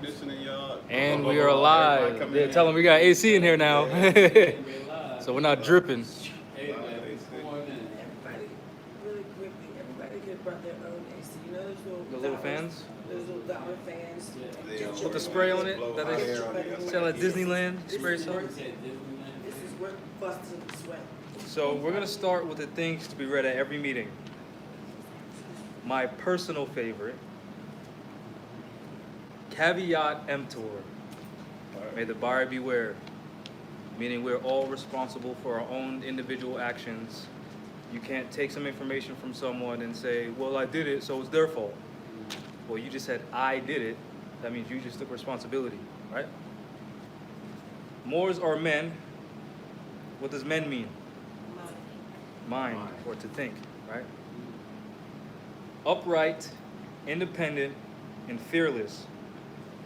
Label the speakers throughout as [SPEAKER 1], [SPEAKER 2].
[SPEAKER 1] And we are live. Yeah, tell them we got AC in here now. So we're not dripping.
[SPEAKER 2] Everybody, really quickly, everybody could have brought their own AC. You know
[SPEAKER 1] The little fans?
[SPEAKER 2] Those little dollar fans.
[SPEAKER 1] With the spray on it that they sell at Disneyland. Spray soap.
[SPEAKER 2] This is worth busting the sweat.
[SPEAKER 1] So we're gonna start with the things to be read at every meeting. My personal favorite, caveat emptor. May the buyer beware. Meaning we're all responsible for our own individual actions. You can't take some information from someone and say, well, I did it, so it's their fault. Well, you just said, I did it. That means you just took responsibility, right? Mores are men. What does men mean? Mind, or to think, right? Upright, independent, and fearless,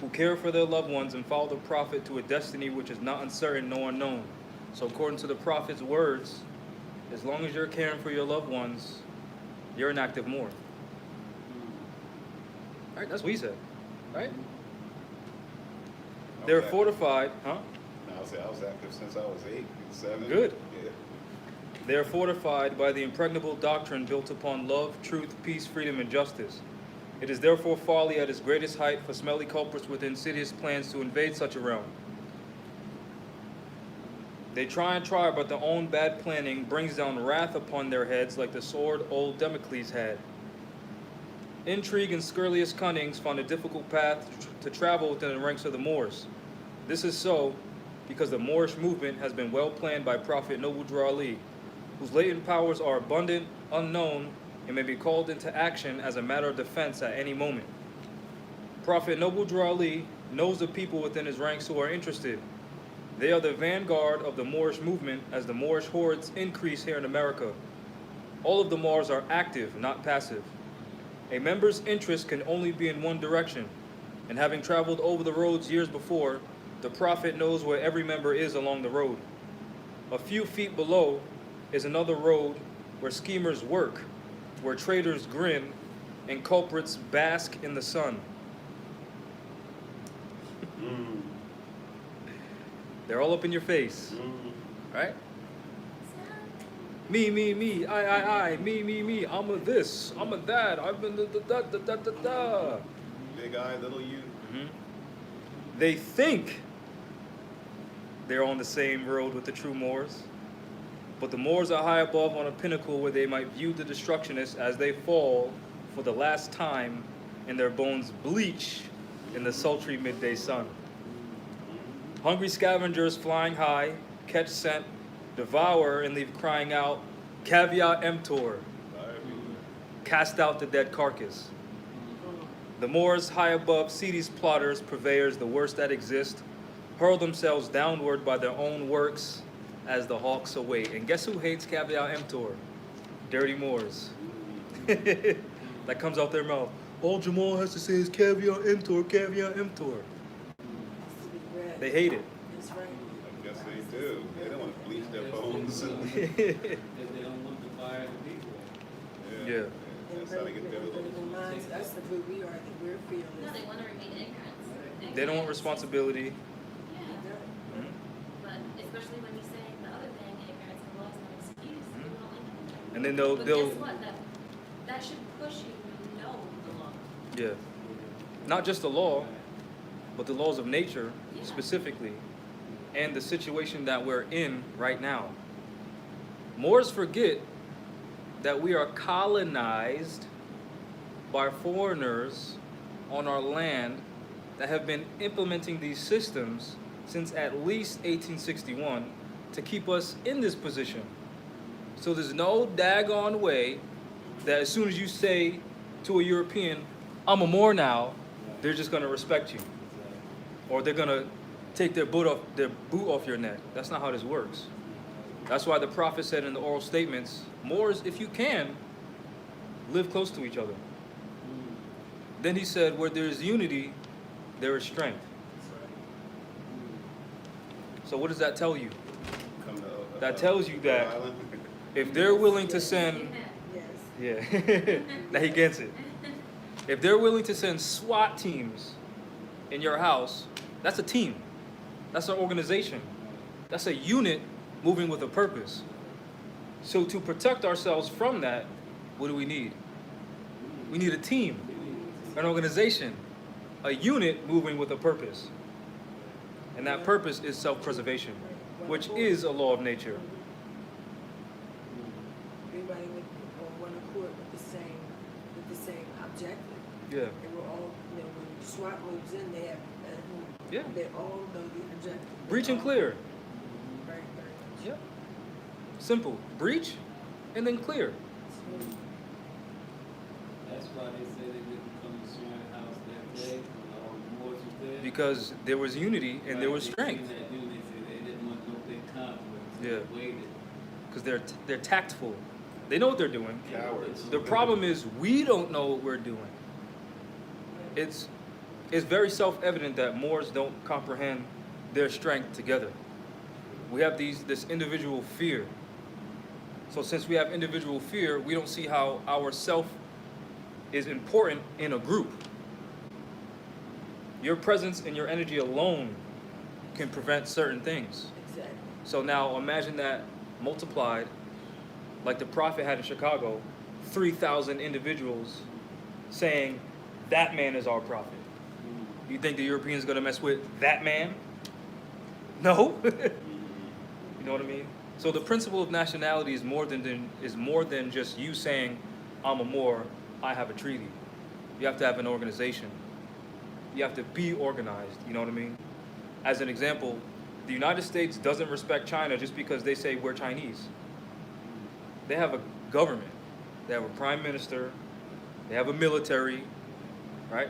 [SPEAKER 1] who care for their loved ones and follow the prophet to a destiny which is not uncertain nor unknown. So according to the prophet's words, as long as you're caring for your loved ones, you're an active Moor. Right? That's what he said, right? They're fortified, huh?
[SPEAKER 3] I was active since I was 8, 7.
[SPEAKER 1] Good.
[SPEAKER 3] Yeah.
[SPEAKER 1] They are fortified by the impregnable doctrine built upon love, truth, peace, freedom, and justice. It is therefore folly at its greatest height for smelly culprits with insidious plans to invade such a realm. They try, but their own bad planning brings down wrath upon their heads like the sword old Damocles had. Intrigue and scurrilous cunnings found a difficult path to travel within the ranks of the Moors. This is so because the Moorish movement has been well planned by Prophet Noble Drew Ali, whose latent powers are abundant, unknown, and may be called into action as a matter of defense at any moment. Prophet Noble Drew Ali knows the people within his ranks who are interested. They are the vanguard of the Moorish movement as the Moorish hordes increase here in America. All of the Moors are active, not passive. A member's interest can only be in one direction, and having traveled over the roads years before, the Prophet knows where every member is along the road. A few feet below is another road where schemers work, where traitors grin, and culprits bask in the sun. They're all up in your face, right? Me, I, me, I'm a this, I'm a that, I've been da.
[SPEAKER 3] Big I, little you.
[SPEAKER 1] They think they're on the same road with the true Moors, but the Moors are high above on a pinnacle where they might view the destructionists as they fall for the last time and their bones bleach in the sultry midday sun. Hungry scavengers flying high, catch scent, devour, and leave crying out, caveat emptor, cast out the dead carcass. The Moors high above see these plotters, purveyors, the worst that exist, hurl themselves downward by their own works as the hawks await. And guess who hates caveat emptor? Dirty Moors. That comes out their mouth. All Jamal has to say is caveat emptor, caveat emptor. They hate it.
[SPEAKER 2] That's right.
[SPEAKER 3] I guess they do. They don't want to bleach their bones.
[SPEAKER 4] They don't want to fire the people.
[SPEAKER 1] Yeah.
[SPEAKER 3] That's how they get their little.
[SPEAKER 2] That's the group we are. I think we're fearless.
[SPEAKER 5] No, they want to remain ignorant.
[SPEAKER 1] They don't want responsibility.
[SPEAKER 5] Yeah. But especially when you say the other thing, ignorance of law is no excuse. You don't like it.
[SPEAKER 1] And then
[SPEAKER 5] But
[SPEAKER 1] they'll
[SPEAKER 5] guess what? That should push you to know the law.
[SPEAKER 1] yeah. Not just the law, but the laws of nature
[SPEAKER 5] Yeah.
[SPEAKER 1] specifically, and the situation that we're in right now. Moors forget that we are colonized by foreigners on our land that have been implementing these systems since at least 1861 to keep us in this position. So there's no daggone way that as soon as you say to a European, I'm a Moor now, they're just gonna respect you. Or they're gonna take their boot off your neck. That's not how this works. That's why the prophet said in the oral statements, Moors, if you can, live close to each other. Then he said, where there is unity, there is strength. So what does that tell you? That tells you that if they're willing to send,
[SPEAKER 2] Yes.
[SPEAKER 1] yeah, that he gets it. If they're willing to send SWAT teams in your house, that's a team. That's an organization. That's a unit moving with a purpose. So to protect ourselves from that, what do we need? We need a team, an organization, a unit moving with a purpose. And that purpose is self-preservation, which is a law of nature.
[SPEAKER 2] Everybody on one accord with the same objective.
[SPEAKER 1] Yeah.
[SPEAKER 2] They were all, when SWAT moves in, they have,
[SPEAKER 1] Yeah.
[SPEAKER 2] they all know the objective.
[SPEAKER 1] Breach and clear.
[SPEAKER 2] Very, very much.
[SPEAKER 1] Yeah. Simple. Breach and then clear.
[SPEAKER 4] That's why they say they didn't come to Sharon's house that day, when all the Moors was there.
[SPEAKER 1] Because there was unity and there was
[SPEAKER 4] Right,
[SPEAKER 1] strength.
[SPEAKER 4] They seen that unity, they didn't want no big conflict, so
[SPEAKER 1] Yeah.
[SPEAKER 4] they waited.
[SPEAKER 1] Because they're tactful. They know what they're doing.
[SPEAKER 3] Cowards.
[SPEAKER 1] The problem is we don't know what we're doing. It's very self-evident that Moors don't comprehend their strength together. We have this individual fear. So since we have individual fear, we don't see how our self is important in a group. Your presence and your energy alone can prevent certain things.
[SPEAKER 2] Exactly.
[SPEAKER 1] So now imagine that multiplied, like the Prophet had in Chicago, 3,000 individuals saying, that man is our prophet. You think the Europeans are going to mess with that man? No. You know what I mean? So the principle of nationality is more than just you saying, I'm a Moor, I have a treaty. You have to have an organization. You have to be organized, you know what I mean? As an example, the United States doesn't respect China just because they say we're Chinese. They have a government. They have a prime minister. They have a military, right?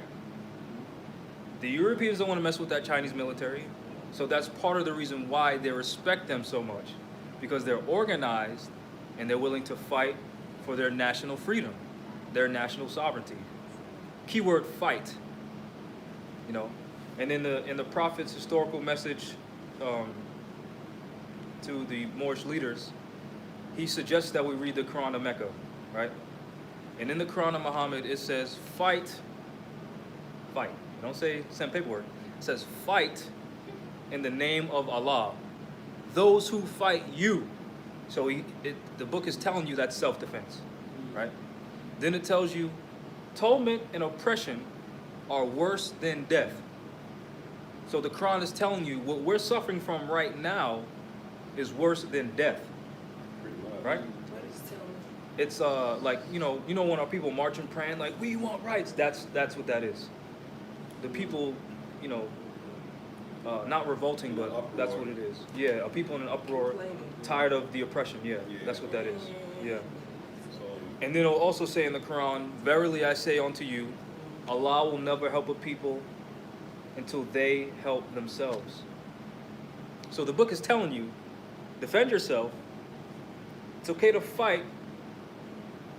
[SPEAKER 1] The Europeans don't want to mess with that Chinese military. So that's part of the reason why they respect them so much. Because they're organized and they're willing to fight for their national freedom, their national sovereignty. Keyword fight. You know, and in the Prophet's historical message to the Moorish leaders, he suggests that we read the Quran of Mecca, right? And in the Quran of Muhammad, it says, fight. It don't say send paperwork. It says, fight in the name of Allah. Those who fight you. So the book is telling you that's self-defense, right? Then it tells you, torment and oppression are worse than death. So the Quran is telling you what we're suffering from right now is worse than death,
[SPEAKER 3] Pretty much.
[SPEAKER 1] right?
[SPEAKER 2] What is telling me?
[SPEAKER 1] It's like you know when our people march and praying like we want rights. That's what that is. The people, not revolting, but that's what it is. Yeah, a people in an uproar, tired of the oppression. Yeah, that's what that is. Yeah.
[SPEAKER 3] So,
[SPEAKER 1] And then it'll also say in the Quran, verily I say unto you, Allah will never help a people until they help themselves. So the book is telling you, defend yourself. It's okay to fight.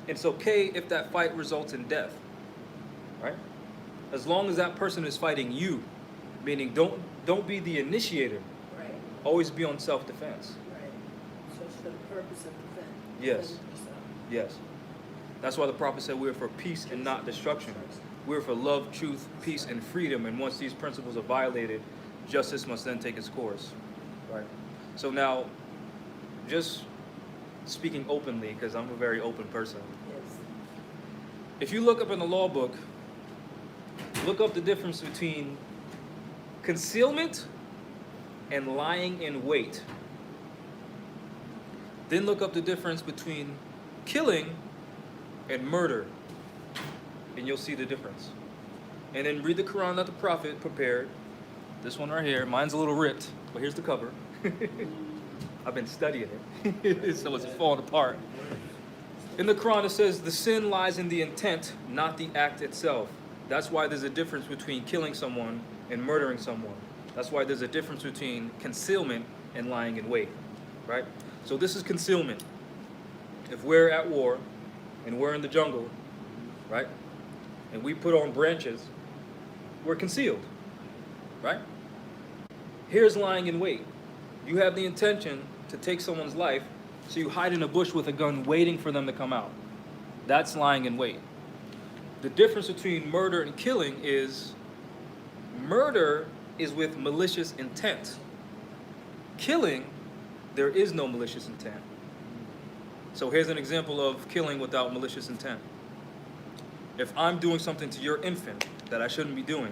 [SPEAKER 1] It's okay if that fight results in death. Right? As long as that person is fighting you, meaning don't be the initiator.
[SPEAKER 2] Right,
[SPEAKER 1] Always be on self-defense.
[SPEAKER 2] right. So it's for the purpose of defense.
[SPEAKER 1] Yes.
[SPEAKER 2] Defending yourself.
[SPEAKER 1] Yes. That's why the Prophet said we're for peace and not destruction. We're for love, truth, peace, and freedom. And once these principles are violated, justice must then take its course. Right. So now, just speaking openly, because I'm a very open person.
[SPEAKER 2] Yes.
[SPEAKER 1] If you look up in the law book, look up the difference between concealment and lying in wait. Then look up the difference between killing and murder, and you'll see the difference. And then read the Quran that the Prophet prepared. This one right here, mine's a little ripped, but here's the cover. I've been studying it, so it's falling apart. In the Quran it says, the sin lies in the intent, not the act itself. That's why there's a difference between killing someone and murdering someone. That's why there's a difference between concealment and lying in wait, right? So this is concealment. If we're at war and we're in the jungle, right? And we put on branches, we're concealed, right? Here's lying in wait. You have the intention to take someone's life, so you hide in a bush with a gun waiting for them to come out. That's lying in wait. The difference between murder and killing is Murder is with malicious intent. Killing, there is no malicious intent. So here's an example of killing without malicious intent. If I'm doing something to your infant that I shouldn't be doing,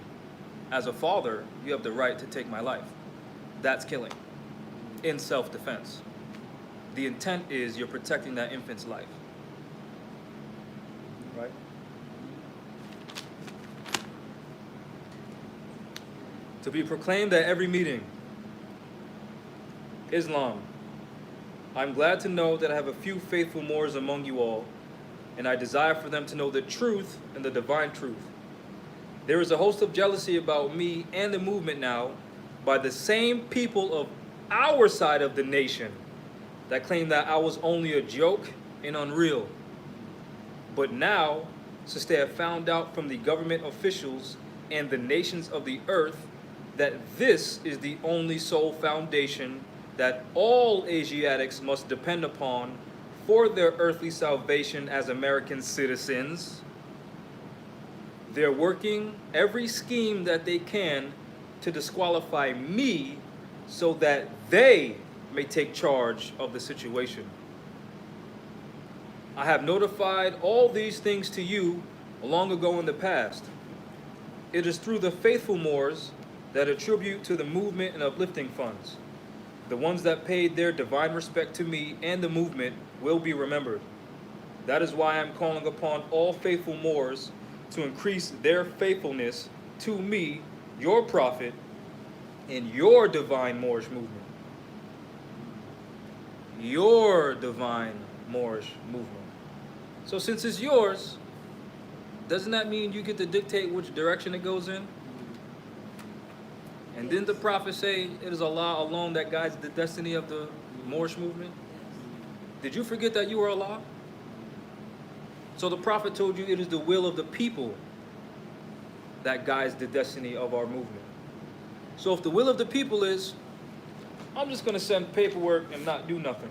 [SPEAKER 1] as a father, you have the right to take my life. That's killing in self-defense. The intent is you're protecting that infant's life. Right? To be proclaimed at every meeting. Islam. I'm glad to know that I have a few faithful Moors among you all, and I desire for them to know the truth and the divine truth. There is a host of jealousy about me and the movement now by the same people of our side of the nation that claim that I was only a joke and unreal. But now, since they have found out from the government officials and the nations of the earth that this is the only sole foundation that all Asiatics must depend upon for their earthly salvation as American citizens, they're working every scheme that they can to disqualify me so that they may take charge of the situation. I have notified all these things to you long ago in the past. It is through the faithful Moors that attribute to the movement and uplifting funds. The ones that paid their divine respect to me and the movement will be remembered. That is why I'm calling upon all faithful Moors to increase their faithfulness to me, your prophet, and your divine Moorish movement. Your divine Moorish movement. So since it's yours, doesn't that mean you get to dictate which direction it goes in? And didn't the prophet say it is Allah alone that guides the destiny of the Moorish movement? Did you forget that you are Allah? So the prophet told you it is the will of the people that guides the destiny of our movement. So if the will of the people is, I'm just going to send paperwork and not do nothing,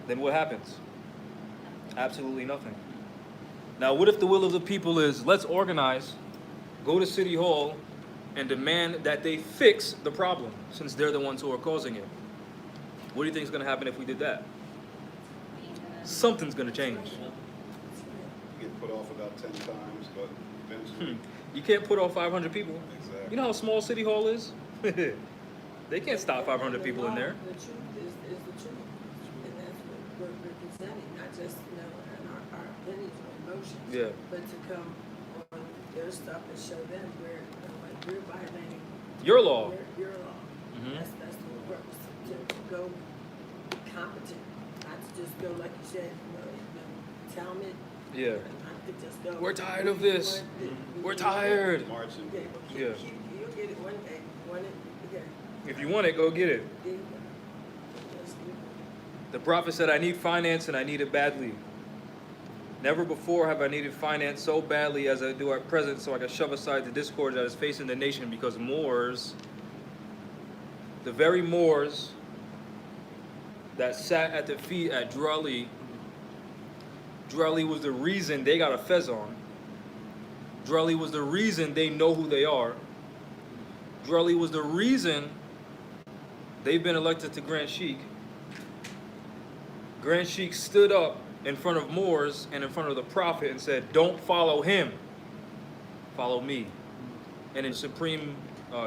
[SPEAKER 1] then what happens? Absolutely nothing. Now, what if the will of the people is, let's organize, go to City Hall, and demand that they fix the problem, since they're the ones who are causing it? What do you think is going to happen if we did that? Something's going to change.
[SPEAKER 3] You get put off about 10 times, but eventually.
[SPEAKER 1] You can't put off 500 people.
[SPEAKER 3] Exactly.
[SPEAKER 1] You know how small City Hall is? They can't stop 500 people in there.
[SPEAKER 2] The truth is the truth, and that's what we're representing, not just, in our opinions or emotions.
[SPEAKER 1] Yeah.
[SPEAKER 2] But to come on their stuff and show them we're violating
[SPEAKER 1] Your law.
[SPEAKER 2] your law.
[SPEAKER 1] Mhm.
[SPEAKER 2] That's the purpose, to go competent, not to just go like you said, tell me.
[SPEAKER 1] Yeah.
[SPEAKER 2] Not to just go.
[SPEAKER 1] We're tired of this. We're tired.
[SPEAKER 3] Marching.
[SPEAKER 2] Okay, well,
[SPEAKER 1] Yeah.
[SPEAKER 2] you'll get it one day, okay.
[SPEAKER 1] If you want it, go get it.
[SPEAKER 2] There you go. Just do it.
[SPEAKER 1] The prophet said, I need finance and I need it badly. Never before have I needed finance so badly as I do at present, so I can shove aside the discord that is facing the nation, because Moors, the very Moors that sat at the feet at Drew Ali was the reason they got a fez on. Drew Ali was the reason they know who they are. Drew Ali was the reason they've been elected to Grand Sheikh. Grand Sheikh stood up in front of Moors and in front of the Prophet and said, don't follow him, follow me. And in Supreme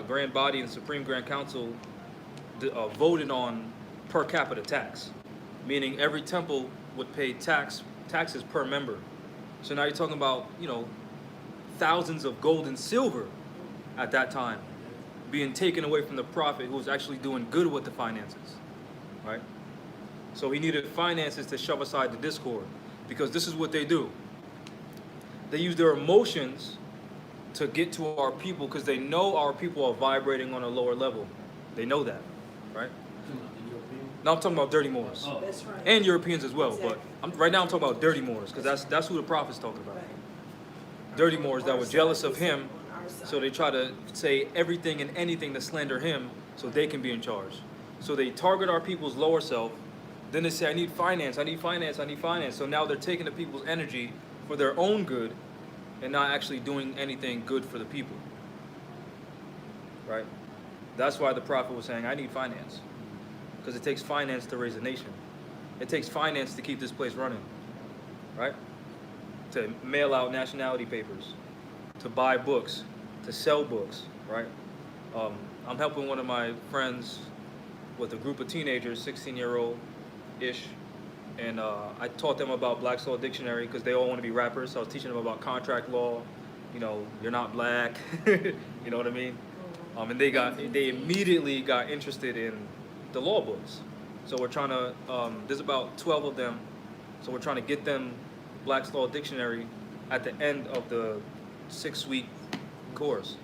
[SPEAKER 1] Grand Body and Supreme Grand Council voted on per capita tax, meaning every temple would pay taxes per member. So now you're talking about, thousands of gold and silver at that time being taken away from the Prophet, who was actually doing good with the finances, right? So he needed finances to shove aside the discord, because this is what they do. They use their emotions to get to our people, because they know our people are vibrating on a lower level. They know that, right? Now I'm talking about dirty Moors.
[SPEAKER 4] Oh.
[SPEAKER 2] That's right.
[SPEAKER 1] And Europeans as well,
[SPEAKER 2] Exactly.
[SPEAKER 1] but right now I'm talking about dirty Moors, because that's who the Prophet's talking about.
[SPEAKER 2] Right.
[SPEAKER 1] Dirty Moors that were jealous of him,
[SPEAKER 2] On our side.
[SPEAKER 1] so they try to say everything and anything to slander him so they can be in charge. So they target our people's lower self. Then they say, I need finance, I need finance, I need finance. So now they're taking the people's energy for their own good and not actually doing anything good for the people. right? That's why the prophet was saying, I need finance. Because it takes finance to raise a nation. It takes finance to keep this place running, right? To mail out nationality papers, to buy books, to sell books, right? I'm helping one of my friends with a group of teenagers, 16-year-old-ish, and I taught them about Black Soul Dictionary because they all want to be rappers. So I was teaching them about contract law, you're not black, you know what I mean? And they immediately got interested in the law books. So we're trying to, there's about 12 of them, so we're trying to get them Black Law Dictionary at the end of the 6-week course.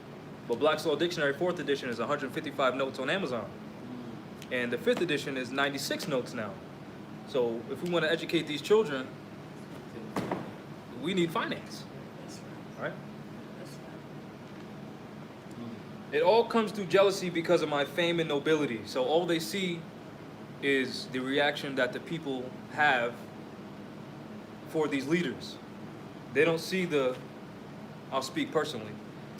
[SPEAKER 1] But Black Law Dictionary 4th edition is 155 notes on Amazon. And the 5th edition is 96 notes now. So if we want to educate these children, we need finance,
[SPEAKER 2] That's right.
[SPEAKER 1] right?
[SPEAKER 2] That's right.
[SPEAKER 1] It all comes through jealousy because of my fame and nobility. So all they see is the reaction that the people have for these leaders. They don't see I'll speak personally,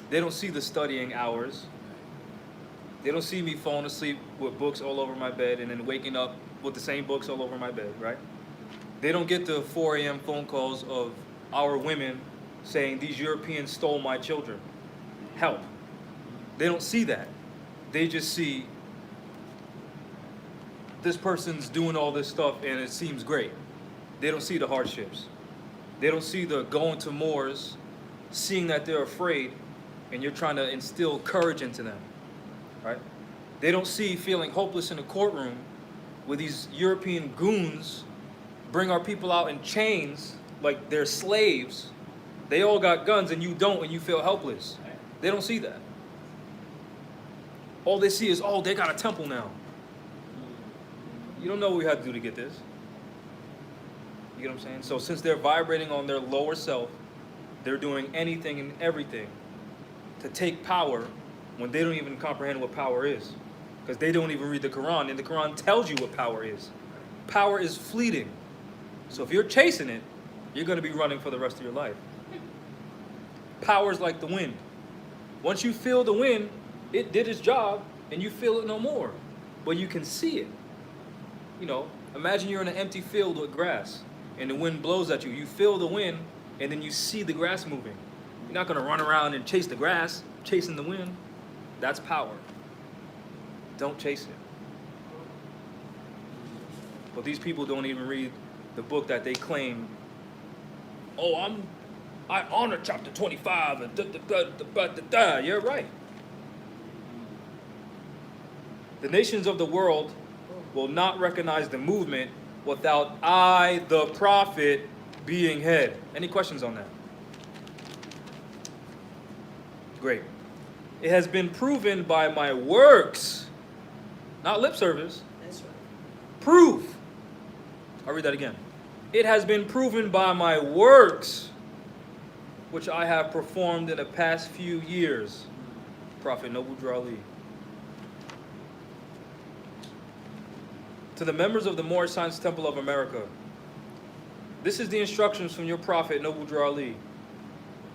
[SPEAKER 1] they don't see the studying hours. They don't see me falling asleep with books all over my bed and then waking up with the same books all over my bed, right? They don't get the 4 a.m. phone calls of our women saying, these Europeans stole my children. Help. They don't see that. They just see this person's doing all this stuff and it seems great. They don't see the hardships. They don't see the going to Moors, seeing that they're afraid, and you're trying to instill courage into them, right? They don't see feeling hopeless in a courtroom where these European goons bring our people out in chains like they're slaves. They all got guns and you don't, and you feel helpless. They don't see that. All they see is, oh, they got a temple now. You don't know what we had to do to get this. You get what I'm saying? So since they're vibrating on their lower self, they're doing anything and everything to take power when they don't even comprehend what power is. Because they don't even read the Quran, and the Quran tells you what power is. Power is fleeting. So if you're chasing it, you're going to be running for the rest of your life. Power is like the wind. Once you feel the wind, it did its job, and you feel it no more. But you can see it. Imagine you're in an empty field with grass, and the wind blows at you. You feel the wind, and then you see the grass moving. You're not going to run around and chase the grass, chasing the wind. That's power. Don't chase it. But these people don't even read the book that they claim, oh, I honor chapter 25, and da. You're right. The nations of the world will not recognize the movement without I, the prophet, being head. Any questions on that? Great. It has been proven by my works, not lip service.
[SPEAKER 2] That's right.
[SPEAKER 1] Proof. I'll read that again. It has been proven by my works, which I have performed in the past few years. Prophet Noble Drew Ali. To the members of the Moorish Science Temple of America, this is the instructions from your prophet Noble Drew Ali.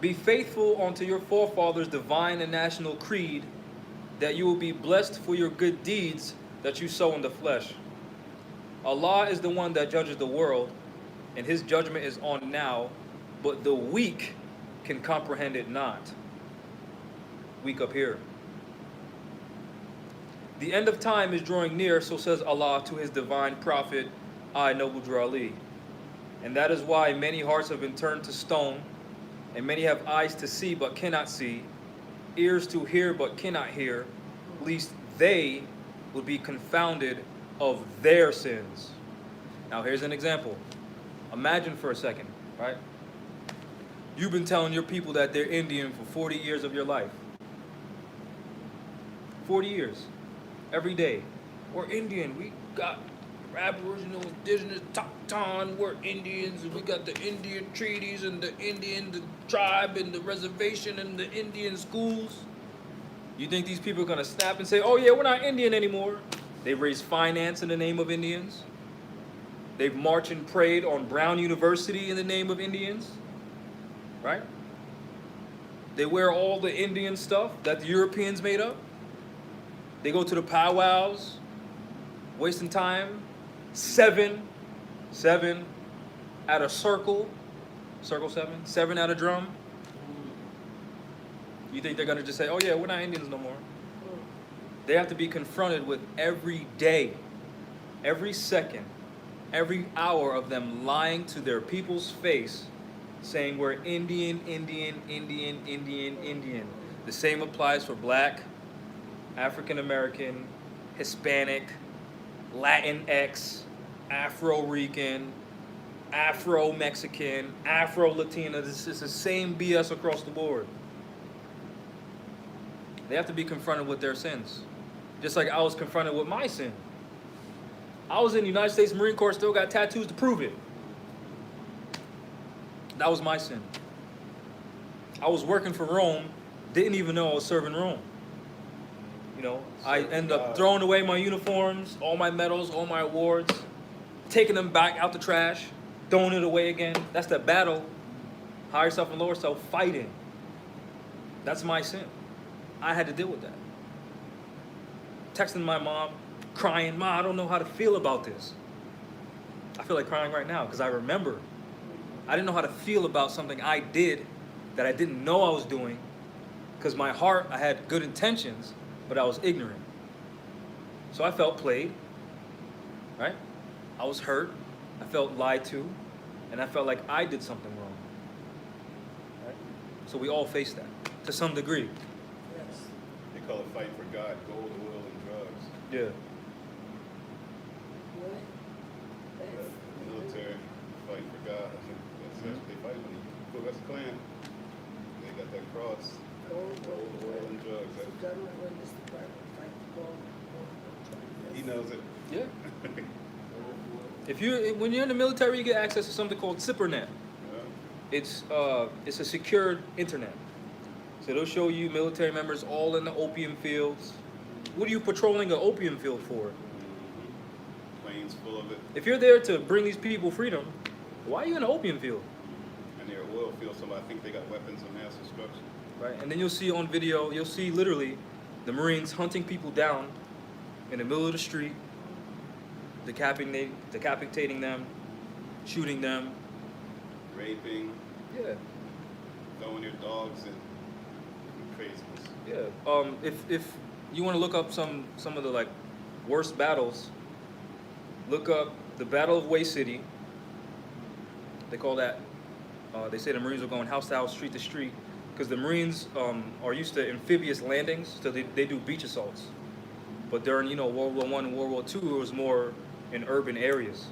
[SPEAKER 1] Be faithful unto your forefathers' divine and national creed, that you will be blessed for your good deeds that you sow in the flesh. Allah is the one that judges the world, and his judgment is on now, but the weak can comprehend it not. Weak up here. The end of time is drawing near, so says Allah to his divine prophet, I, Noble Drew Ali. And that is why many hearts have been turned to stone, and many have eyes to see but cannot see, ears to hear but cannot hear, lest they would be confounded of their sins. Now here's an example. Imagine for a second, right? You've been telling your people that they're Indian for 40 years of your life. 40 years. Every day. We're Indian. We got Aboriginal, Indigenous, Tacton. We're Indians. We got the Indian treaties and the tribe and the reservation and the Indian schools. You think these people are going to snap and say, oh yeah, we're not Indian anymore? They've raised finance in the name of Indians. They've marched and prayed on Brown University in the name of Indians. Right? They wear all the Indian stuff that the Europeans made up. They go to the powwows, wasting time. Seven at a circle seven at a drum. You think they're gonna just say, "Oh yeah, we're not Indians no more"? They have to be confronted with every day, every second, every hour of them lying to their people's face, saying we're Indian, Indian, Indian, Indian, Indian. The same applies for Black, African American, Hispanic, Latinx, Afro-Rican, Afro-Mexican, Afro-Latina. This is the same BS across the board. They have to be confronted with their sins. Just like I was confronted with my sin. I was in the United States Marine Corps, still got tattoos to prove it. That was my sin. I was working for Rome, didn't even know I was serving Rome. You know, I ended up throwing away my uniforms, all my medals, all my awards, taking them back out the trash, throwing it away again. That's the battle. Higher self and lower self fighting. That's my sin. I had to deal with that. Texting my mom, crying, "Ma, I don't know how to feel about this." I feel like crying right now because I remember. I didn't know how to feel about something I did that I didn't know I was doing because my heart, I had good intentions, but I was ignorant. So I felt played, right? I was hurt. I felt lied to, and I felt like I did something wrong. Right? So we all face that to some degree.
[SPEAKER 2] Yes.
[SPEAKER 3] They call it fight for God, gold, oil, and drugs.
[SPEAKER 1] Yeah.
[SPEAKER 2] What? That's,
[SPEAKER 3] Military, fight for God. That's what they fight when you go West Klan. They got that cross,
[SPEAKER 2] gold,
[SPEAKER 3] gold, oil, and drugs.
[SPEAKER 2] the government run this department, fight the gold.
[SPEAKER 3] He knows it.
[SPEAKER 1] Yeah. When you're in the military, you get access to something called SIPRNet. It's a secured internet. So they'll show you military members all in the opium fields. What are you patrolling an opium field for?
[SPEAKER 3] Planes full of it.
[SPEAKER 1] If you're there to bring these people freedom, why are you in an opium field?
[SPEAKER 3] And they're oil fields, so I think they got weapons of mass destruction.
[SPEAKER 1] Right? And then you'll see on video, you'll see literally the Marines hunting people down in the middle of the street, decapitating them, shooting them.
[SPEAKER 3] Raping,
[SPEAKER 1] Yeah.
[SPEAKER 3] throwing your dogs in craziness.
[SPEAKER 1] Yeah. If you want to look up some of the like worst battles, look up the Battle of Way City. They call that. They say the Marines are going house to house, street to street, because the Marines are used to amphibious landings, so they do beach assaults. But during World War I and World War II, it was more in urban areas,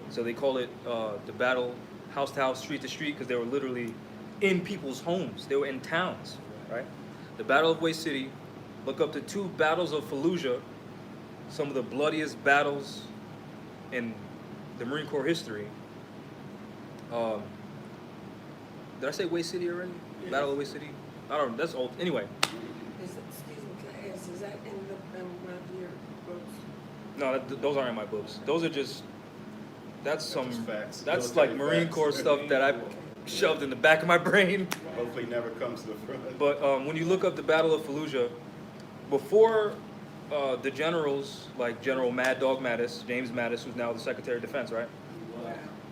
[SPEAKER 1] so they call it the battle house to house, street to street, because they were literally in people's homes. They were in towns, right? The Battle of Way City. Look up the two battles of Fallujah, some of the bloodiest battles in the Marine Corps history. Did I say Way City already?
[SPEAKER 2] Yeah.
[SPEAKER 1] Battle of Way City? I don't know. That's old. Anyway,
[SPEAKER 2] Excuse me, can I ask, is that in one of your books?
[SPEAKER 1] no, those aren't in my books. Those are just. That's some.
[SPEAKER 3] just facts.
[SPEAKER 1] That's
[SPEAKER 3] Military
[SPEAKER 1] like Marine
[SPEAKER 3] facts.
[SPEAKER 1] Corps stuff that I shoved in the back of my brain.
[SPEAKER 3] Hopefully never comes to the front.
[SPEAKER 1] But when you look up the Battle of Fallujah, before the generals like General Mad Dog Mattis, James Mattis, who's now the Secretary of Defense, right?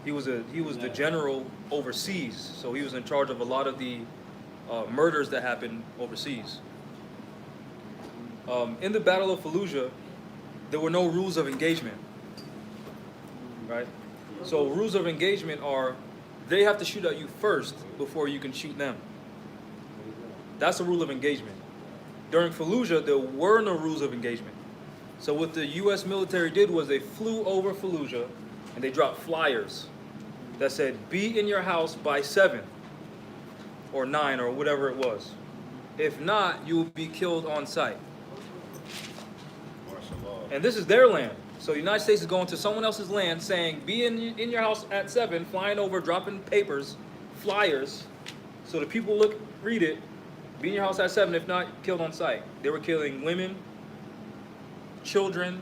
[SPEAKER 1] He was the general overseas, so he was in charge of a lot of the murders that happened overseas. In the Battle of Fallujah, there were no rules of engagement, right? So rules of engagement are they have to shoot at you first before you can shoot them. That's a rule of engagement. During Fallujah, there were no rules of engagement. So what the U.S. military did was they flew over Fallujah and they dropped flyers that said, "Be in your house by 7 or 9 or whatever it was. If not, you will be killed on sight."
[SPEAKER 3] Martial law.
[SPEAKER 1] And this is their land. So the United States is going to someone else's land saying, "Be in your house at 7, flying over, dropping papers, flyers, so the people read it. Be in your house at 7, if not, killed on sight." They were killing women, children,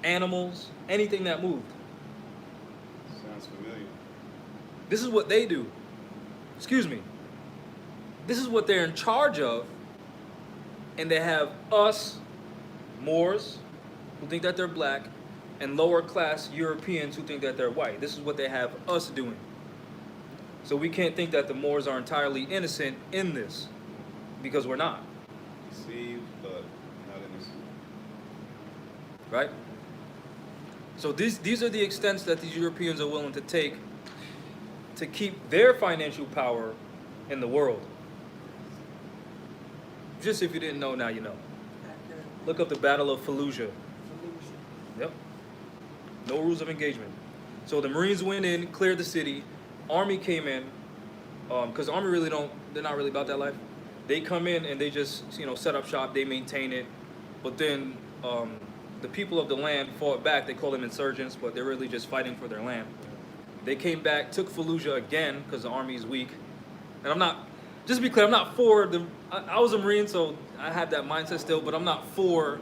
[SPEAKER 1] animals, anything that moved.
[SPEAKER 3] Sounds familiar.
[SPEAKER 1] This is what they do. Excuse me. This is what they're in charge of. And they have us Moors, who think that they're black, and lower class Europeans who think that they're white. This is what they have us doing. So we can't think that the Moors are entirely innocent in this, because we're not,
[SPEAKER 3] Deceived, but not innocent.
[SPEAKER 1] right? So these are the extents that these Europeans are willing to take to keep their financial power in the world. Just if you didn't know, now you know. Look up the Battle of Fallujah. Yep. No rules of engagement. So the Marines went in, cleared the city. Army came in, because the Army they're not really about that life. They come in and they just, set up shop. They maintain it. But then the people of the land fought back. They call them insurgents, but they're really just fighting for their land. They came back, took Fallujah again because the Army is weak. And I'm not, just to be clear, I'm not for the. I was a Marine, so I had that mindset still, but I'm not for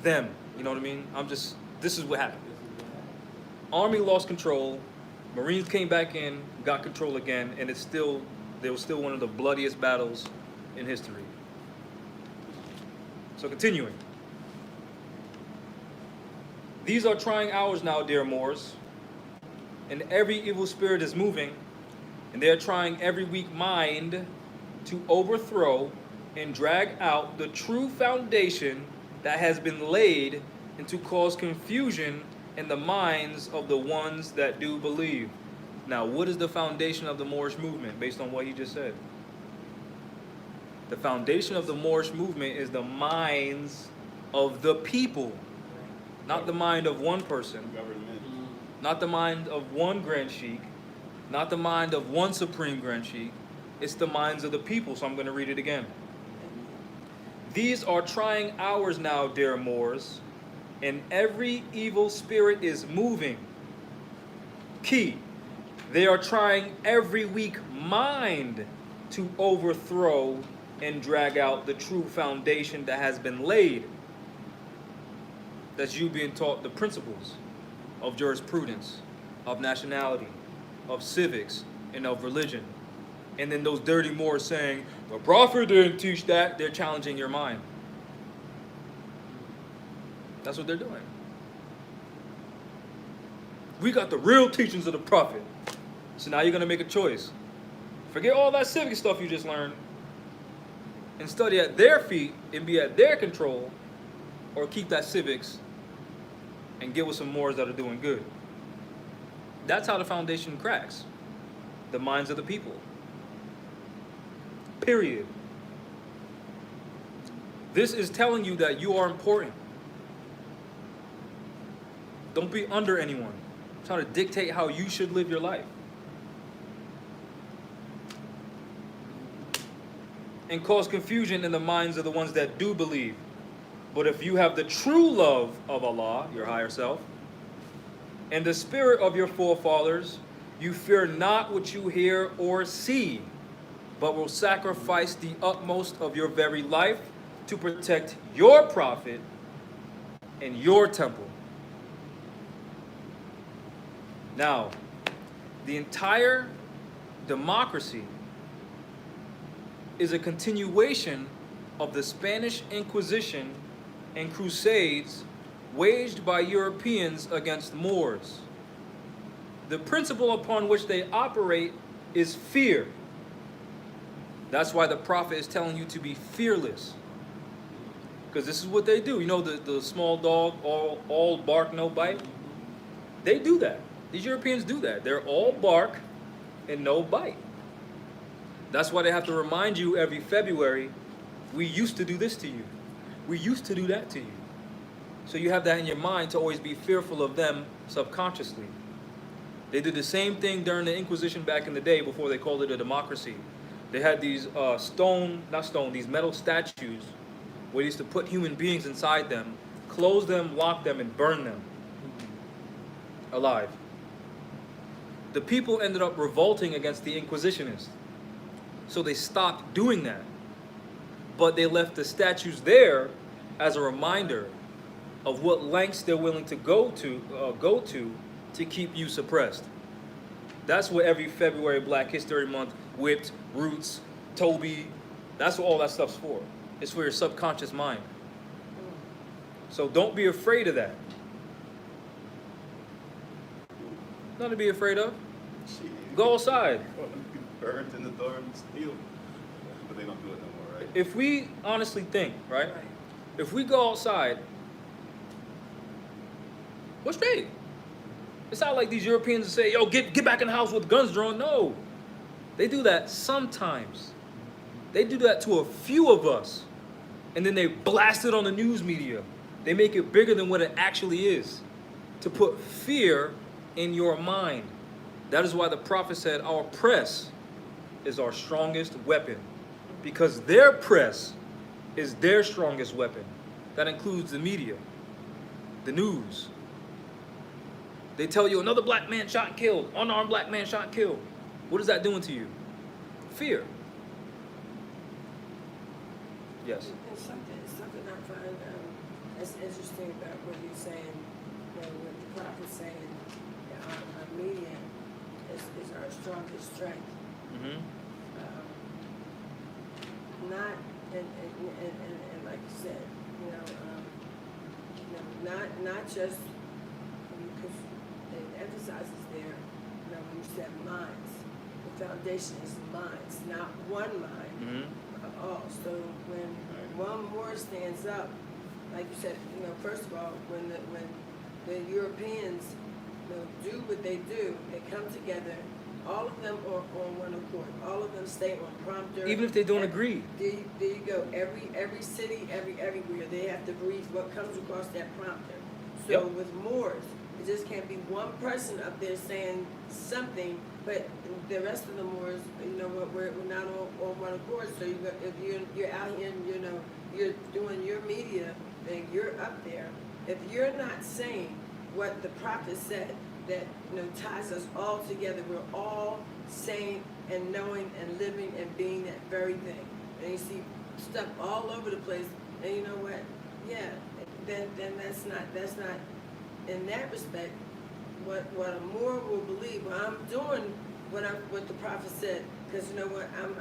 [SPEAKER 1] them. You know what I mean? This is what happened. Army lost control. Marines came back in, got control again, and there was still one of the bloodiest battles in history. So continuing. These are trying hours now, dear Moors, and every evil spirit is moving, and they are trying every weak mind to overthrow and drag out the true foundation that has been laid, and to cause confusion in the minds of the ones that do believe. Now, what is the foundation of the Moorish movement based on what he just said? The foundation of the Moorish movement is the minds of the people, not the mind of one person,
[SPEAKER 3] Government.
[SPEAKER 1] not the mind of one Grand Sheikh, not the mind of one Supreme Grand Sheikh. It's the minds of the people. So I'm going to read it again. These are trying hours now, dear Moors, and every evil spirit is moving. Key, they are trying every weak mind to overthrow and drag out the true foundation that has been laid. That's you being taught the principles of jurisprudence, of nationality, of civics, and of religion. And then those dirty Moors saying, the Prophet didn't teach that. They're challenging your mind. That's what they're doing. We got the real teachings of the Prophet. So now you're going to make a choice. Forget all that civic stuff you just learned and study at their feet and be at their control, or keep that civics and get with some Moors that are doing good. That's how the foundation cracks. The minds of the people. Period. This is telling you that you are important. Don't be under anyone. Try to dictate how you should live your life. And cause confusion in the minds of the ones that do believe. But if you have the true love of Allah, your higher self, and the spirit of your forefathers, you fear not what you hear or see, but will sacrifice the utmost of your very life to protect your prophet and your temple. Now, the entire democracy is a continuation of the Spanish Inquisition and Crusades waged by Europeans against Moors. The principle upon which they operate is fear. That's why the Prophet is telling you to be fearless. Because this is what they do. You know the small dog, all bark, no bite? They do that. These Europeans do that. They're all bark and no bite. That's why they have to remind you every February, we used to do this to you. We used to do that to you. So you have that in your mind to always be fearful of them subconsciously. They did the same thing during the Inquisition back in the day before they called it a democracy. They had these these metal statues where they used to put human beings inside them, close them, lock them, and burn them alive. The people ended up revolting against the Inquisitionists. So they stopped doing that. But they left the statues there as a reminder of what lengths they're willing to go to keep you suppressed. That's what every February Black History Month, Whipped, Roots, Toby, that's what all that stuff's for. It's for your subconscious mind. So don't be afraid of that. Nothing to be afraid of.
[SPEAKER 3] Shit.
[SPEAKER 1] Go outside.
[SPEAKER 3] Well, them get burnt in the door and steel. But they don't do it no more, right?
[SPEAKER 1] If we honestly think, right?
[SPEAKER 2] Right.
[SPEAKER 1] If we go outside, we're straight. It's not like these Europeans say, yo, get back in the house with guns drawn. No. They do that sometimes. They do that to a few of us. And then they blast it on the news media. They make it bigger than what it actually is. To put fear in your mind. That is why the prophet said our press is our strongest weapon. Because their press is their strongest weapon. That includes the media, the news. They tell you another black man shot and killed, unarmed black man shot and killed. What is that doing to you? Fear. Yes.
[SPEAKER 2] And something I find that's interesting about what you're saying, what the prophet's saying, that our media is our strongest strength.
[SPEAKER 1] Mm-hmm.
[SPEAKER 2] Not, and like you said, not just, because it emphasizes there, when you said minds, the foundation is minds, not one mind.
[SPEAKER 1] Mm-hmm.
[SPEAKER 2] At all. So when one more stands up, like you said, first of all, when the Europeans do what they do, they come together, all of them are on one accord. All of them stay on prompter.
[SPEAKER 1] Even if they don't agree.
[SPEAKER 2] There you go. Every city, everywhere, they have to read what comes across that prompter. So
[SPEAKER 1] Yep.
[SPEAKER 2] with Moors, it just can't be one person up there saying something, but the rest of the Moors, we're not on one accord. So if you're out here and you're doing your media, then you're up there. If you're not saying what the prophet said, that ties us all together, we're all saying and knowing and living and being that very thing. And you see stuff all over the place, and you know what? Yeah, then that's not in that respect what a Moor will believe. Well, I'm doing what the prophet said, because you know what, I'm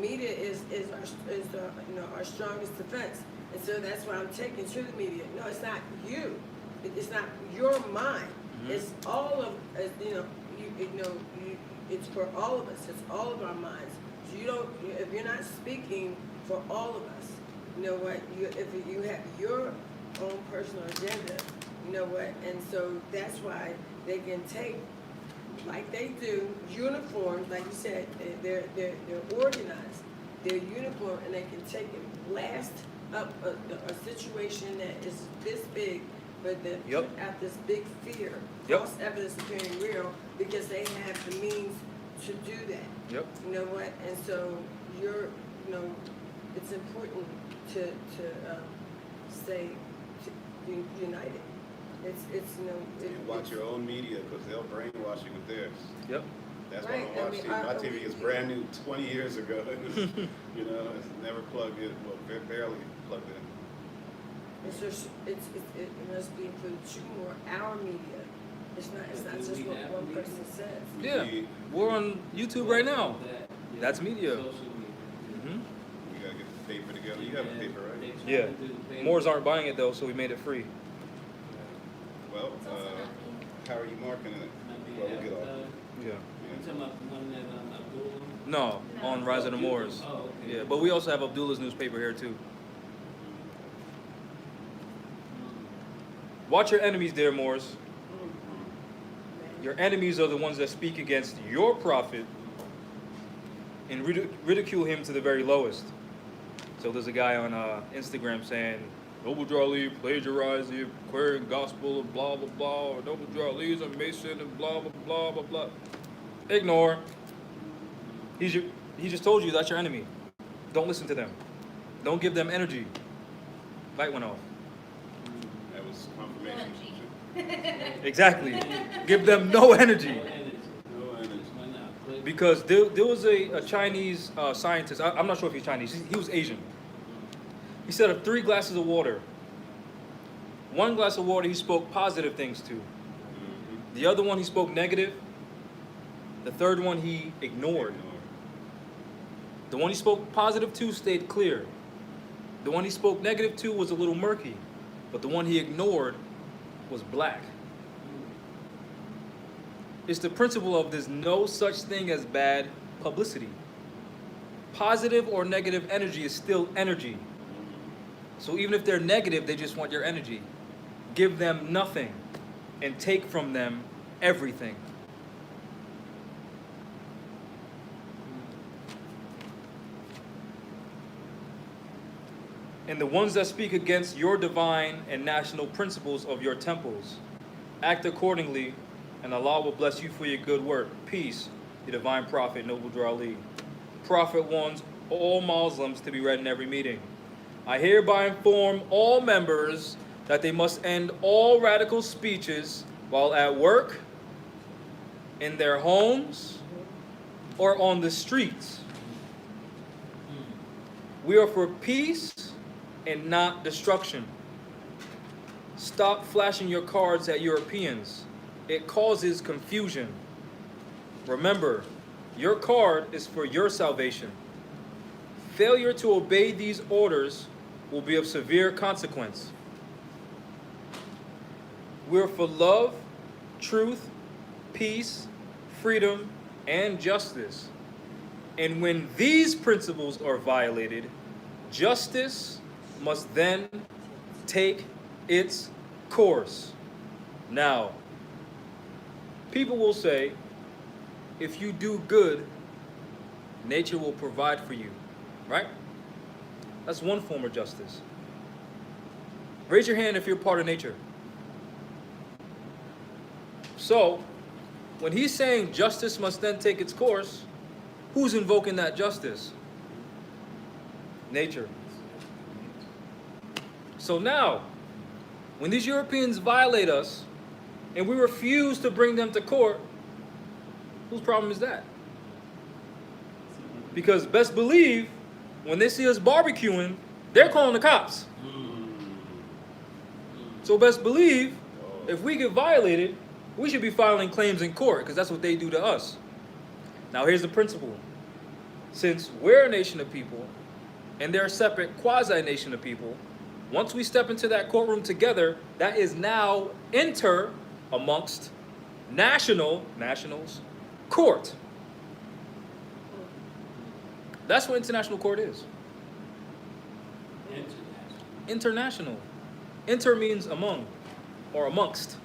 [SPEAKER 2] media is our strongest defense, and so that's why I'm taking to the media. No, it's not you. It's not your mind.
[SPEAKER 1] Mm-hmm.
[SPEAKER 2] It's all of it's for all of us. It's all of our minds. So if you're not speaking for all of us, you know what? If you have your own personal agenda, you know what? And so that's why they can take, like they do, uniforms, like you said, they're organized. They're uniform, and they can take and blast up a situation that is this big, but they
[SPEAKER 1] Yep.
[SPEAKER 2] put out this big fear,
[SPEAKER 1] Yep.
[SPEAKER 2] false evidence appearing real, because they have the means to do that.
[SPEAKER 1] Yep.
[SPEAKER 2] You know what? And so it's important to stay united.
[SPEAKER 3] And watch your own media, because they'll brainwash you with theirs.
[SPEAKER 1] Yep.
[SPEAKER 3] That's
[SPEAKER 2] Right,
[SPEAKER 3] why I watch TV. My TV is brand new, 20 years ago. It's never plugged in, well, barely plugged in.
[SPEAKER 2] And so it must be for more our media. It's not just what one person says.
[SPEAKER 1] Yeah.
[SPEAKER 3] We
[SPEAKER 1] We're on YouTube right now.
[SPEAKER 4] That, yeah.
[SPEAKER 1] That's media.
[SPEAKER 4] Social media.
[SPEAKER 1] Mm-hmm.
[SPEAKER 3] gotta get the paper together. You have a paper, right?
[SPEAKER 1] Yeah. Moors aren't buying it though, so we made it free.
[SPEAKER 3] Well,
[SPEAKER 5] It's also not being,
[SPEAKER 3] how are you marketing it? Well, we'll get off.
[SPEAKER 1] Yeah.
[SPEAKER 4] You talking about the one that Abdullah?
[SPEAKER 1] No, on Rise of the Moors.
[SPEAKER 4] Oh, okay.
[SPEAKER 1] Yeah, but we also have Abdullah's newspaper here too. Watch your enemies, dear Moors. Your enemies are the ones that speak against your prophet and ridicule him to the very lowest. So there's a guy on Instagram saying, Noble Jarlee plagiarized the Aquarian gospel of blah, blah, blah, or Noble Jarlee is a Mason and blah, blah, blah, blah, blah. Ignore. He just told you that's your enemy. Don't listen to them. Don't give them energy. Light went off.
[SPEAKER 3] That was confirmation.
[SPEAKER 5] energy.
[SPEAKER 1] Exactly. Give them no energy.
[SPEAKER 4] No energy.
[SPEAKER 3] No energy.
[SPEAKER 4] Why not?
[SPEAKER 1] Because there was a Chinese scientist, I'm not sure if he's Chinese, he was Asian. He said of 3 glasses of water, 1 glass of water he spoke positive things to. The other one he spoke negative. The third one he ignored. The one he spoke positive to stayed clear. The one he spoke negative to was a little murky. but the one he ignored was black. It's the principle of there's no such thing as bad publicity. Positive or negative energy is still energy. So even if they're negative, they just want your energy. Give them nothing and take from them everything. And the ones that speak against your divine and national principles of your temples, act accordingly, and Allah will bless you for your good work. Peace, the divine prophet, Noble Drali. Prophet warns all Muslims to be read in every meeting. I hereby inform all members that they must end all radical speeches while at work, in their homes, or on the streets. We are for peace and not destruction. Stop flashing your cards at Europeans. It causes confusion. Remember, your card is for your salvation. Failure to obey these orders will be of severe consequence. We're for love, truth, peace, freedom, and justice. And when these principles are violated, justice must then take its course. Now, people will say, if you do good, nature will provide for you, right? That's one form of justice. Raise your hand if you're part of nature. So, when he's saying justice must then take its course, who's invoking that justice? Nature. So now, when these Europeans violate us, and we refuse to bring them to court, whose problem is that? Because best believe, when they see us barbecuing, they're calling the cops. So best believe, if we get violated, we should be filing claims in court, because that's what they do to us. Now here's the principle. Since we're a nation of people, and they're a separate quasi-nation of people, once we step into that courtroom together, that is now amongst nationals court. That's what international court is. International. Inter means among or amongst.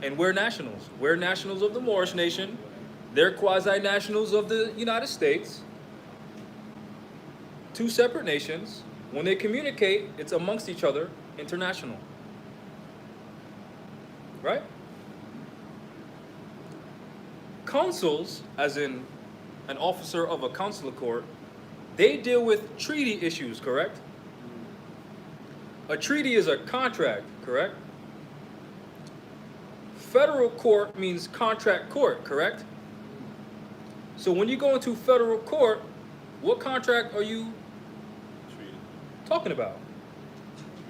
[SPEAKER 1] And we're nationals. We're nationals of the Moorish nation. They're quasi-nationals of the United States. Two separate nations. When they communicate, it's amongst each other, international. Right? Consuls, as in an officer of a consular court, they deal with treaty issues, correct? A treaty is a contract, correct? Federal court means contract court, correct? So when you go into federal court, what contract are you talking about?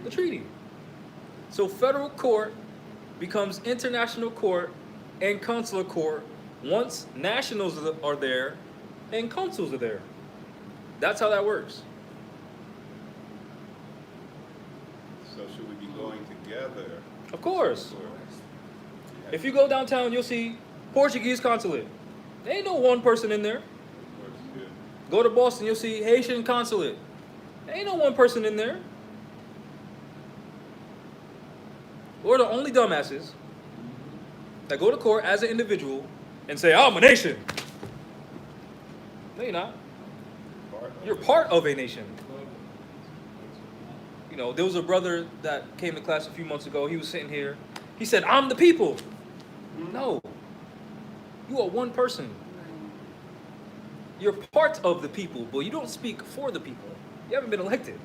[SPEAKER 1] The treaty. So federal court becomes international court and consular court once nationals are there and consuls are there. That's how that works.
[SPEAKER 3] So should we be going together?
[SPEAKER 1] Of course. If you go downtown, you'll see Portuguese consulate. There ain't no one person in there. Go to Boston, you'll see Haitian consulate. There ain't no one person in there. We're the only dumbasses that go to court as an individual and say, I'm a nation. No, you're not. You're part of a nation. You know, there was a brother that came to class a few months ago. He was sitting here. He said, I'm the people. No. You are one person. You're part of the people, but you don't speak for the people. You haven't been elected.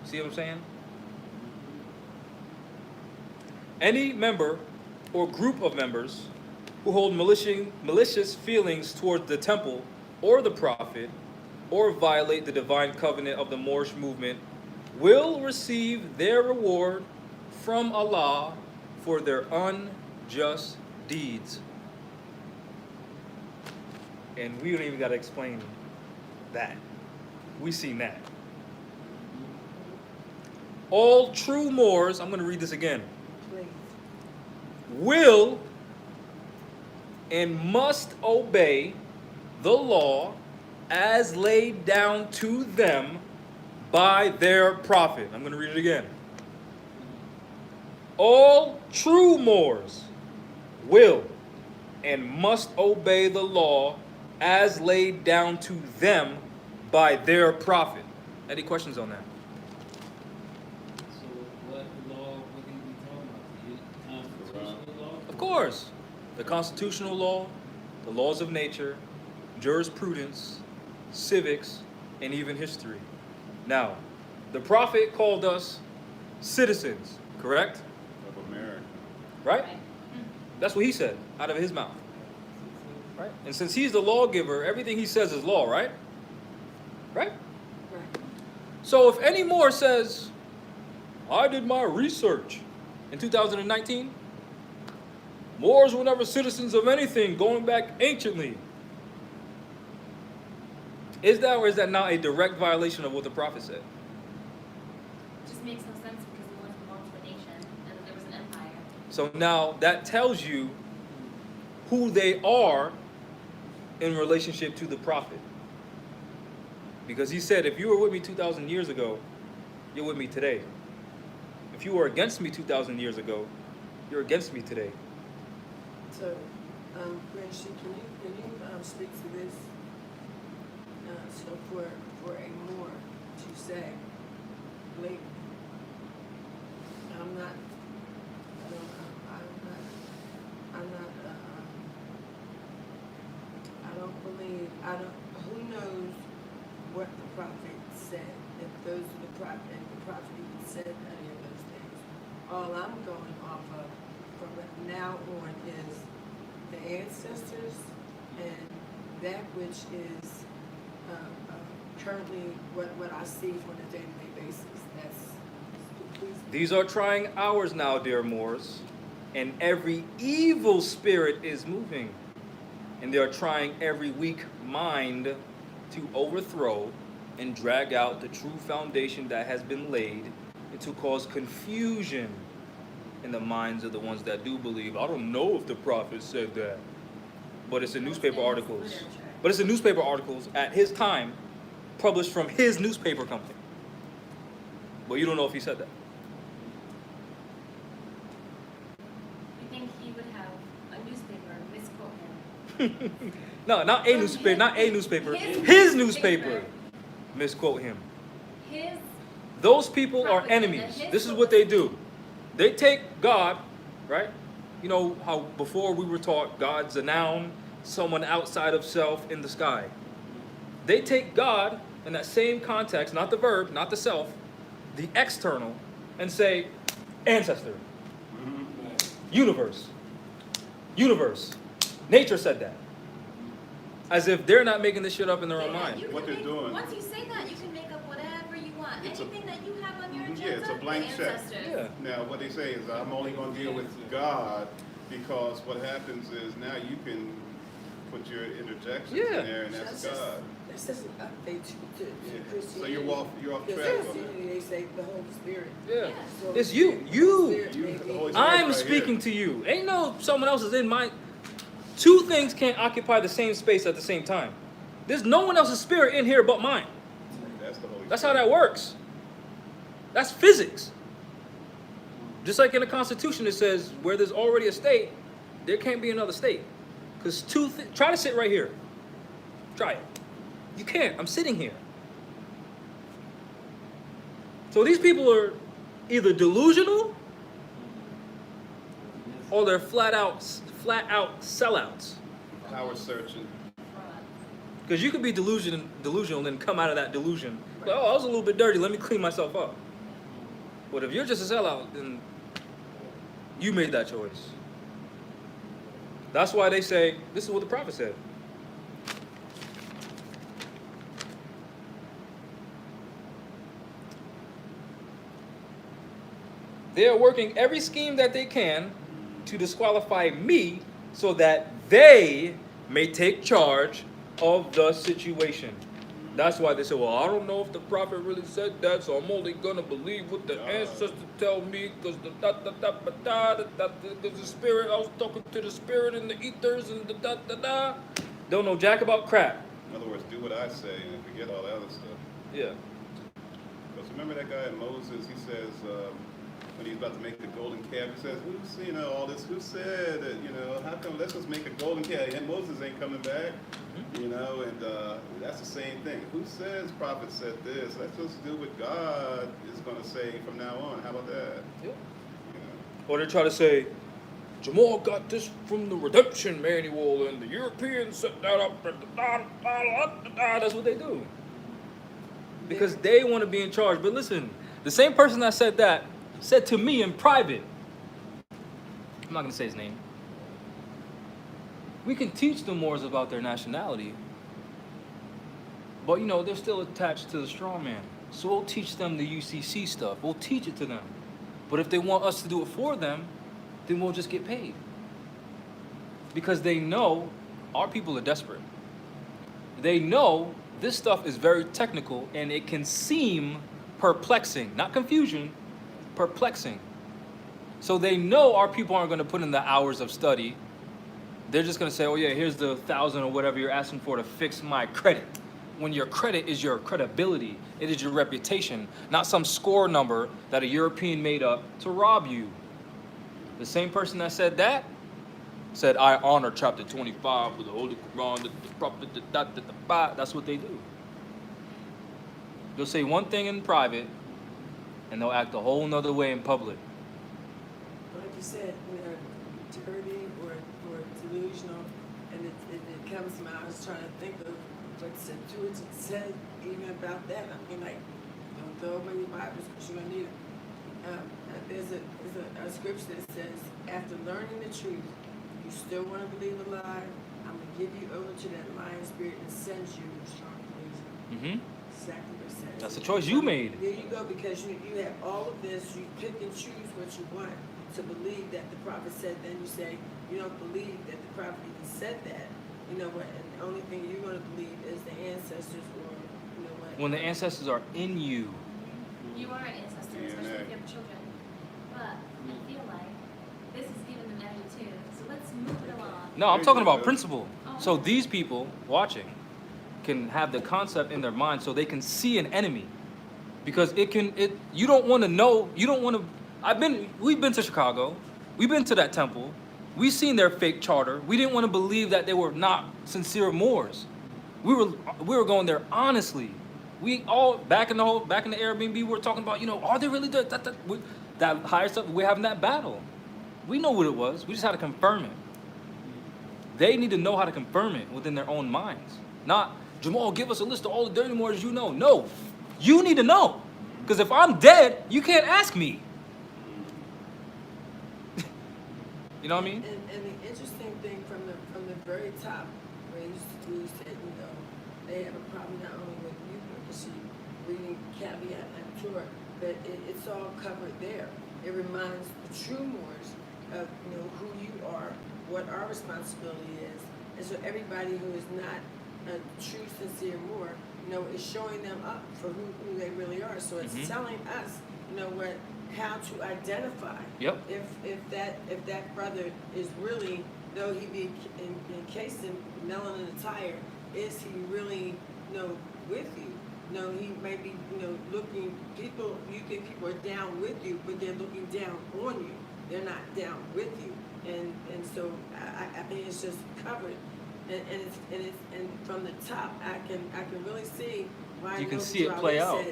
[SPEAKER 1] See what I'm saying? Any member or group of members who hold malicious feelings toward the temple or the prophet or violate the divine covenant of the Moorish movement will receive their reward from Allah for their unjust deeds. And we don't even got to explain that. We seen that. All true Moors, I'm going to read this again,
[SPEAKER 2] Please.
[SPEAKER 1] will and must obey the law as laid down to them by their prophet. I'm going to read it again. All true Moors will and must obey the law as laid down to them by their prophet. Any questions on that?
[SPEAKER 4] So what law would he be talking about? The constitutional law?
[SPEAKER 1] Of course, the constitutional law, the laws of nature, jurisprudence, civics, and even history. Now, the prophet called us citizens, correct?
[SPEAKER 3] Of America.
[SPEAKER 1] Right? That's what he said out of his mouth. Right? And since he's the lawgiver, everything he says is law, right? Right?
[SPEAKER 2] Right.
[SPEAKER 1] So if any more says, I did my research in 2019, Moors were never citizens of anything going back anciently. Is that or is that not a direct violation of what the prophet said?
[SPEAKER 5] It just makes no sense because the Moors belonged to a nation and there was an empire.
[SPEAKER 1] So now that tells you who they are in relationship to the prophet. Because he said, if you were with me 2,000 years ago, you're with me today. If you were against me 2,000 years ago, you're against me today.
[SPEAKER 2] So, Prince, can you speak to this? So for a Moor to say, like, I'm not, I don't believe, who knows what the prophet said, if those are the prophet, and the prophet even said any of those things. All I'm going off of from now on is the ancestors and that which is currently what I see on a day-to-day basis.
[SPEAKER 1] These are trying hours now, dear Moors, and every evil spirit is moving. And they are trying every weak mind to overthrow and drag out the true foundation that has been laid and to cause confusion in the minds of the ones that do believe. I don't know if the prophet said that, but it's in newspaper articles. But it's in newspaper articles at his time, published from his newspaper company. But you don't know if he said that.
[SPEAKER 5] You think he would have a newspaper misquote him?
[SPEAKER 1] No, not a newspaper, not a newspaper. His newspaper misquote him.
[SPEAKER 5] His
[SPEAKER 1] Those people are
[SPEAKER 5] prophet,
[SPEAKER 1] enemies.
[SPEAKER 5] his
[SPEAKER 1] This is what they do. They take God, right? You know how before we were taught God's a noun, someone outside of self in the sky. They take God in that same context, not the verb, not the self, the external, and say, ancestor, universe, nature said that. As if they're not making this shit up in their own mind.
[SPEAKER 3] What they're doing.
[SPEAKER 5] Once you say that, you can make up whatever you want.
[SPEAKER 3] It's a-
[SPEAKER 5] Anything that you have on your
[SPEAKER 3] Mhm,
[SPEAKER 5] agenda,
[SPEAKER 3] yeah, it's a blank
[SPEAKER 5] the
[SPEAKER 3] check.
[SPEAKER 5] ancestors.
[SPEAKER 1] Yeah.
[SPEAKER 3] Now, what they say is, I'm only going to deal with God, because what happens is now you can put your interjections
[SPEAKER 1] Yeah.
[SPEAKER 3] in there, and that's God.
[SPEAKER 2] That's just an update to
[SPEAKER 3] Yeah.
[SPEAKER 2] Christianity.
[SPEAKER 3] So you're off
[SPEAKER 2] Because
[SPEAKER 3] track on
[SPEAKER 2] Christianity, they say the Holy Spirit.
[SPEAKER 1] Yeah.
[SPEAKER 2] So
[SPEAKER 1] It's you.
[SPEAKER 2] the
[SPEAKER 1] You.
[SPEAKER 2] Spirit
[SPEAKER 3] You-
[SPEAKER 2] may
[SPEAKER 3] the
[SPEAKER 2] be-
[SPEAKER 3] Holy Spirit.
[SPEAKER 1] I'm
[SPEAKER 3] right
[SPEAKER 1] speaking
[SPEAKER 3] here.
[SPEAKER 1] to you. Ain't no someone else is in my. Two things can't occupy the same space at the same time. There's no one else's spirit in here but mine.
[SPEAKER 3] That's the Holy
[SPEAKER 1] That's how
[SPEAKER 3] Spirit.
[SPEAKER 1] that works. That's physics. Just like in the Constitution, it says where there's already a state, there can't be another state. Because try to sit right here. Try it. You can't. I'm sitting here. So these people are either delusional or they're flat out sellouts.
[SPEAKER 3] Power searching.
[SPEAKER 1] Because you could be delusional and then come out of that delusion. Like, oh, I was a little bit dirty. Let me clean myself up. But if you're just a sellout, then you made that choice. That's why they say, this is what the prophet said. They are working every scheme that they can to disqualify me so that they may take charge of the situation. That's why they say, well, I don't know if the prophet really said that, so I'm only gonna believe what the ancestors tell me, because the because the spirit, I was talking to the spirit in the ethers and the Don't know jack about crap.
[SPEAKER 3] In other words, do what I say and forget all the other stuff.
[SPEAKER 1] Yeah.
[SPEAKER 3] Because remember that guy Moses, he says, when he's about to make the golden calf, he says, who's, all this, who said that, how come, let's just make a golden calf, and Moses ain't coming back, and that's the same thing. Who says prophet said this? Let's just do what God is going to say from now on. How about that?
[SPEAKER 1] Yeah. Or they try to say, Jamal got this from the redemption manual, and the Europeans set that up, that's what they do. Because they want to be in charge. But listen, the same person that said that said to me in private, I'm not going to say his name, we can teach the Moors about their nationality, but they're still attached to the straw man. So we'll teach them the UCC stuff. We'll teach it to them. But if they want us to do it for them, then we'll just get paid. Because they know our people are desperate. They know this stuff is very technical and it can seem perplexing, not confusion, perplexing. So they know our people aren't going to put in the hours of study. They're just going to say, oh yeah, here's the 1,000 or whatever you're asking for to fix my credit. When your credit is your credibility, it is your reputation, not some score number that a European made up to rob you. The same person that said that said, I honor chapter 25 with the Holy Quran, the prophet, that's what they do. They'll say one thing in private, and they'll act a whole nother way in public.
[SPEAKER 2] Like you said, dirty or delusional, and it comes to mind. I was trying to think of what Septuagint said even about that. I mean, like, don't throw away your Bibles because you're going to need them. There's a scripture that says, after learning the truth, you still want to believe a lie, I'm going to give you over to that lying spirit and send you a strong delusion. Exactly what it says.
[SPEAKER 1] That's a choice you made.
[SPEAKER 2] There you go, because you have all of this, you pick and choose what you want to believe that the prophet said, then you say, you don't believe that the prophet even said that. You know what, and the only thing you're going to believe is the ancestors, or, you know what.
[SPEAKER 1] When the ancestors are in you.
[SPEAKER 5] You are an ancestor, especially if you have children. But I feel like this is giving them energy too. So let's move it along.
[SPEAKER 1] No, I'm talking about principle. So these people watching can have the concept in their mind so they can see an enemy. Because you don't want to know, we've been to Chicago, we've been to that temple, we've seen their fake charter. We didn't want to believe that they were not sincere Moors. We were going there honestly. We all back in the Airbnb, we were talking about, are they really that higher stuff? We're having that battle. We know what it was. We just had to confirm it. They need to know how to confirm it within their own minds. Not, Jamal, give us a list of all the dirty Moors you know. No, you need to know. Because if I'm dead, you can't ask me. You know what I mean?
[SPEAKER 2] And the interesting thing from the very top, where you said, they have a problem not only with you, but reading caveat and Torah, but it's all covered there. It reminds the true Moors of who you are, what our responsibility is, and so everybody who is not a true sincere Moor, is showing them up for who they really are. So it's telling us, how to identify.
[SPEAKER 1] Yep.
[SPEAKER 2] If that brother is really, though he be encased in melanin attire, is he really with you? No, he may be looking. You think people are down with you, but they're looking down on you. They're not down with you, and so I think it's just covered, and from the top I can really see why
[SPEAKER 1] you can see it play out.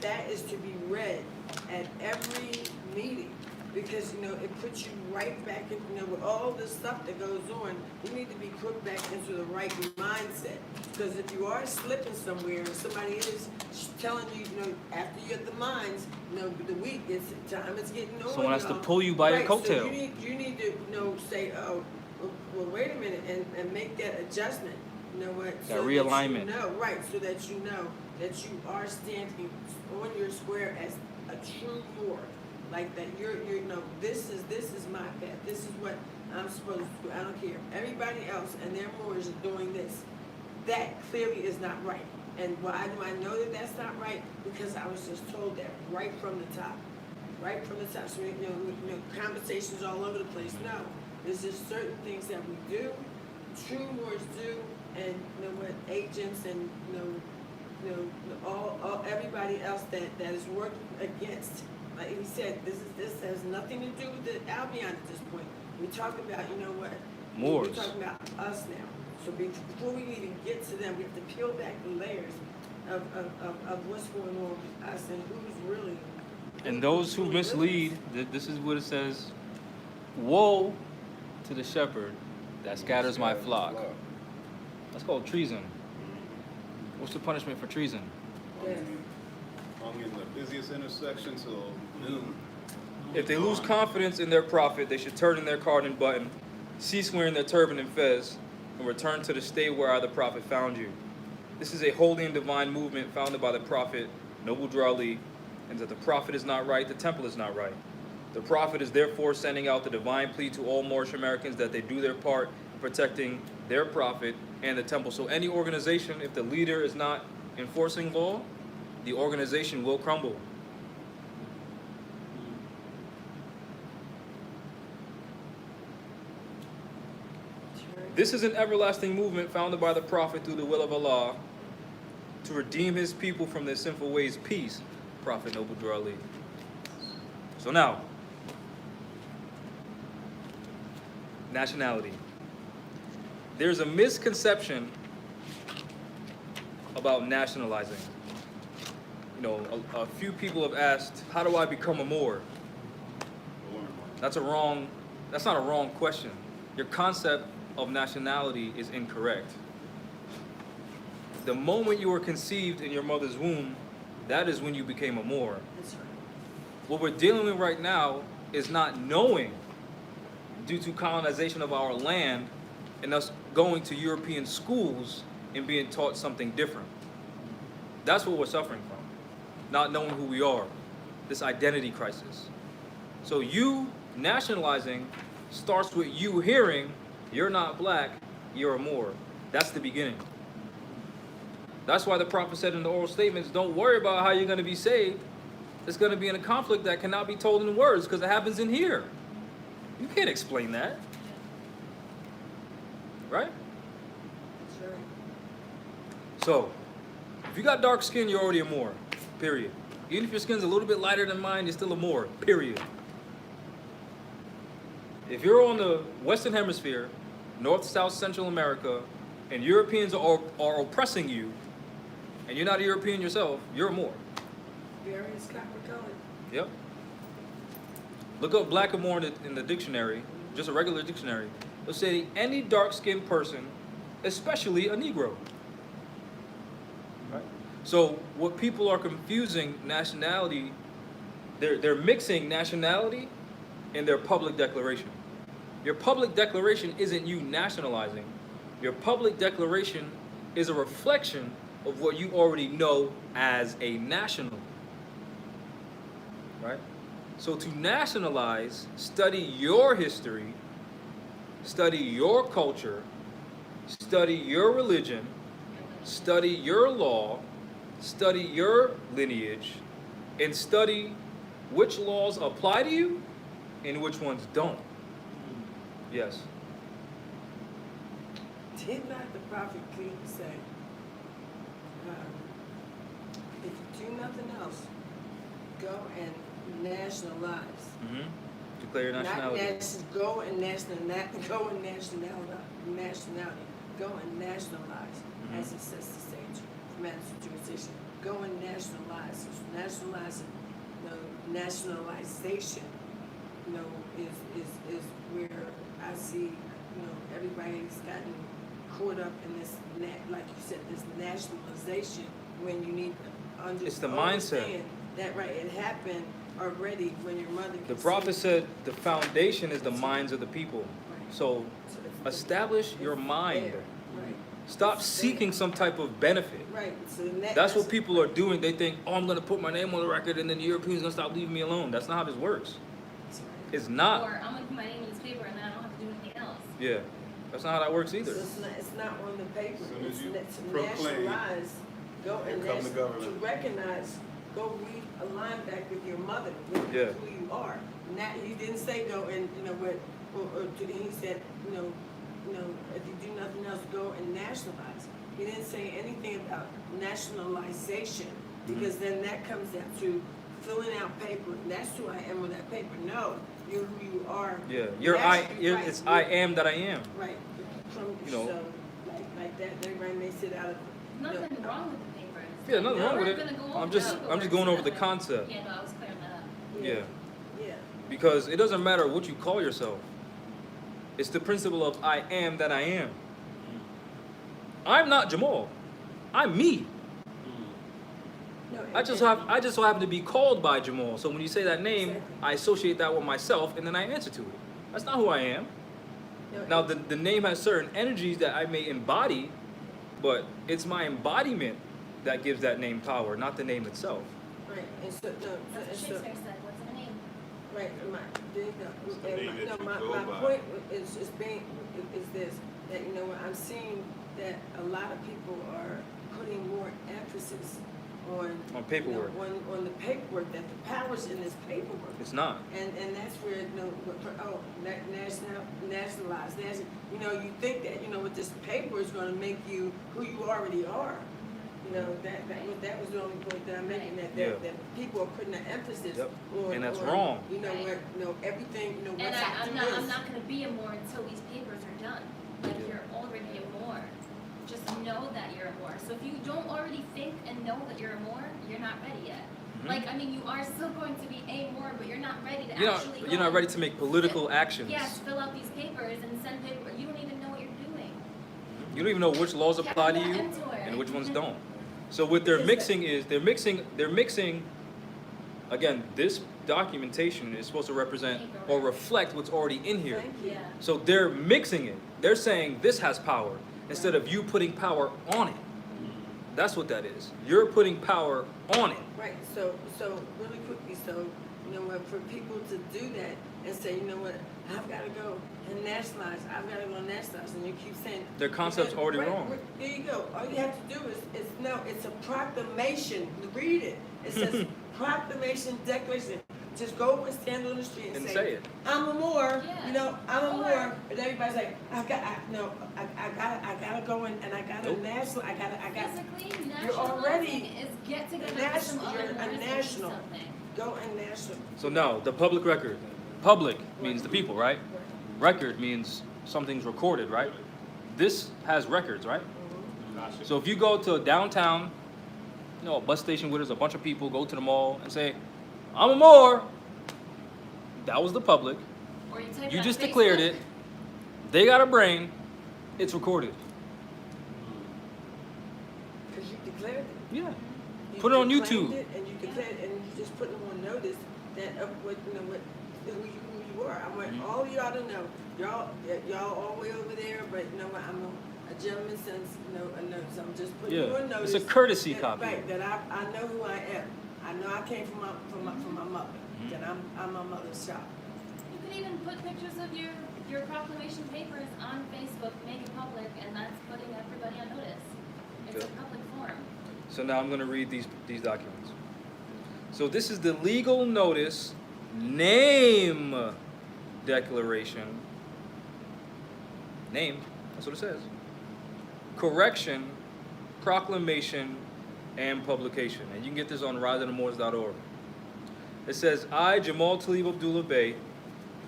[SPEAKER 2] That is to be read at every meeting, because it puts you right back in with all this stuff that goes on. You need to be put back into the right mindset, because if you are slipping somewhere and somebody is telling you, after you're at the mines, the week it's time it's getting on.
[SPEAKER 1] Someone has to pull you by your coattail.
[SPEAKER 2] So you need to say, oh, well, wait a minute, and make that adjustment. You know what?
[SPEAKER 1] That realignment.
[SPEAKER 2] So that you know that you are standing on your square as a true Moor. Like that this is my path. This is what I'm supposed to do. I don't care. Everybody else and their Moors are doing this. That clearly is not right. And why do I know that that's not right? Because I was just told that right from the top. Right from the top. So, conversations all over the place. No, there's just certain things that we do, true words do, and what agents and all everybody else that is working against. Like he said, this has nothing to do with the Albion at this point. We're talking about
[SPEAKER 1] Moors.
[SPEAKER 2] We're talking about us now. So before we even get to them, we have to peel back the layers of what's going on with us and who's really.
[SPEAKER 1] And those who mislead, this is what it says: woe to the shepherd that scatters my flock. That's called treason. What's the punishment for treason?
[SPEAKER 3] Hung in the busiest intersection till noon.
[SPEAKER 1] If they lose confidence in their prophet, they should turn in their card and button, cease wearing their turban and fez, and return to the state where I, the prophet, found you. This is a holy and divine movement founded by the prophet, Noble Drew Ali, and that the prophet is not right, the temple is not right. The prophet is therefore sending out the divine plea to all Moorish Americans that they do their part in protecting their prophet and the temple. So any organization, if the leader is not enforcing law, the organization will crumble. This is an everlasting movement founded by the prophet through the will of Allah to redeem his people from their sinful ways. Peace, Prophet Noble Drew Ali. So now, nationality. There's a misconception about nationalizing. A few people have asked, how do I become a Moor? That's not a wrong question. Your concept of nationality is incorrect. The moment you were conceived in your mother's womb, that is when you became a Moor.
[SPEAKER 2] That's right.
[SPEAKER 1] What we're dealing with right now is not knowing, due to colonization of our land and us going to European schools and being taught something different. That's what we're suffering from. Not knowing who we are. This identity crisis. So you nationalizing starts with you hearing, you're not black, you're a Moor. That's the beginning. That's why the prophet said in the oral statements, don't worry about how you're going to be saved. It's going to be in a conflict that cannot be told in words because it happens in here. You can't explain that. Right?
[SPEAKER 2] That's right.
[SPEAKER 1] So, if you got dark skin, you're already a Moor. Period. Even if your skin's a little bit lighter than mine, you're still a Moor. Period. If you're on the Western Hemisphere, North, South, Central America, and Europeans are oppressing you, and you're not a European yourself, you're a Moor.
[SPEAKER 2] Various copper colored.
[SPEAKER 1] Yep. Look up black and Moor in the dictionary, just a regular dictionary. It'll say any dark-skinned person, especially a Negro. Right? So what people are confusing nationality, they're mixing nationality in their public declaration. Your public declaration isn't you nationalizing. Your public declaration is a reflection of what you already know as a national. Right? So to nationalize, study your history, study your culture, study your religion, study your law, study your lineage, and study which laws apply to you and which ones don't. Yes.
[SPEAKER 2] Did not the prophet clearly say, if you do nothing else, go and nationalize.
[SPEAKER 1] Mm-hmm. Declare your nationality.
[SPEAKER 2] Go and nationality. Go and nationalize, as it says to stage, master jurisdiction. Go and nationalize. Nationalizing, nationalization, is where I see, everybody's gotten caught up in this, like you said, this nationalization when you need to understand.
[SPEAKER 1] It's the mindset.
[SPEAKER 2] That right, it happened already when your mother.
[SPEAKER 1] The prophet said the foundation is the minds of the people.
[SPEAKER 2] Right.
[SPEAKER 1] So establish your mind.
[SPEAKER 2] Right.
[SPEAKER 1] Stop seeking some type of benefit.
[SPEAKER 2] Right. So
[SPEAKER 1] That's what people are doing. They think, oh, I'm going to put my name on the record and then the Europeans are going to stop leaving me alone. That's not how this works. It's not.
[SPEAKER 5] Or I'm going to put my name in this paper and then I don't have to do anything else.
[SPEAKER 1] Yeah. That's not how that works
[SPEAKER 2] So
[SPEAKER 1] either.
[SPEAKER 2] it's not on the paper.
[SPEAKER 3] As soon as you
[SPEAKER 2] It's
[SPEAKER 3] proclaim.
[SPEAKER 2] nationalize. go and
[SPEAKER 3] Here come the
[SPEAKER 2] to
[SPEAKER 3] government.
[SPEAKER 2] recognize, go read a line back with your mother, with
[SPEAKER 1] Yeah.
[SPEAKER 2] who you are. Not, he didn't say go and, you know, what, he said, you know, if you do nothing else, go and nationalize. He didn't say anything about nationalization, because then that comes down to filling out paper, and that's who I am with that paper. No, you're who you are.
[SPEAKER 1] Yeah,
[SPEAKER 2] Right,
[SPEAKER 1] it's I am that I am.
[SPEAKER 2] Right, from,
[SPEAKER 1] You know.
[SPEAKER 2] so, like that, everybody makes it out of, you know,
[SPEAKER 5] Nothing wrong with the papers.
[SPEAKER 1] Yeah, nothing
[SPEAKER 2] No,
[SPEAKER 1] wrong with
[SPEAKER 5] We're
[SPEAKER 1] it.
[SPEAKER 5] gonna go
[SPEAKER 1] I'm
[SPEAKER 5] over
[SPEAKER 1] just
[SPEAKER 5] paperwork
[SPEAKER 1] going over the
[SPEAKER 5] stuff.
[SPEAKER 1] concept.
[SPEAKER 5] Yeah, no, I was clearing that up.
[SPEAKER 1] Yeah.
[SPEAKER 2] yeah.
[SPEAKER 1] Because it doesn't matter what you call yourself. It's the principle of I am that I am. I'm not Jamal. I'm me.
[SPEAKER 2] No,
[SPEAKER 1] I just so happen to be called by Jamal. So when you say that name, I associate that with myself and then I answer to it. That's not who I am. Now the name has certain energies that I may embody, but it's my embodiment that gives that name power, not the name itself.
[SPEAKER 2] right, and so,
[SPEAKER 5] That's what
[SPEAKER 2] and so,
[SPEAKER 5] Shakespeare said, what's in a name?
[SPEAKER 2] right,
[SPEAKER 3] It's the name that you go
[SPEAKER 2] my
[SPEAKER 3] by.
[SPEAKER 2] point is this, that, you know, I'm seeing that a lot of people are putting more emphasis on.
[SPEAKER 1] On paperwork.
[SPEAKER 2] You know, on the paperwork, that the power's in this paperwork.
[SPEAKER 1] It's not.
[SPEAKER 2] And that's where, you know, nationalize, you know, you think that, you know, with this paper is gonna make you who you already are. You know, that was the only point that I'm making, that
[SPEAKER 1] Yeah.
[SPEAKER 2] people are putting an emphasis
[SPEAKER 1] Yep.
[SPEAKER 2] on.
[SPEAKER 1] And that's
[SPEAKER 2] on,
[SPEAKER 1] wrong.
[SPEAKER 2] You know,
[SPEAKER 5] Right.
[SPEAKER 2] what, you know, everything, you know,
[SPEAKER 5] And
[SPEAKER 2] once I do
[SPEAKER 5] I'm
[SPEAKER 2] this.
[SPEAKER 5] not gonna be a Moor until these papers are done. Like,
[SPEAKER 1] Yeah.
[SPEAKER 5] you're already a Moor. Just know that you're a Moor. So if you don't already think and know that you're a Moor, you're not ready yet.
[SPEAKER 1] Mhm.
[SPEAKER 5] Like, I mean, you are still going to be a Moor, but you're not ready to actually
[SPEAKER 1] You're not
[SPEAKER 5] go
[SPEAKER 1] ready to make political actions.
[SPEAKER 5] Yes, fill out these papers and send paper. You don't even know what you're doing.
[SPEAKER 1] You don't even know which laws apply to
[SPEAKER 5] Yeah,
[SPEAKER 1] you
[SPEAKER 5] into it.
[SPEAKER 1] and which ones don't. So what they're mixing is they're mixing again, this documentation is supposed to represent or reflect what's already in here.
[SPEAKER 2] Thank you.
[SPEAKER 5] Yeah.
[SPEAKER 1] So they're mixing it. They're saying this has power instead of you putting power on it. That's what that is. You're putting power on it.
[SPEAKER 2] Right, so really quickly, so, you know what, for people to do that and say, you know what, I've gotta go and nationalize, I've gotta go and nationalize, and you keep saying.
[SPEAKER 1] Their concept's already
[SPEAKER 2] Right,
[SPEAKER 1] wrong.
[SPEAKER 2] There you go, all you have to do is no, it's a proclamation, read it. It says proclamation, declaration, just go and stand on the street and
[SPEAKER 1] And
[SPEAKER 2] say.
[SPEAKER 1] say it.
[SPEAKER 2] I'm a Moor,
[SPEAKER 5] Yeah.
[SPEAKER 2] you know, I'm a
[SPEAKER 5] Or-
[SPEAKER 2] Moor, and everybody's like, I gotta go and I gotta
[SPEAKER 1] Nope.
[SPEAKER 2] national, I gotta,
[SPEAKER 5] Physically,
[SPEAKER 2] You're already
[SPEAKER 5] nationalizing is get together with
[SPEAKER 2] national-
[SPEAKER 5] some other
[SPEAKER 2] you're a
[SPEAKER 5] Moors and do
[SPEAKER 2] national.
[SPEAKER 5] something.
[SPEAKER 2] go and national.
[SPEAKER 1] So now the public record. Public means the people, right? Record means something's recorded, right? This has records, right? So if you go to downtown, you know, a bus station where there's a bunch of people, go to the mall and say, I'm a Moor. That was the public.
[SPEAKER 5] Or you type
[SPEAKER 1] You
[SPEAKER 5] it on
[SPEAKER 1] just declared
[SPEAKER 5] Facebook.
[SPEAKER 1] it. They got a brain. It's recorded.
[SPEAKER 2] Because you declared it.
[SPEAKER 1] Yeah.
[SPEAKER 2] You
[SPEAKER 1] Put it on
[SPEAKER 2] proclaimed
[SPEAKER 1] YouTube.
[SPEAKER 2] it, and you declared it, and you just put them on notice that of what, you know, what, who you are. I want
[SPEAKER 1] Mhm.
[SPEAKER 2] all of y'all to know, y'all all the way over there, but you know what, I'm a gentleman since, you know, a note, so I'm just putting you
[SPEAKER 1] Yeah.
[SPEAKER 2] on notice.
[SPEAKER 1] It's a courtesy
[SPEAKER 2] that-
[SPEAKER 1] copy.
[SPEAKER 2] Right, that I know who I am. I know I came from my mother,
[SPEAKER 1] Mhm.
[SPEAKER 2] that I'm my mother's child.
[SPEAKER 5] You can even put pictures of your proclamation papers on Facebook, make it public, and that's putting everybody on notice. It's a
[SPEAKER 1] Okay.
[SPEAKER 5] public forum.
[SPEAKER 1] So now I'm going to read these documents. So this is the legal notice name declaration. Name, that's what it says. Correction, proclamation, and publication. And you can get this on riseandthemores.org. It says, I, Jamal Talib Abdullah Bey,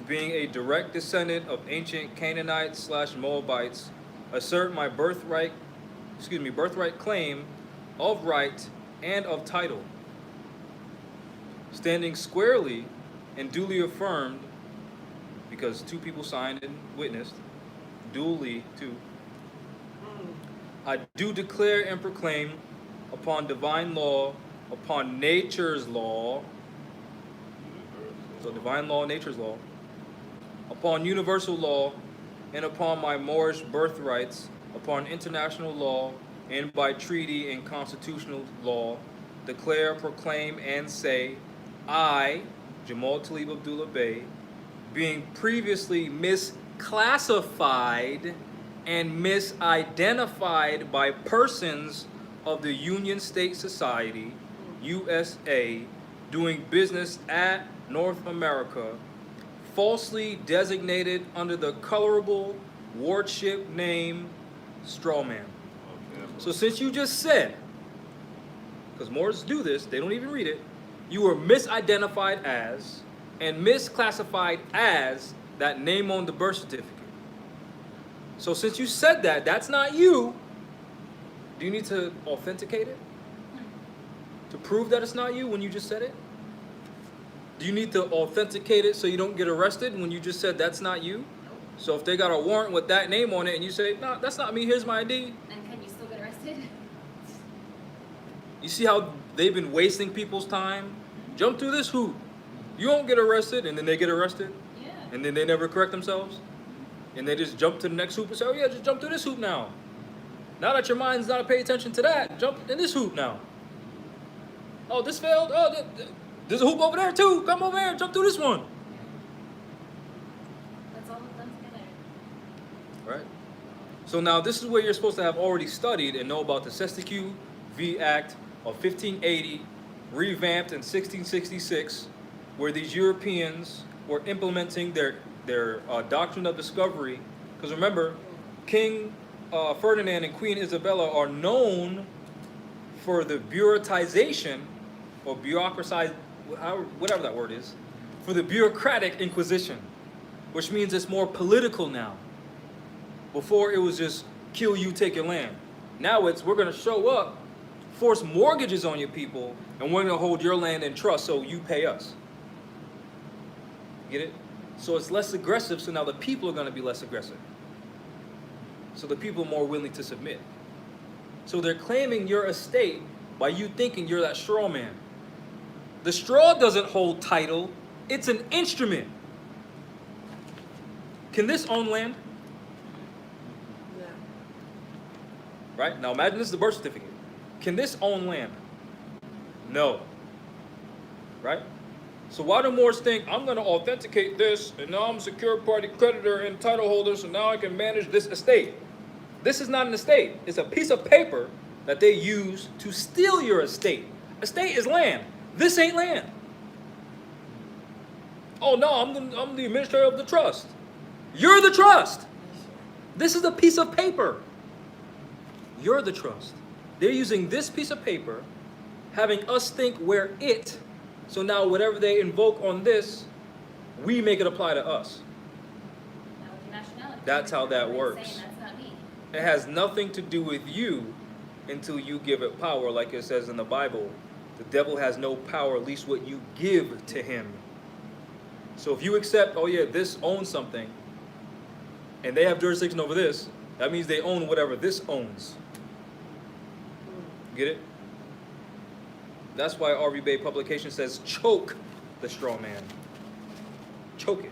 [SPEAKER 1] being a direct descendant of ancient Canaanites / Moabites, assert my birthright claim of right and of title, standing squarely and duly affirmed, because two people signed and witnessed, duly two, I do declare and proclaim upon divine law, upon nature's law, so divine law, nature's law, upon universal law, and upon my Moorish birthrights, upon international law, and by treaty and constitutional law, declare, proclaim, and say, I, Jamal Talib Abdullah Bey, being previously misclassified and misidentified by persons of the Union State Society, USA, doing business at North America, falsely designated under the colorable wardship name Strawman.
[SPEAKER 3] Okay.
[SPEAKER 1] So since you just said, because Moors do this, they don't even read it, you were misidentified as and misclassified as that name on the birth certificate. So since you said that, that's not you, do you need to authenticate it? To prove that it's not you when you just said it? Do you need to authenticate it so you don't get arrested when you just said that's not you? So if they got a warrant with that name on it and you say, no, that's not me, here's my ID.
[SPEAKER 5] And can you still get arrested?
[SPEAKER 1] You see how they've been wasting people's time? Jump through this hoop. You won't get arrested, and then they get arrested,
[SPEAKER 5] Yeah.
[SPEAKER 1] and then they never correct themselves. And they just jump to the next hoop and say, oh yeah, just jump through this hoop now. Now that your mind's not paying attention to that, jump in this hoop now. Oh, this failed? Oh, there's a hoop over there too. Come over here, jump through this one.
[SPEAKER 5] That's all done together.
[SPEAKER 1] Right? So now this is where you're supposed to have already studied and know about the Sesquiu V Act of 1580, revamped in 1666, where these Europeans were implementing their doctrine of discovery. Because remember, King Ferdinand and Queen Isabella are known for the bureaucratization or bureaucratized, whatever that word is, for the bureaucratic inquisition, which means it's more political now. Before it was just kill you, take your land. Now it's we're going to show up, force mortgages on your people, and we're going to hold your land in trust so you pay us. Get it? So it's less aggressive, so now the people are going to be less aggressive. So the people are more willing to submit. So they're claiming your estate by you thinking you're that straw man. The straw doesn't hold title, it's an instrument. Can this own land?
[SPEAKER 2] No.
[SPEAKER 1] Right? Now imagine this is the birth certificate. Can this own land? No. Right? So why do Moors think, I'm going to authenticate this, and now I'm a secured party creditor and title holder, so now I can manage this estate? This is not an estate. It's a piece of paper that they use to steal your estate. Estate is land. This ain't land. Oh no, I'm the administrator of the trust. You're the trust. This is a piece of paper. You're the trust. They're using this piece of paper, having us think we're it. So now whatever they invoke on this, we make it apply to us.
[SPEAKER 5] Now with your nationality.
[SPEAKER 1] That's how that
[SPEAKER 5] you're
[SPEAKER 1] works.
[SPEAKER 5] saying that's not me.
[SPEAKER 1] It has nothing to do with you until you give it power, like it says in the Bible. The devil has no power, at least what you give to him. So if you accept, oh yeah, this owns something, and they have jurisdiction over this, that means they own whatever this owns. Get it? That's why RV Bay publication says choke the straw man. Choke it.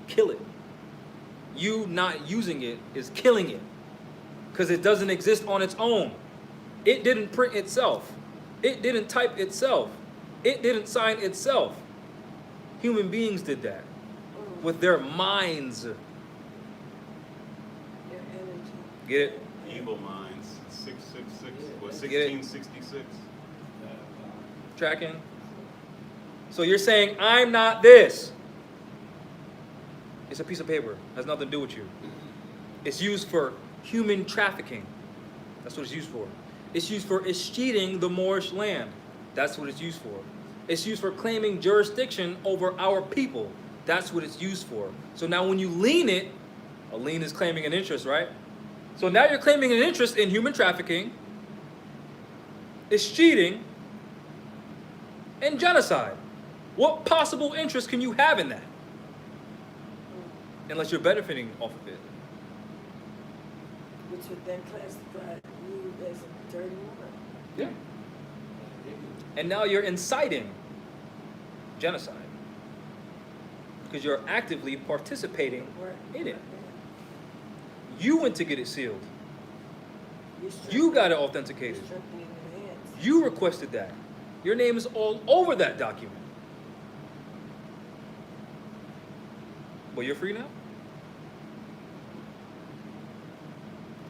[SPEAKER 1] Kill it. You not using it is killing it. Because it doesn't exist on its own. It didn't print itself. It didn't type itself. It didn't sign itself. Human beings did that with their minds.
[SPEAKER 2] Your energy.
[SPEAKER 1] Get it?
[SPEAKER 3] Evil Minds, 666, or
[SPEAKER 1] Get it?
[SPEAKER 3] 1666.
[SPEAKER 1] Tracking? So you're saying, I'm not this. It's a piece of paper. Has nothing to do with you. It's used for human trafficking. That's what it's used for. It's used for escheating the Moorish land. That's what it's used for. It's used for claiming jurisdiction over our people. That's what it's used for. So now when you lien it, a lien is claiming an interest, right? So now you're claiming an interest in human trafficking, escheating, and genocide. What possible interest can you have in that? Unless you're benefiting off of it.
[SPEAKER 2] Which would then classify you as a dirty woman.
[SPEAKER 1] Yeah. And now you're inciting genocide. Because you're actively participating in it. You went to get it sealed. You got it authenticated.
[SPEAKER 2] Strengthening your hands.
[SPEAKER 1] You requested that. Your name is all over that document. But you're free now?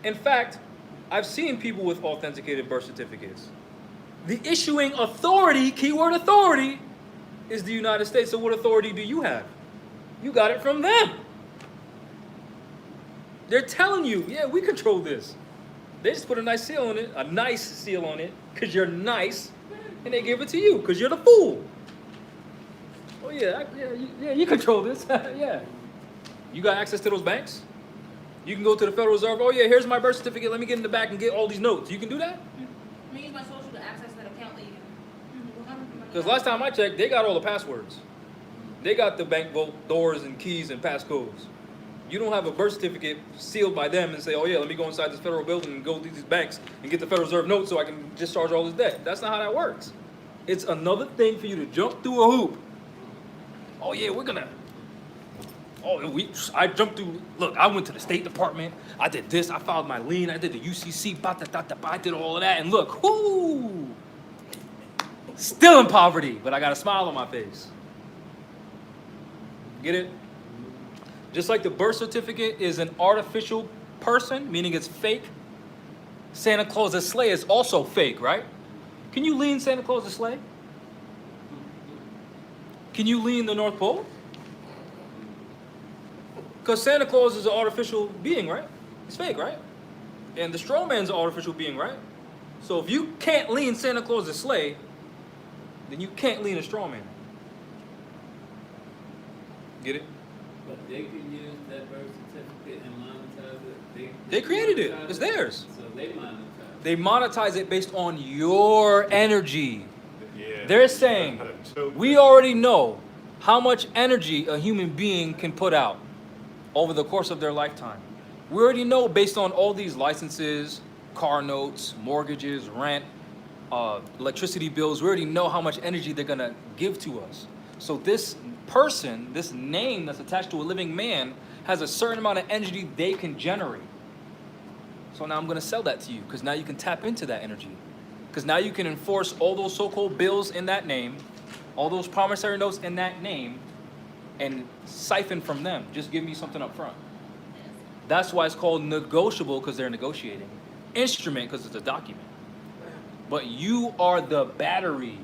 [SPEAKER 1] In fact, I've seen people with authenticated birth certificates. The issuing authority, keyword authority, is the United States. So what authority do you have? You got it from them. They're telling you, yeah, we control this. They just put a nice seal on it, because you're nice, and they give it to you, because you're the fool. Oh yeah, you control this, yeah. You got access to those banks? You can go to the Federal Reserve, oh yeah, here's my birth certificate, let me get in the back and get all these notes. You can do that?
[SPEAKER 5] Let me use my social to access that account that you
[SPEAKER 1] Because last time I checked, they got all the passwords. They got the bank vault doors and keys and passcodes. You don't have a birth certificate sealed by them and say, oh yeah, let me go inside this federal building and go to these banks and get the Federal Reserve notes so I can discharge all this debt. That's not how that works. It's another thing for you to jump through a hoop. Oh yeah, I jumped through, look, I went to the State Department, I did this, I filed my lien, I did the UCC, I did all of that, and look, whoo! Still in poverty, but I got a smile on my face. Get it? Just like the birth certificate is an artificial person, meaning it's fake, Santa Claus's sleigh is also fake, right? Can you lean Santa Claus's sleigh? Can you lean the North Pole? Because Santa Claus is an artificial being, right? It's fake, right? And the straw man's an artificial being, right? So if you can't lean Santa Claus's sleigh, then you can't lean a straw man. Get it?
[SPEAKER 4] But they can use that birth certificate and monetize it.
[SPEAKER 1] They created it. It's theirs.
[SPEAKER 4] So they monetize it.
[SPEAKER 1] They monetize it based on your energy.
[SPEAKER 3] Yeah.
[SPEAKER 1] They're saying, we already know how much energy a human being can put out over the course of their lifetime. We already know based on all these licenses, car notes, mortgages, rent, electricity bills, we already know how much energy they're gonna give to us. So this person, this name that's attached to a living man, has a certain amount of energy they can generate. So now I'm gonna sell that to you, because now you can tap into that energy. Because now you can enforce all those so-called bills in that name, all those promissory notes in that name, and siphon from them. Just give me something up front. That's why it's called negotiable, because they're negotiating. Instrument, because it's a document. But you are the battery.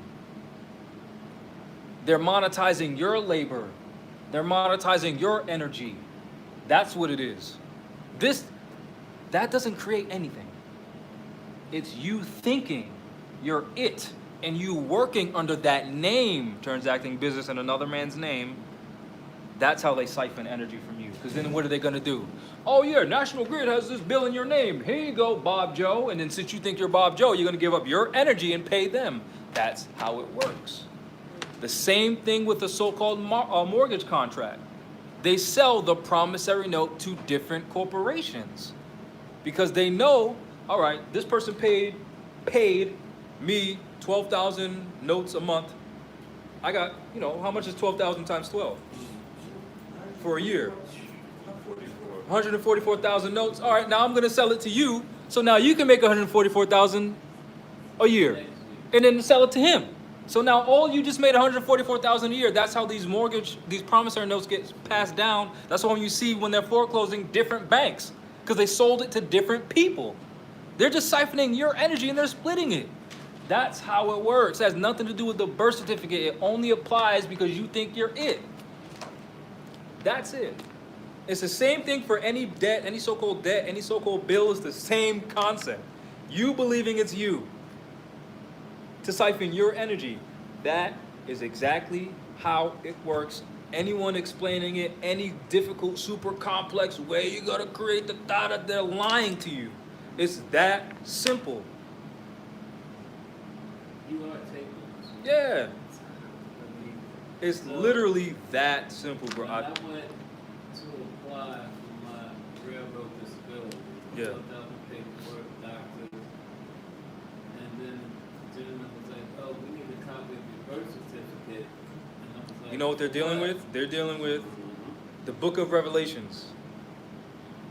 [SPEAKER 1] They're monetizing your labor. They're monetizing your energy. That's what it is. That doesn't create anything. It's you thinking you're it, and you working under that name, transacting business in another man's name. That's how they siphon energy from you. Because then what are they going to do? Oh yeah, National Grid has this bill in your name. Here you go, Bob Joe. And then since you think you're Bob Joe, you're going to give up your energy and pay them. That's how it works. The same thing with the so-called mortgage contract. They sell the promissory note to different corporations. Because they know, all right, this person paid me 12,000 notes a month. I got, how much is 12,000 times 12? For a year. 144,000 notes. All right, now I'm going to sell it to you. So now you can make 144,000 a year. And then sell it to him. So now all you just made 144,000 a year. That's how these promissory notes get passed down. That's why you see when they're foreclosing different banks. Because they sold it to different people. They're just siphoning your energy and they're splitting it. That's how it works. It has nothing to do with the birth certificate. It only applies because you think you're it. That's it. It's the same thing for any debt, any so-called bill is the same concept. You believing it's you to siphon your energy. That is exactly how it works. Anyone explaining it, any difficult, super complex way you gotta create the data, they're lying to you. It's that simple.
[SPEAKER 4] You are taking.
[SPEAKER 1] Yeah.
[SPEAKER 4] I mean,
[SPEAKER 1] It's
[SPEAKER 4] so
[SPEAKER 1] literally that simple, bro.
[SPEAKER 4] when I went to apply for my railroad disability.
[SPEAKER 1] Yeah.
[SPEAKER 4] Filled out the paperwork, doctors, and then the gentleman was like, "Oh, we need a copy of your birth certificate." And I was like,
[SPEAKER 1] You know what they're dealing with? They're dealing with the book of Revelations.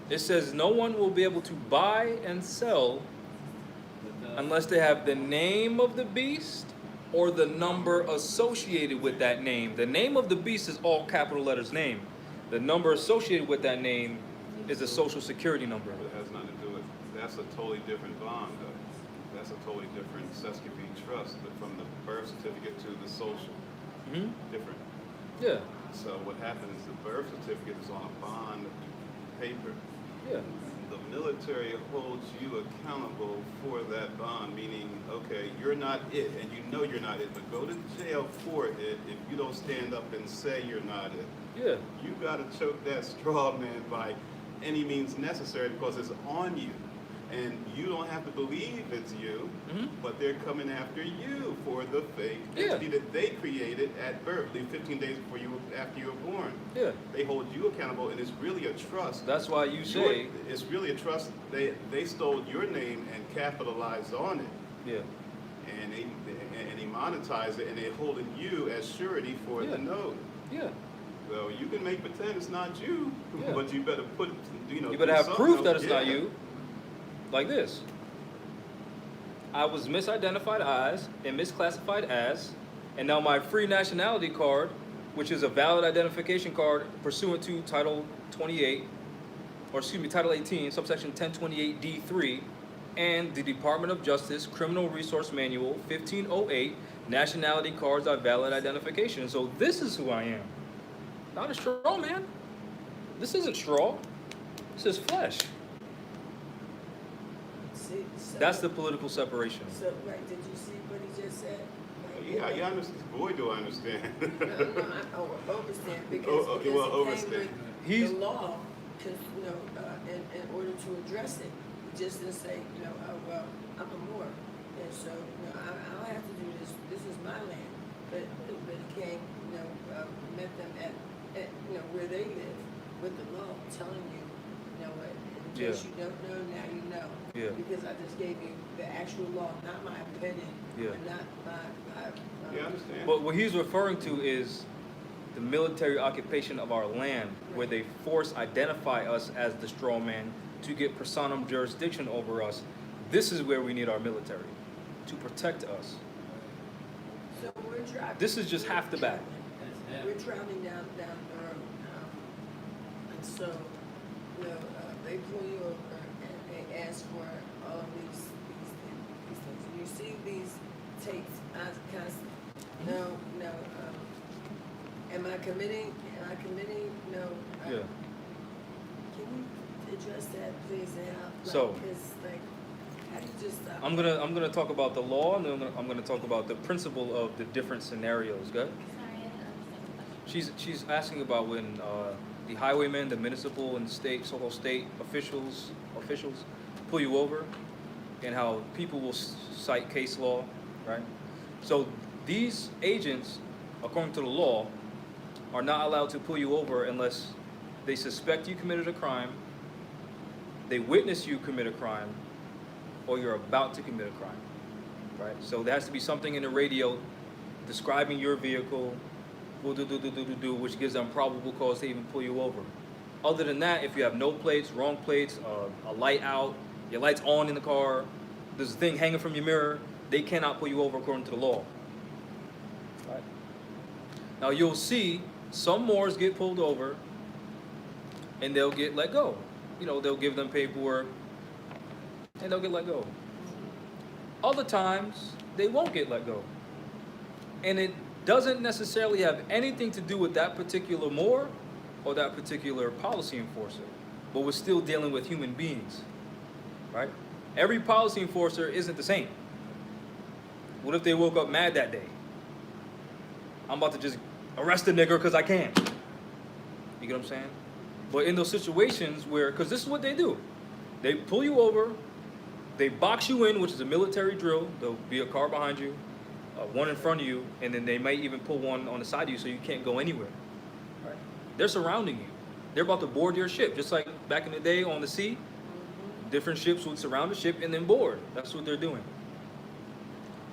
[SPEAKER 1] It says no one will be able to buy and sell unless they have the name of the beast or the number associated with that name. The name of the beast is all capital letters name. The number associated with that name is a social security number.
[SPEAKER 3] But it has nothing to do with that's a totally different bond, though. That's a totally different Sesquippy trust, but from the birth certificate to the social,
[SPEAKER 1] Hmm.
[SPEAKER 3] different.
[SPEAKER 1] Yeah.
[SPEAKER 3] So what happens is the birth certificate is on a bond paper.
[SPEAKER 1] Yeah.
[SPEAKER 3] The military holds you accountable for that bond, meaning, okay, you're not it, and you know you're not it, but go to jail for it if you don't stand up and say you're not it.
[SPEAKER 1] Yeah.
[SPEAKER 3] You gotta choke that straw man by any means necessary because it's on you. And you don't have to believe it's you,
[SPEAKER 1] Mhm.
[SPEAKER 3] but they're coming after you for the fake
[SPEAKER 1] Yeah.
[SPEAKER 3] entity that they created at birth, 15 days after you were born.
[SPEAKER 1] Yeah.
[SPEAKER 3] They hold you accountable, and it's really a trust.
[SPEAKER 1] That's why you say.
[SPEAKER 3] It's really a trust. They stole your name and capitalized on it,
[SPEAKER 1] Yeah.
[SPEAKER 3] and they monetized it, and they're holding you as surety for
[SPEAKER 1] Yeah.
[SPEAKER 3] the note.
[SPEAKER 1] Yeah.
[SPEAKER 3] So you can make pretend it's not you,
[SPEAKER 1] Yeah.
[SPEAKER 3] but you better put,
[SPEAKER 1] You
[SPEAKER 3] do
[SPEAKER 1] better have
[SPEAKER 3] something
[SPEAKER 1] proof
[SPEAKER 3] else.
[SPEAKER 1] that it's
[SPEAKER 3] Yeah.
[SPEAKER 1] not you. Like this. I was misidentified as and misclassified as, and now my free nationality card, which is a valid identification card pursuant to Title 28, or excuse me, Title 18, subsection 1028D3, and the Department of Justice Criminal Resource Manual 1508, nationality cards are valid identification. So this is who I am. Not a straw man. This isn't straw. This is flesh.
[SPEAKER 2] See, so,
[SPEAKER 1] That's the political separation.
[SPEAKER 2] So, right, did you see what he just said? Like,
[SPEAKER 3] Yeah, I understand. Boy, do I understand.
[SPEAKER 2] No, I overstand because,
[SPEAKER 3] Oh, okay, well,
[SPEAKER 2] because it
[SPEAKER 3] overstand.
[SPEAKER 2] came
[SPEAKER 1] He's-
[SPEAKER 2] with the law, because, in order to address it, he just didn't say, oh, well, I'm a Moor, and so, I'll have to do this, this is my land, but it came, met them at, where they live, with the law, telling you, what, in case you don't know, now you know.
[SPEAKER 1] Yeah.
[SPEAKER 2] Because I just gave you the actual law, not my opinion,
[SPEAKER 1] Yeah.
[SPEAKER 2] or not my.
[SPEAKER 3] Yeah, I understand.
[SPEAKER 1] But what he's referring to is the military occupation of our land, where they identify us as the straw man to get personam jurisdiction over us. This is where we need our military to protect us.
[SPEAKER 2] So we're driving.
[SPEAKER 1] This is just half the battle.
[SPEAKER 2] We're traveling down the road, and so, they pull you over and they ask for all of these things. You see these tapes, I constantly, am I committing, no.
[SPEAKER 1] Yeah.
[SPEAKER 2] Can you address that, please, and how,
[SPEAKER 1] So-
[SPEAKER 2] cause like, how do you just stop?
[SPEAKER 1] I'm gonna talk about the law, and then I'm gonna talk about the principle of the different scenarios. Good.
[SPEAKER 5] Sorry, I didn't understand the question.
[SPEAKER 1] She's asking about when the highwaymen, the municipal and state, so-called state officials pull you over, and how people will cite case law, right? So these agents, according to the law, are not allowed to pull you over unless they suspect you committed a crime, they witness you commit a crime, or you're about to commit a crime, right? So there has to be something in the radio describing your vehicle, which gives them probable cause to even pull you over. Other than that, if you have no plates, wrong plates, a light out, your light's on in the car, there's a thing hanging from your mirror, they cannot pull you over according to the law. Right? Now you'll see some Moors get pulled over and they'll get let go. They'll give them paperwork and they'll get let go. Other times, they won't get let go. And it doesn't necessarily have anything to do with that particular Moor or that particular policy enforcer, but we're still dealing with human beings, right? Every policy enforcer isn't the same. What if they woke up mad that day? I'm about to just arrest a nigger because I can. You get what I'm saying? But in those situations where, because this is what they do. They pull you over, they box you in, which is a military drill. There'll be a car behind you, one in front of you, and then they might even pull one on the side of you so you can't go anywhere. Right? They're surrounding you. They're about to board your ship, just like back in the day on the sea. Different ships would surround the ship and then board. That's what they're doing.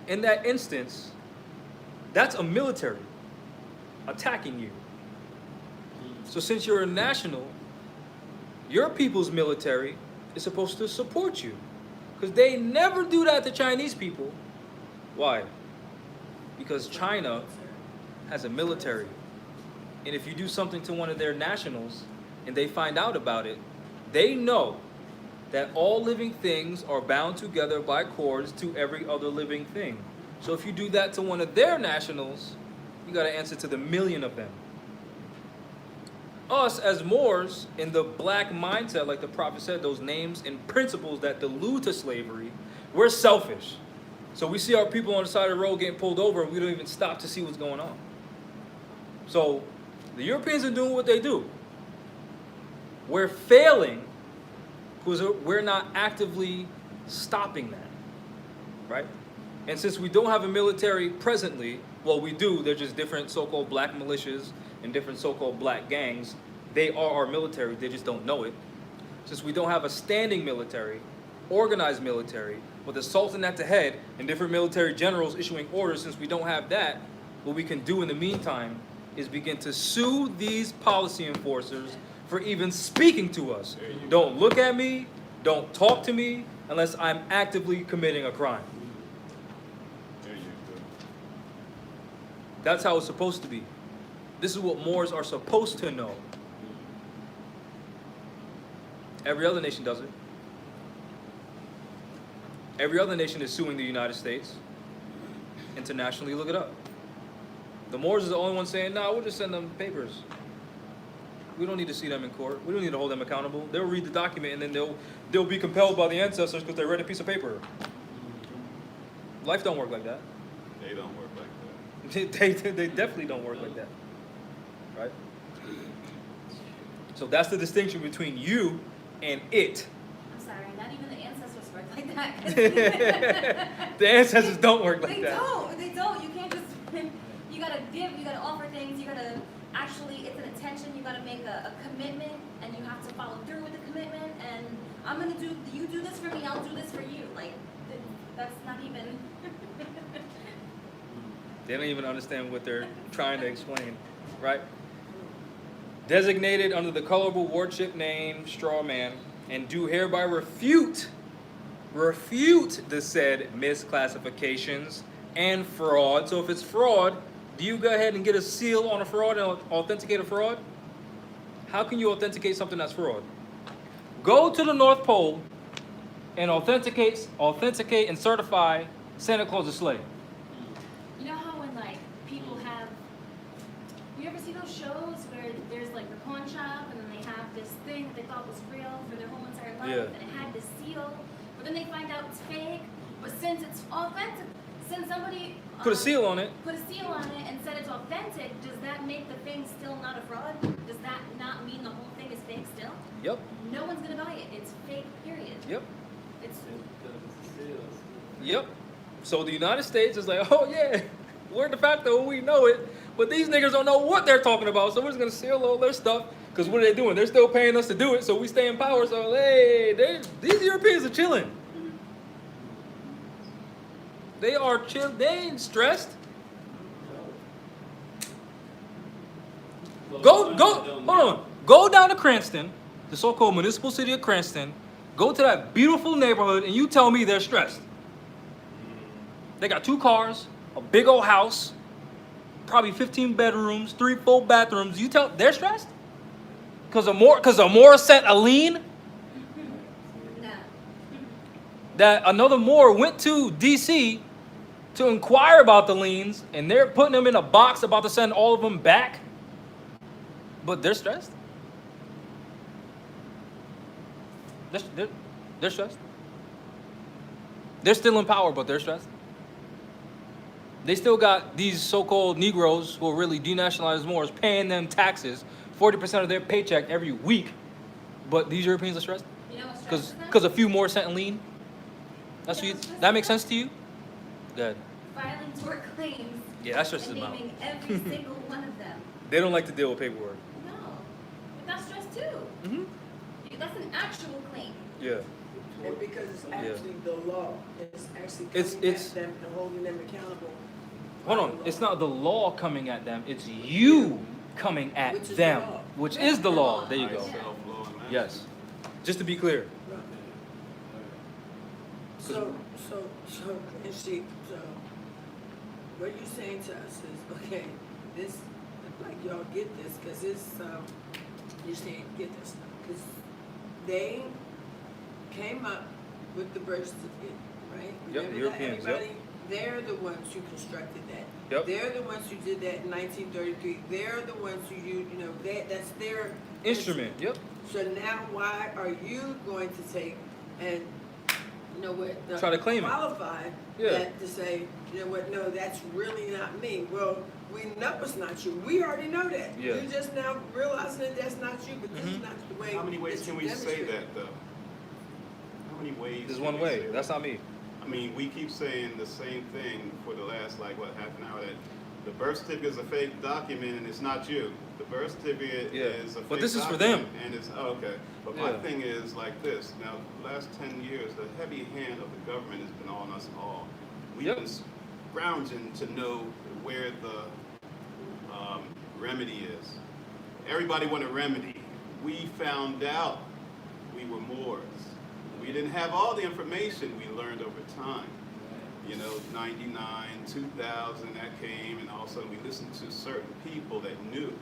[SPEAKER 1] In that instance, that's a military attacking you. So since you're a national, your people's military is supposed to support you. Because they never do that to Chinese people. Why? Because China has a military. And if you do something to one of their nationals and they find out about it, they know that all living things are bound together by cords to every other living thing. So if you do that to one of their nationals, you got to answer to the million of them. Us as Moors, in the black mindset, like the prophet said, those names and principles that delude to slavery, we're selfish. So we see our people on the side of the road getting pulled over, and we don't even stop to see what's going on. So the Europeans are doing what they do. We're failing because we're not actively stopping that, right? And since we don't have a military presently, well, we do, they're just different so-called black militias and different so-called black gangs. They are our military, they just don't know it. Since we don't have a standing military, organized military, with a sultan at the head and different military generals issuing orders, since we don't have that, what we can do in the meantime is begin to sue these policy enforcers for even speaking to us. Don't look at me, don't talk to me, unless I'm actively committing a crime.
[SPEAKER 3] There you go.
[SPEAKER 1] That's how it's supposed to be. This is what Moors are supposed to know. Every other nation does it. Every other nation is suing the United States. Internationally, look it up. The Moors is the only one saying, nah, we'll just send them papers. We don't need to see them in court. We don't need to hold them accountable. They'll read the document and then they'll be compelled by the ancestors because they read a piece of paper. Life don't work like that.
[SPEAKER 3] They don't work like that.
[SPEAKER 1] They definitely don't work like that. Right? So that's the distinction between you and it.
[SPEAKER 5] I'm sorry, not even the ancestors work like that.
[SPEAKER 1] The ancestors don't work like
[SPEAKER 5] They
[SPEAKER 1] that.
[SPEAKER 5] don't. They don't. You can't just. You gotta give. You gotta offer things. You gotta actually. It's an intention. You gotta make a commitment, and you have to follow through with the commitment. And I'm gonna do. You do this for me. I'll do this for you. Like that's not even.
[SPEAKER 1] They don't even understand what they're trying to explain, right? Designated under the colorable wardship name straw man, and do hereby refute the said misclassifications and fraud. So if it's fraud, do you go ahead and get a seal on a fraud and authenticate a fraud? How can you authenticate something that's fraud? Go to the North Pole and authenticate and certify Santa Claus a slave.
[SPEAKER 5] You know how when like people have. You ever see those shows where there's like the pawn shop and then they have this thing that they thought was real for their whole entire life,
[SPEAKER 1] Yeah.
[SPEAKER 5] and it had this seal, but then they find out it's fake. But since it's authentic, since somebody
[SPEAKER 1] Put a seal on it.
[SPEAKER 5] put a seal on it and said it's authentic, does that make the thing still not a fraud? Does that not mean the whole thing is fake still?
[SPEAKER 1] Yep.
[SPEAKER 5] No one's gonna buy it. It's fake. Period.
[SPEAKER 1] Yep.
[SPEAKER 5] It's
[SPEAKER 1] Yep. So the United States is like, oh yeah, we're de facto, we know it, but these niggas don't know what they're talking about, so we're just gonna seal all their stuff, because what are they doing? They're still paying us to do it, so we stay in power, so hey, these Europeans are chilling. They are chill, they ain't stressed. Hold on. Go down to Cranston, the so-called municipal city of Cranston, go to that beautiful neighborhood, and you tell me they're stressed. They got 2 cars, a big old house, probably 15 bedrooms, 3 full bathrooms. You tell they're stressed? Cause a Moor sent a lien
[SPEAKER 5] no.
[SPEAKER 1] that another Moor went to DC to inquire about the liens, and they're putting them in a box about to send all of them back. But they're stressed? They're stressed? They're still in power, but they're stressed? They still got these so-called Negroes who are really denationalized Moors paying them taxes, 40% of their paycheck every week. But these Europeans are stressed?
[SPEAKER 5] You know what's stressful?
[SPEAKER 1] Because a few more sent a lien? That makes sense to you? Good.
[SPEAKER 5] Filing tort claims.
[SPEAKER 1] Yeah, that's just
[SPEAKER 5] and
[SPEAKER 1] the amount.
[SPEAKER 5] naming every single one of them.
[SPEAKER 1] They don't like to deal with paperwork.
[SPEAKER 5] No, but that's stress too.
[SPEAKER 1] Mm-hmm.
[SPEAKER 5] That's an actual claim.
[SPEAKER 1] Yeah.
[SPEAKER 2] And because it's actually the law, it's actually
[SPEAKER 1] It's-
[SPEAKER 2] coming
[SPEAKER 1] it's-
[SPEAKER 2] at them and holding them accountable.
[SPEAKER 1] Hold on. It's not the law coming at them. It's you coming at
[SPEAKER 2] Which is the
[SPEAKER 1] them.
[SPEAKER 2] law.
[SPEAKER 1] Which is the law. There you go.
[SPEAKER 3] Self-law and that.
[SPEAKER 1] Yes. Just to be clear.
[SPEAKER 2] Right. So, and she, so, what you saying to us is, okay, this, like, y'all get this, cause it's, you're saying, get this, cause they came up with the birth certificate, right?
[SPEAKER 1] Yep,
[SPEAKER 2] Remember
[SPEAKER 1] Europeans,
[SPEAKER 2] that,
[SPEAKER 1] yep.
[SPEAKER 2] everybody? They're the ones who constructed that.
[SPEAKER 1] Yep.
[SPEAKER 2] They're the ones who did that in 1933. They're the ones who that's their
[SPEAKER 1] Instrument. Yep.
[SPEAKER 2] So now why are you going to take and
[SPEAKER 1] Try to claim it.
[SPEAKER 2] qualify
[SPEAKER 1] Yeah.
[SPEAKER 2] that to say, you know what, no, that's really not me. Well, we know it's not you. We already know that.
[SPEAKER 1] Yeah.
[SPEAKER 2] You just now realizing that that's not you, but this is
[SPEAKER 1] Mhm.
[SPEAKER 2] not the way.
[SPEAKER 3] How many ways
[SPEAKER 2] that
[SPEAKER 3] can
[SPEAKER 2] you
[SPEAKER 3] we say
[SPEAKER 2] demonstrate.
[SPEAKER 3] that though? How many ways?
[SPEAKER 1] There's
[SPEAKER 3] can
[SPEAKER 1] one
[SPEAKER 3] we
[SPEAKER 1] way.
[SPEAKER 3] say
[SPEAKER 1] That's
[SPEAKER 3] that?
[SPEAKER 1] not me.
[SPEAKER 3] I mean, we keep saying the same thing for the last, like, what, half an hour, that the birth certificate is a fake document and it's not you. The birth certificate
[SPEAKER 1] Yeah.
[SPEAKER 3] is a fake
[SPEAKER 1] But this is for
[SPEAKER 3] document
[SPEAKER 1] them.
[SPEAKER 3] and it's, okay. But my
[SPEAKER 1] Yeah.
[SPEAKER 3] thing is like this, now, the last 10 years, the heavy hand of the government has been on us all. We've
[SPEAKER 1] Yep.
[SPEAKER 3] been scrounging to know where the remedy is. Everybody want a remedy. We found out we were Moors. We didn't have all the information we learned over time. You know, 99, 2000, that came, and all of a sudden we listened to certain people that knew.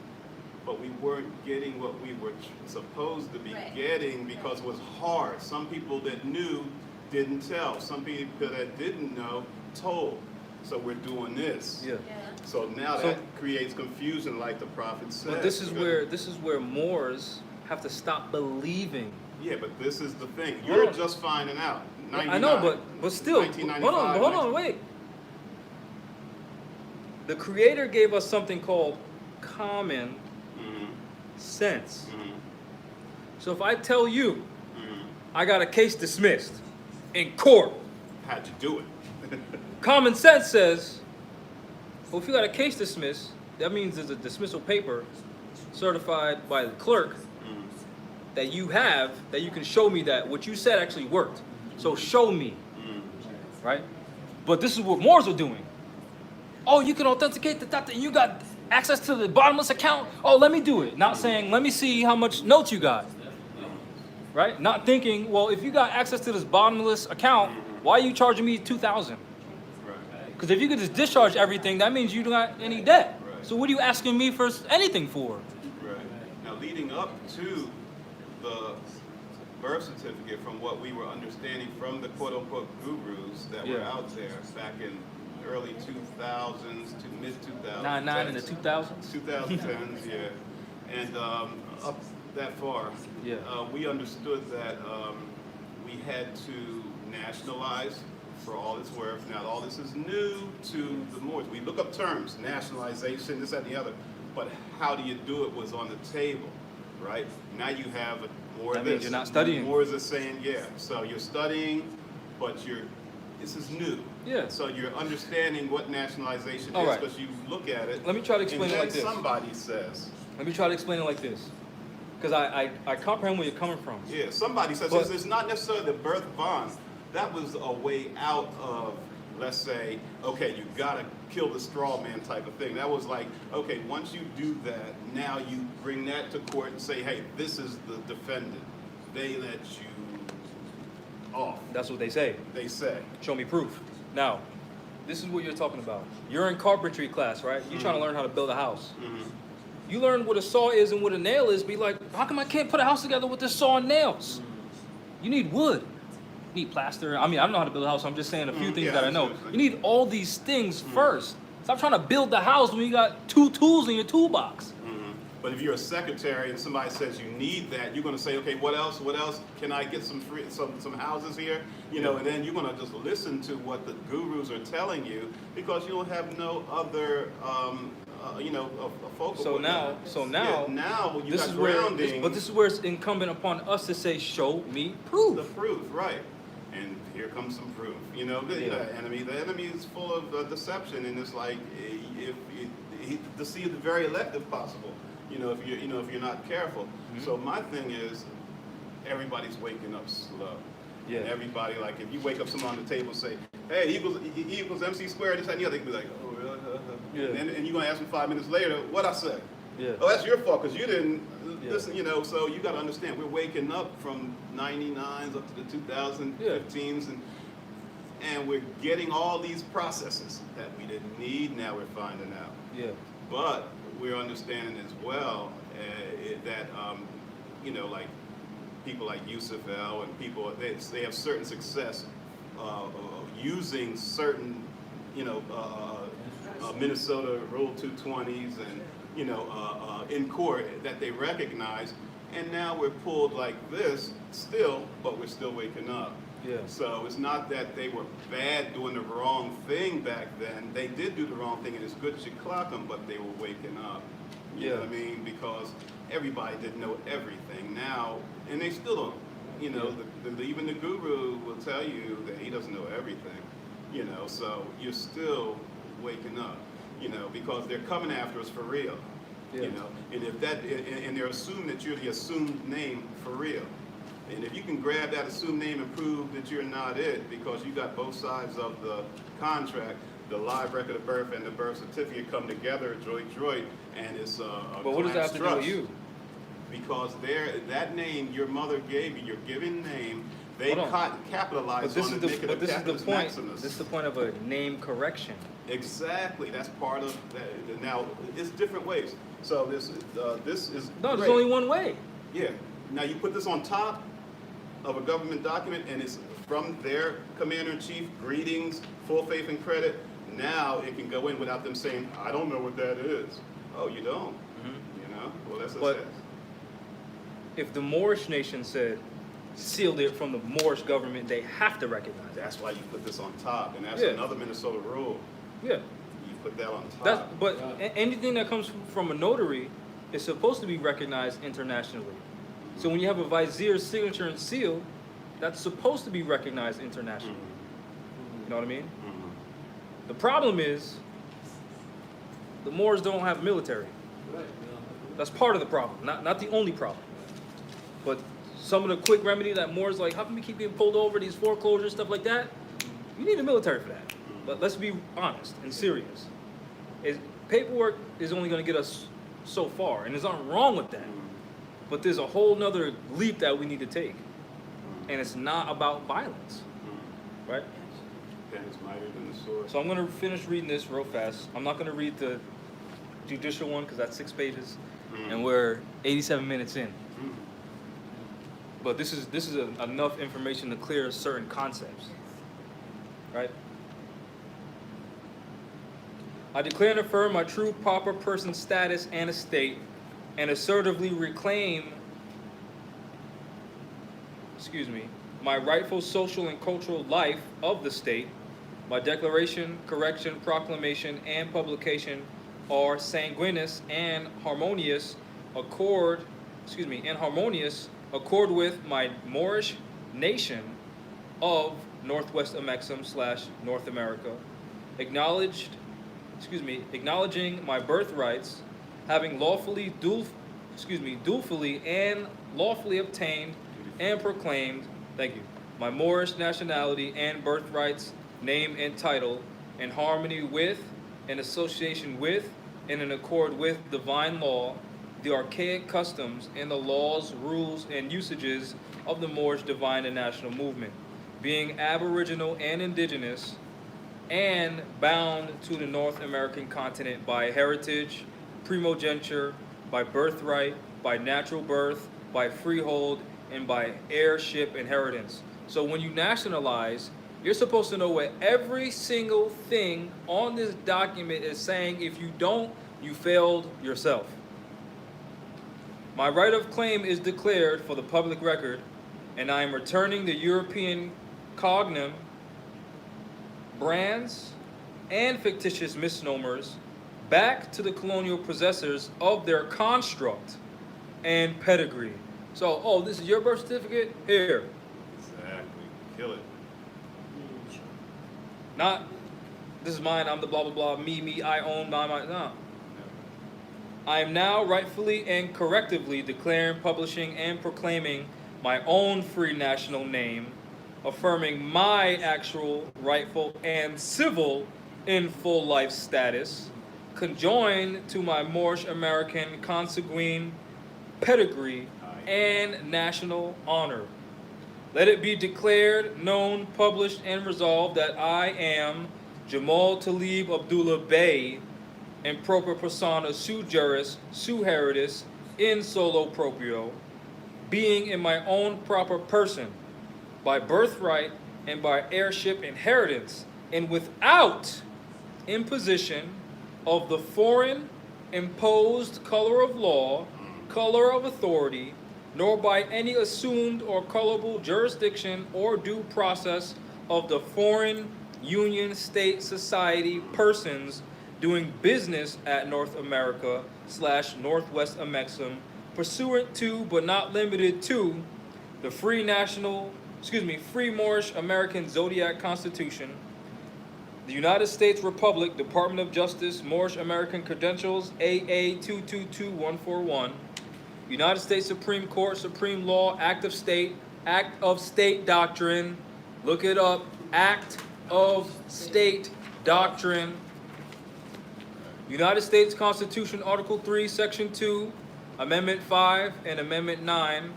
[SPEAKER 3] But we weren't getting what we were supposed to be
[SPEAKER 5] Right.
[SPEAKER 3] getting because it was hard. Some people that knew didn't tell. Some people that didn't know told. So we're doing this.
[SPEAKER 1] Yeah.
[SPEAKER 5] Yeah.
[SPEAKER 3] So now
[SPEAKER 1] So-
[SPEAKER 3] that creates confusion, like the prophet said.
[SPEAKER 1] But this is where Moors have to stop believing.
[SPEAKER 3] Yeah, but this is the thing.
[SPEAKER 1] Hold
[SPEAKER 3] You're
[SPEAKER 1] on.
[SPEAKER 3] just finding out.
[SPEAKER 1] I know, but still,
[SPEAKER 3] 1995,
[SPEAKER 1] hold on, wait. The Creator gave us something called common
[SPEAKER 3] Mhm,
[SPEAKER 1] sense.
[SPEAKER 3] mhm,
[SPEAKER 1] So if I tell you
[SPEAKER 3] mhm.
[SPEAKER 1] I got a case dismissed in court,
[SPEAKER 3] How'd you do it?
[SPEAKER 1] common sense says, well, if you got a case dismissed, that means there's a dismissal paper certified by the clerk
[SPEAKER 3] Mhm.
[SPEAKER 1] that you have, that you can show me that what you said actually worked. So show me,
[SPEAKER 3] Mhm.
[SPEAKER 1] right? But this is what Moors are doing. Oh, you can authenticate that and you got access to the bottomless account. Oh, let me do it. Not saying, let me see how much notes you got. Right? Not thinking, well, if you got access to this bottomless account, why are you charging me $2,000?
[SPEAKER 3] Right.
[SPEAKER 1] Because if you could just discharge everything, that means you don't got any debt.
[SPEAKER 3] Right.
[SPEAKER 1] So what are you asking me for anything for?
[SPEAKER 3] Right. Now, leading up to the birth certificate, from what we were understanding from the quote-unquote gurus that were
[SPEAKER 1] Yeah.
[SPEAKER 3] out there back in early 2000s to mid-2000s.
[SPEAKER 1] 99 in the 2000s?
[SPEAKER 3] 2010s, yeah. And up that far,
[SPEAKER 1] Yeah.
[SPEAKER 3] we understood that we had to nationalize for all it's worth. Now, all this is new to the Moors. We look up terms, nationalization, this, that, and the other. But how do you do it was on the table, right? Now you have more
[SPEAKER 1] That
[SPEAKER 3] of
[SPEAKER 1] means
[SPEAKER 3] this.
[SPEAKER 1] you're not studying.
[SPEAKER 3] Moors are saying, yeah. So you're studying, but this is new.
[SPEAKER 1] Yeah.
[SPEAKER 3] So you're understanding what nationalization
[SPEAKER 1] All
[SPEAKER 3] is
[SPEAKER 1] right.
[SPEAKER 3] because you look at it.
[SPEAKER 1] Let me try to explain
[SPEAKER 3] and
[SPEAKER 1] it
[SPEAKER 3] then
[SPEAKER 1] like this.
[SPEAKER 3] somebody says,
[SPEAKER 1] Let me try to explain it like this. Because I comprehend where you're coming from.
[SPEAKER 3] yeah, somebody says,
[SPEAKER 1] But-
[SPEAKER 3] it's not necessarily the birth bond. That was a way out of, let's say, okay, you gotta kill the straw man type of thing. That was like, okay, once you do that, now you bring that to court and say, hey, this is the defendant. They let you off,
[SPEAKER 1] That's what they say.
[SPEAKER 3] they say.
[SPEAKER 1] Show me proof. Now, this is what you're talking about. You're in carpentry class, right? You're trying to learn how to build a house.
[SPEAKER 3] Mhm.
[SPEAKER 1] You learn what a saw is and what a nail is, be like, how come I can't put a house together with this saw and nails? You need wood. You need plaster. I mean, I don't know how to build a house, so I'm just saying a few things
[SPEAKER 3] yeah,
[SPEAKER 1] that I know.
[SPEAKER 3] absolutely.
[SPEAKER 1] You need all these things first. Stop trying to build the house when you got 2 tools in your toolbox.
[SPEAKER 3] Mhm. But if you're a secretary and somebody says you need that, you're going to say, okay, what else? What else? Can I get some houses here? You know, and then you're going to just listen to what the gurus are telling you because you don't have no other, a focal
[SPEAKER 1] So
[SPEAKER 3] point.
[SPEAKER 1] now,
[SPEAKER 3] Yeah, now you
[SPEAKER 1] this
[SPEAKER 3] got
[SPEAKER 1] is where,
[SPEAKER 3] grounding.
[SPEAKER 1] but this is where it's incumbent upon us to say, show me
[SPEAKER 3] the
[SPEAKER 1] proof.
[SPEAKER 3] proof, right? And here comes some proof. You know, the enemy. The enemy is full of deception, and it's like if he deceive the very elect if possible. If you're not careful.
[SPEAKER 1] Mm-hmm.
[SPEAKER 3] So my thing is, everybody's waking up slow.
[SPEAKER 1] Yeah.
[SPEAKER 3] And everybody, like, if you wake up someone on the table and say, hey, E equals MC squared, this, that, and the other, they can be like, oh, really?
[SPEAKER 1] Yeah.
[SPEAKER 3] And you're going to ask them 5 minutes later, what I say?
[SPEAKER 1] Yeah.
[SPEAKER 3] Oh, that's your fault because you didn't
[SPEAKER 1] Yeah.
[SPEAKER 3] listen, so you got to understand, we're waking up from 99s up to the 2015s, and we're getting all these processes that we didn't need, now we're finding out.
[SPEAKER 1] Yeah.
[SPEAKER 3] But we're understanding as well that, like people like Yusuf El and people, they have certain success using certain, you know, Minnesota Rule 220s and, you know, in court that they recognize. And now we're pulled like this still, but we're still waking up.
[SPEAKER 1] Yeah.
[SPEAKER 3] So it's not that they were bad doing the wrong thing back then. They did do the wrong thing, and it's good you clock them, but they were waking up. You know what I mean? Because everybody didn't know everything now, and they still don't. You know, even the guru will tell you that he doesn't know everything. You know, so you're still waking up. You know, because they're coming after us for real.
[SPEAKER 1] Yeah.
[SPEAKER 3] You know, and if that, and they're assuming that you're the assumed name for real. And if you can grab that assumed name and prove that you're not it, because you got both sides of the contract, the live record of birth and the birth certificate come together, joint, and it's a
[SPEAKER 1] But what does that have to do with you?
[SPEAKER 3] Because that name your mother gave you, your given name, they
[SPEAKER 1] Hold on.
[SPEAKER 3] capitalized
[SPEAKER 1] But
[SPEAKER 3] on it, make it a
[SPEAKER 1] this is the
[SPEAKER 3] Capitulus
[SPEAKER 1] point.
[SPEAKER 3] Maximus.
[SPEAKER 1] This is the point of a name correction.
[SPEAKER 3] Exactly, that's part of that. Now, it's different ways. So this is
[SPEAKER 1] No, there's
[SPEAKER 3] great.
[SPEAKER 1] only one way.
[SPEAKER 3] Yeah. Now you put this on top of a government document, and it's from their commander-in-chief, greetings, full faith and credit. Now it can go in without them saying, I don't know what that is. Oh, you don't? You know? Well, that's
[SPEAKER 1] But-
[SPEAKER 3] success.
[SPEAKER 1] If the Moorish nation said, sealed it from the Moorish government, they have to recognize that.
[SPEAKER 3] That's why you put this on top, and that's
[SPEAKER 1] Yeah.
[SPEAKER 3] another Minnesota rule.
[SPEAKER 1] Yeah.
[SPEAKER 3] You put that on top.
[SPEAKER 1] That's, but anything that comes from a notary is supposed to be recognized internationally. So when you have a vizier's signature and seal, that's supposed to be recognized internationally. You know what I mean? The problem is, the Moors don't have military.
[SPEAKER 4] Right,
[SPEAKER 1] That's part of the problem, not the only problem. But some of the quick remedy that Moors like, how come we keep getting pulled over, these foreclosures, stuff like that? You need a military for that. But let's be honest and serious. Paperwork is only going to get us so far, and there's nothing wrong with that. But there's a whole nother leap that we need to take. And it's not about violence, right?
[SPEAKER 3] Pen is mightier than the sword.
[SPEAKER 1] So I'm going to finish reading this real fast. I'm not going to read the judicial one because that's 6 pages, and we're 87 minutes in. But this is enough information to clear certain concepts, right? I declare and affirm my true proper person status and estate, and assertively reclaim, my rightful social and cultural life of the state. My declaration, correction, proclamation, and publication are sanguineous and harmonious accord with my Moorish nation of Northwest Amexem / North America, acknowledging my birthrights, having dutifully and lawfully obtained and proclaimed, my Moorish nationality and birthrights, name and title, in harmony with, in association with, and in accord with divine law, the archaic customs and the laws, rules, and usages of the Moorish divine and national movement, being aboriginal and indigenous, and bound to the North American continent by heritage, primogeniture, by birthright, by natural birth, by freehold, and by heirship inheritance. So when you nationalize, you're supposed to know what every single thing on this document is saying. If you don't, you failed yourself. My right of claim is declared for the public record, and I am returning the European cognomen, brands, and fictitious misnomers back to the colonial possessors of their construct and pedigree. So, oh, this is your birth certificate? Here.
[SPEAKER 3] Exactly. Kill it.
[SPEAKER 1] Not, this is mine, I'm the blah, blah, blah, me, I own, my, no. I am now rightfully and correctively declaring, publishing, and proclaiming my own free national name, affirming my actual, rightful, and civil in full life status, conjoined to my Moorish American consanguine pedigree and national honor. Let it be declared, known, published, and resolved that I am Jamal Talib Abdullah Bey, in propria persona sui juris, sui heritis, in solo proprio, being in my own proper person, by birthright and by heirship inheritance, and without imposition of the foreign imposed color of law, color of authority, nor by any assumed or colorable jurisdiction or due process of the foreign union, state, society, persons doing business at North America / Northwest Amexem, pursuant to but not limited to the Free Moorish American Zodiac Constitution, the United States Republic Department of Justice Moorish American Credentials AA 222141, United States Supreme Court Supreme Law Act of State Doctrine, look it up, Act of State Doctrine, United States Constitution Article 3 Section 2, Amendment 5 and Amendment 9,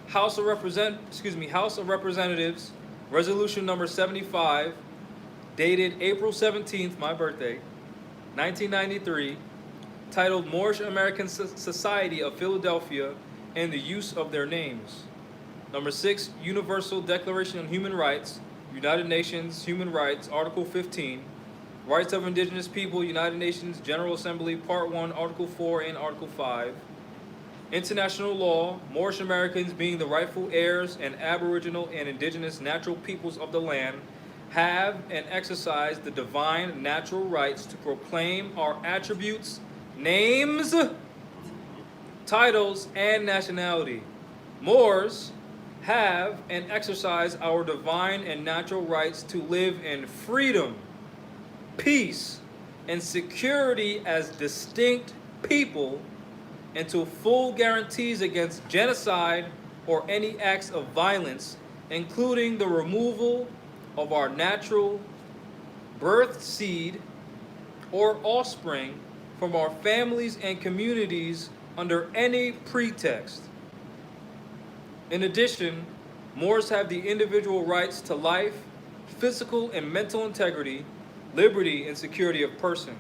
[SPEAKER 1] House of Representatives Resolution number 75, dated April 17th, my birthday, 1993, titled Moorish American Society of Philadelphia and the Use of Their Names. Number 6, Universal Declaration on Human Rights, United Nations Human Rights, Article 15, Rights of Indigenous People, United Nations General Assembly, Part 1, Article 4 and Article 5. International law, Moorish Americans being the rightful heirs and aboriginal and indigenous natural peoples of the land, have and exercise the divine natural rights to proclaim our attributes, names, titles, and nationality. Moors have and exercise our divine and natural rights to live in freedom, peace, and security as distinct people, and to full guarantees against genocide or any acts of violence, including the removal of our natural birth seed or offspring from our families and communities under any pretext. In addition, Moors have the individual rights to life, physical and mental integrity, liberty and security of person.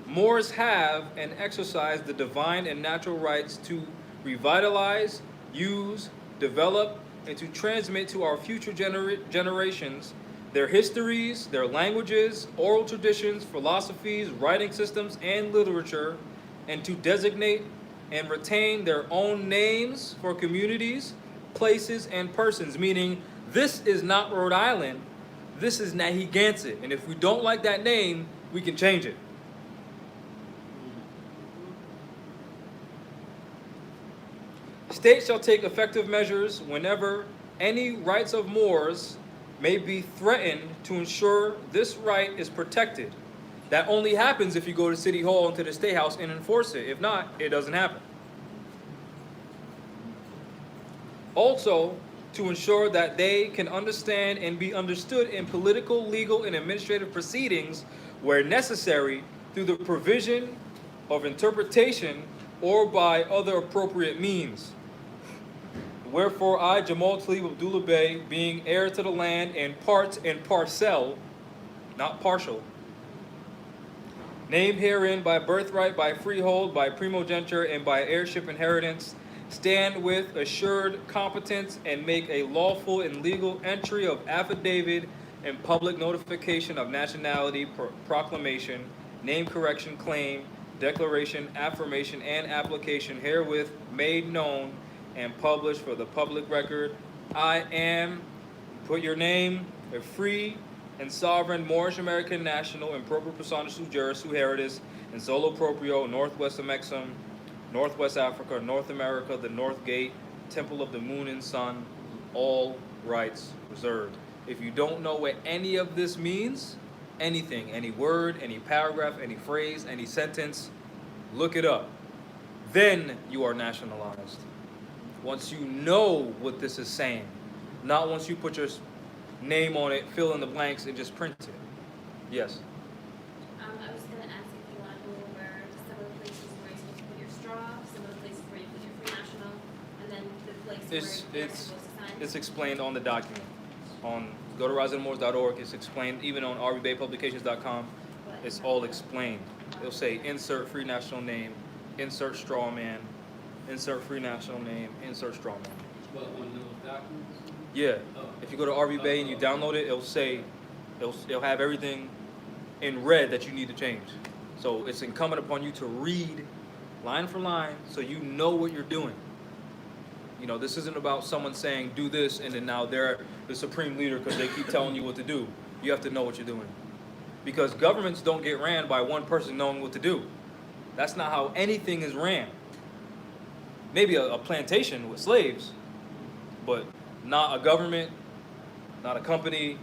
[SPEAKER 1] Moors have and exercise the divine and natural rights to revitalize, use, develop, and to transmit to our future generations their histories, their languages, oral traditions, philosophies, writing systems, and literature, and to designate and retain their own names for communities, places, and persons, meaning this is not Rhode Island, this is Nahigansett, and if we don't like that name, we can change it. States shall take effective measures whenever any rights of Moors may be threatened to ensure this right is protected. That only happens if you go to City Hall and to the State House and enforce it. If not, it doesn't happen. Also, to ensure that they can understand and be understood in political, legal, and administrative proceedings where necessary through the provision of interpretation or by other appropriate means. Wherefore I, Jamal Talib Abdullah Bey, being heir to the land in part and parcel, not partial, named herein by birthright, by freehold, by primogeniture, and by heirship inheritance, stand with assured competence and make a lawful and legal entry of affidavit and public notification of nationality, proclamation, name correction, claim, declaration, affirmation, and application herewith made known and published for the public record. I am, put your name, a free and sovereign Moorish American national and proprio persona sui juris sui heritis and solo proprio Northwest Amexem, Northwest Africa, North America, the North Gate, Temple of the Moon and Sun, all rights reserved. If you don't know what any of this means, anything, any word, any paragraph, any phrase, any sentence, look it up. Then you are nationalized. Once you know what this is saying, not once you put your name on it, fill in the blanks, and just print it. Yes?
[SPEAKER 5] I was going to ask if you want to go over some of the places where you're supposed to put your straw, some of the places where you put your free national, and then the place where you're supposed to sign.
[SPEAKER 1] It's explained on the document. Go to risingmoors.org. It's explained, even on rbaypublications.com. It's all explained. It'll say insert free national name, insert straw man, insert free national name, insert straw man.
[SPEAKER 4] What, on those documents?
[SPEAKER 1] Yeah.
[SPEAKER 4] Oh.
[SPEAKER 1] If you go to RV Bay and you download it, it'll have everything in red that you need to change. So it's incumbent upon you to read line for line so you know what you're doing. You know, this isn't about someone saying do this and then now they're the supreme leader because they keep telling you what to do. You have to know what you're doing. Because governments don't get ran by one person knowing what to do. That's not how anything is ran. Maybe a plantation with slaves, but not a government, not a company,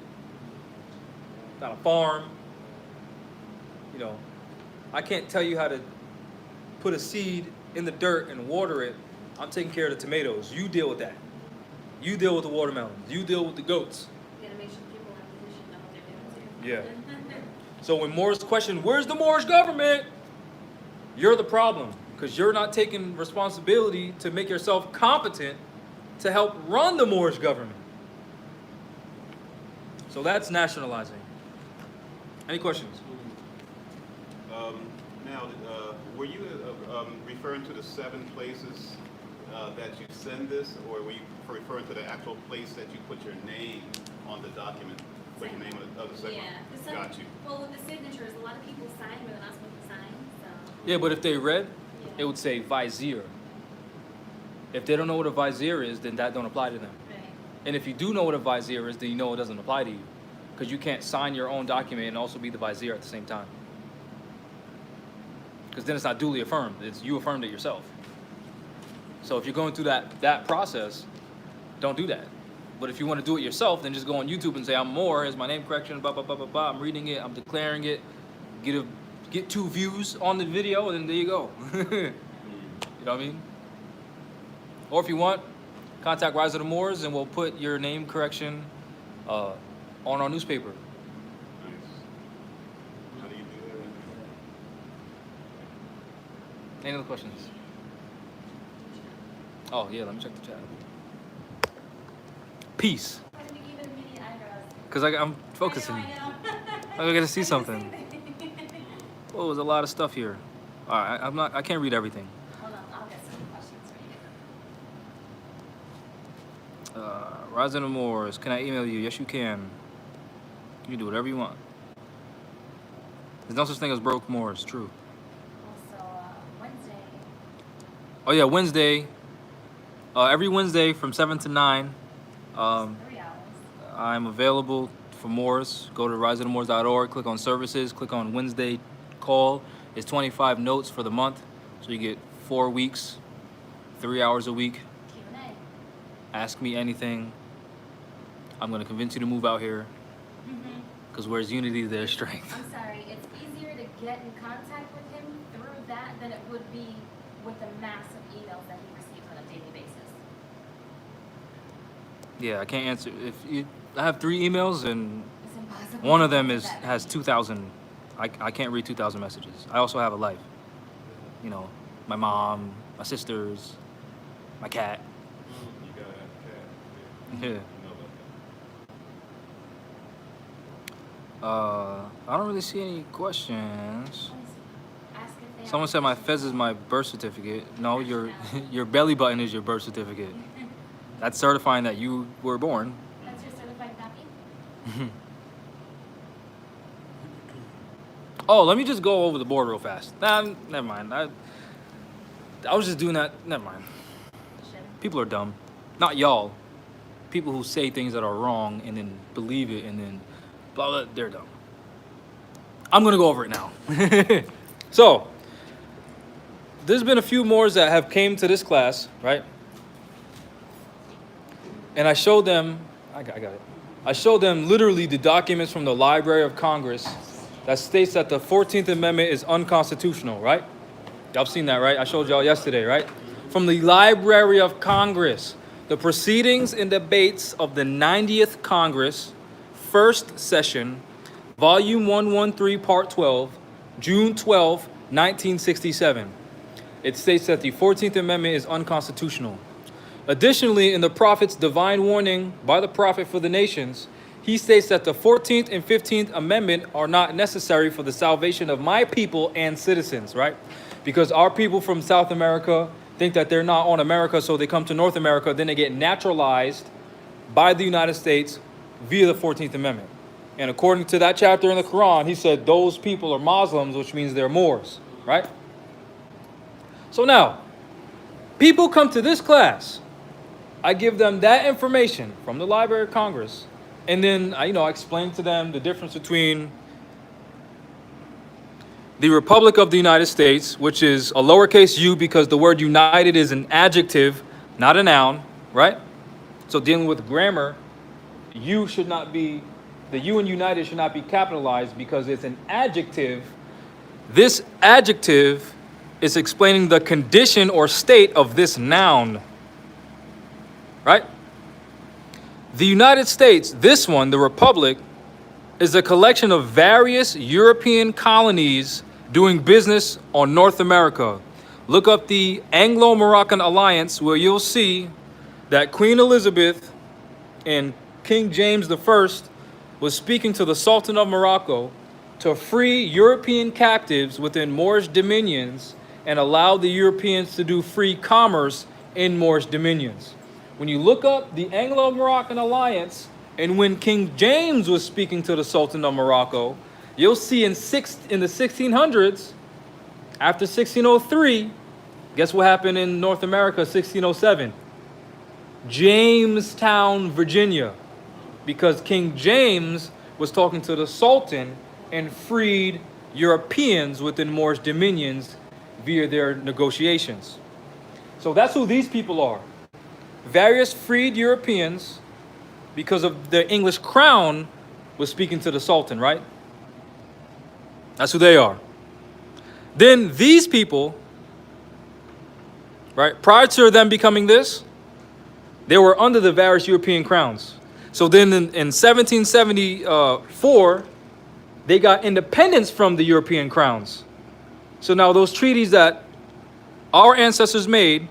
[SPEAKER 1] not a farm. You know, I can't tell you how to put a seed in the dirt and water it. I'm taking care of the tomatoes. You deal with that. You deal with the watermelons. You deal with the goats.
[SPEAKER 5] You gotta make sure people in position know what they're doing too.
[SPEAKER 1] Yeah. So when Moors question, where's the Moorish government? You're the problem because you're not taking responsibility to make yourself competent to help run the Moorish government. So that's nationalizing. Any questions?
[SPEAKER 3] Now, were you referring to the 7 places that you send this, or were you referring to the actual place that you put your name on the document? Put your name of the second?
[SPEAKER 5] Yeah. 'cause some-
[SPEAKER 3] Got you.
[SPEAKER 5] Well, with the signatures, a lot of people sign where they're not supposed to sign, so.
[SPEAKER 1] Yeah, but if they read,
[SPEAKER 5] Yeah.
[SPEAKER 1] it would say vizier. If they don't know what a vizier is, then that don't apply to them.
[SPEAKER 5] Right.
[SPEAKER 1] And if you do know what a vizier is, then you know it doesn't apply to you. Because you can't sign your own document and also be the vizier at the same time. Because then it's not duly affirmed. It's you affirmed it yourself. So if you're going through that process, don't do that. But if you want to do it yourself, then just go on YouTube and say, I'm Moore, is my name correction, blah, blah, blah, blah, blah. I'm reading it, I'm declaring it. Get 2 views on the video, and then there you go. You know what I mean? Or if you want, contact Rise of the Moors, and we'll put your name correction on our newspaper.
[SPEAKER 3] Nice. How do you do that?
[SPEAKER 1] Any other questions? Oh, yeah, let me check the chat. Peace.
[SPEAKER 5] Why did you give it immediate eyebrows?
[SPEAKER 1] Because I'm focusing.
[SPEAKER 5] I know.
[SPEAKER 1] I gotta see
[SPEAKER 5] I
[SPEAKER 1] something.
[SPEAKER 5] did the same thing.
[SPEAKER 1] Oh, there's a lot of stuff here. All right, I can't read everything.
[SPEAKER 5] Hold on, I'll get some questions for you.
[SPEAKER 1] Rise of the Moors, can I email you? Yes, you can. You can do whatever you want. There's no such thing as broke Moors, true.
[SPEAKER 5] Also, Wednesday.
[SPEAKER 1] Oh yeah, Wednesday. Every Wednesday from 7 to 9.
[SPEAKER 5] 3 hours.
[SPEAKER 1] I'm available for Moors. Go to riseofthemoors.org, click on services, click on Wednesday call. It's 25 notes for the month. So you get 4 weeks, 3 hours a week.
[SPEAKER 5] Q&A.
[SPEAKER 1] Ask me anything. I'm gonna convince you to move out here. Because where's unity, there's strength.
[SPEAKER 5] I'm sorry, it's easier to get in contact with him through that than it would be with the mass of emails that he receives on a daily basis.
[SPEAKER 1] Yeah, I can't answer. I have 3 emails and
[SPEAKER 5] It's impossible.
[SPEAKER 1] one
[SPEAKER 5] to
[SPEAKER 1] of them
[SPEAKER 5] answer that
[SPEAKER 1] has
[SPEAKER 5] many.
[SPEAKER 1] 2,000. I can't read 2,000 messages. I also have a life. You know, my mom, my sisters, my cat.
[SPEAKER 3] You gotta have a cat.
[SPEAKER 1] Yeah.
[SPEAKER 3] You know
[SPEAKER 1] I don't really see any questions.
[SPEAKER 5] Ask if they
[SPEAKER 1] Someone
[SPEAKER 5] have
[SPEAKER 1] said my
[SPEAKER 5] questions.
[SPEAKER 1] fez is my birth certificate. No, your belly button is your birth certificate. That's certifying that you were born.
[SPEAKER 5] That's your certified copy?
[SPEAKER 1] Oh, let me just go over the board real fast. Nah, never mind. I was just doing that. Never mind.
[SPEAKER 5] Shouldn't.
[SPEAKER 1] People are dumb. Not y'all. People who say things that are wrong and then believe it and then blah, blah, they're dumb. I'm going to go over it now. So, there's been a few Moors that have came to this class, right? And I showed them, I got it. I showed them literally the documents from the Library of Congress that states that the 14th Amendment is unconstitutional, right? Y'all seen that, right? I showed y'all yesterday, right? From the Library of Congress, the proceedings and debates of the 90th Congress, first session, volume 113, part 12, June 12, 1967. It states that the 14th Amendment is unconstitutional. Additionally, in the Prophet's divine warning by the Prophet for the nations, he states that the 14th and 15th Amendment are not necessary for the salvation of my people and citizens, right? Because our people from South America, think that they're not on America, so they come to North America, then they get naturalized by the United States via the 14th Amendment. And according to that chapter in the Quran, he said those people are Muslims, which means they're Moors, right? So now, people come to this class. I give them that information from the Library of Congress, and then I explain to them the difference between the Republic of the United States, which is a lowercase u because the word united is an adjective, not a noun, right? So dealing with grammar, the U in united should not be capitalized because it's an adjective. This adjective is explaining the condition or state of this noun, right? The United States, this one, the Republic, is a collection of various European colonies doing business on North America. Look up the Anglo-Moroccan Alliance, where you'll see that Queen Elizabeth and King James I was speaking to the Sultan of Morocco to free European captives within Moorish dominions and allow the Europeans to do free commerce in Moorish dominions. When you look up the Anglo-Moroccan Alliance and when King James was speaking to the Sultan of Morocco, you'll see in the 1600s, after 1603, guess what happened in North America, 1607? Jamestown, Virginia, because King James was talking to the Sultan and freed Europeans within Moorish dominions via their negotiations. So that's who these people are. Various freed Europeans, because of the English crown, was speaking to the Sultan, right? That's who they are. Then these people, right, prior to them becoming this, they were under the various European crowns. So then in 1774, they got independence from the European crowns. So now those treaties that our ancestors made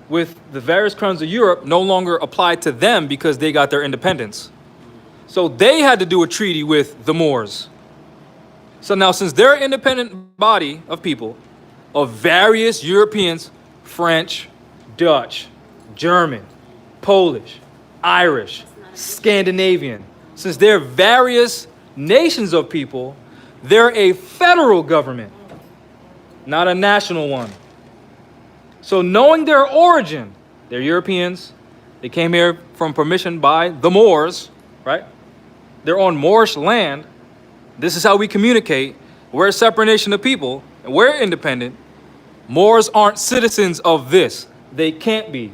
[SPEAKER 1] with the various crowns of Europe no longer apply to them because they got their independence. So they had to do a treaty with the Moors. So now, since they're an independent body of people, of various Europeans, French, Dutch, German, Polish, Irish, Scandinavian, since they're various nations of people, they're a federal government, not a national one. So knowing their origin, they're Europeans, they came here from permission by the Moors, right? They're on Moorish land. This is how we communicate. We're a separate nation of people, and we're independent. Moors aren't citizens of this. They can't be,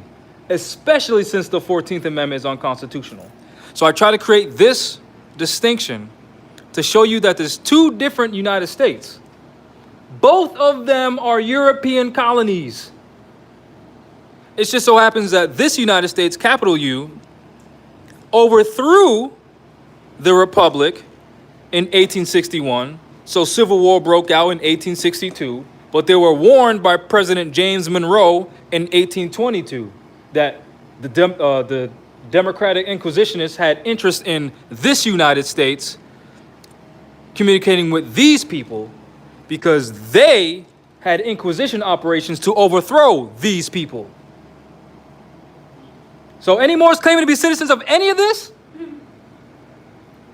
[SPEAKER 1] especially since the 14th Amendment is unconstitutional. So I try to create this distinction to show you that there's two different United States. Both of them are European colonies. It just so happens that this United States, capital U, overthrew the Republic in 1861. So Civil War broke out in 1862, but they were warned by President James Monroe in 1822 that the Democratic Inquisitionists had interest in this United States communicating with these people because they had Inquisition operations to overthrow these people. So any Moors claiming to be citizens of any of this?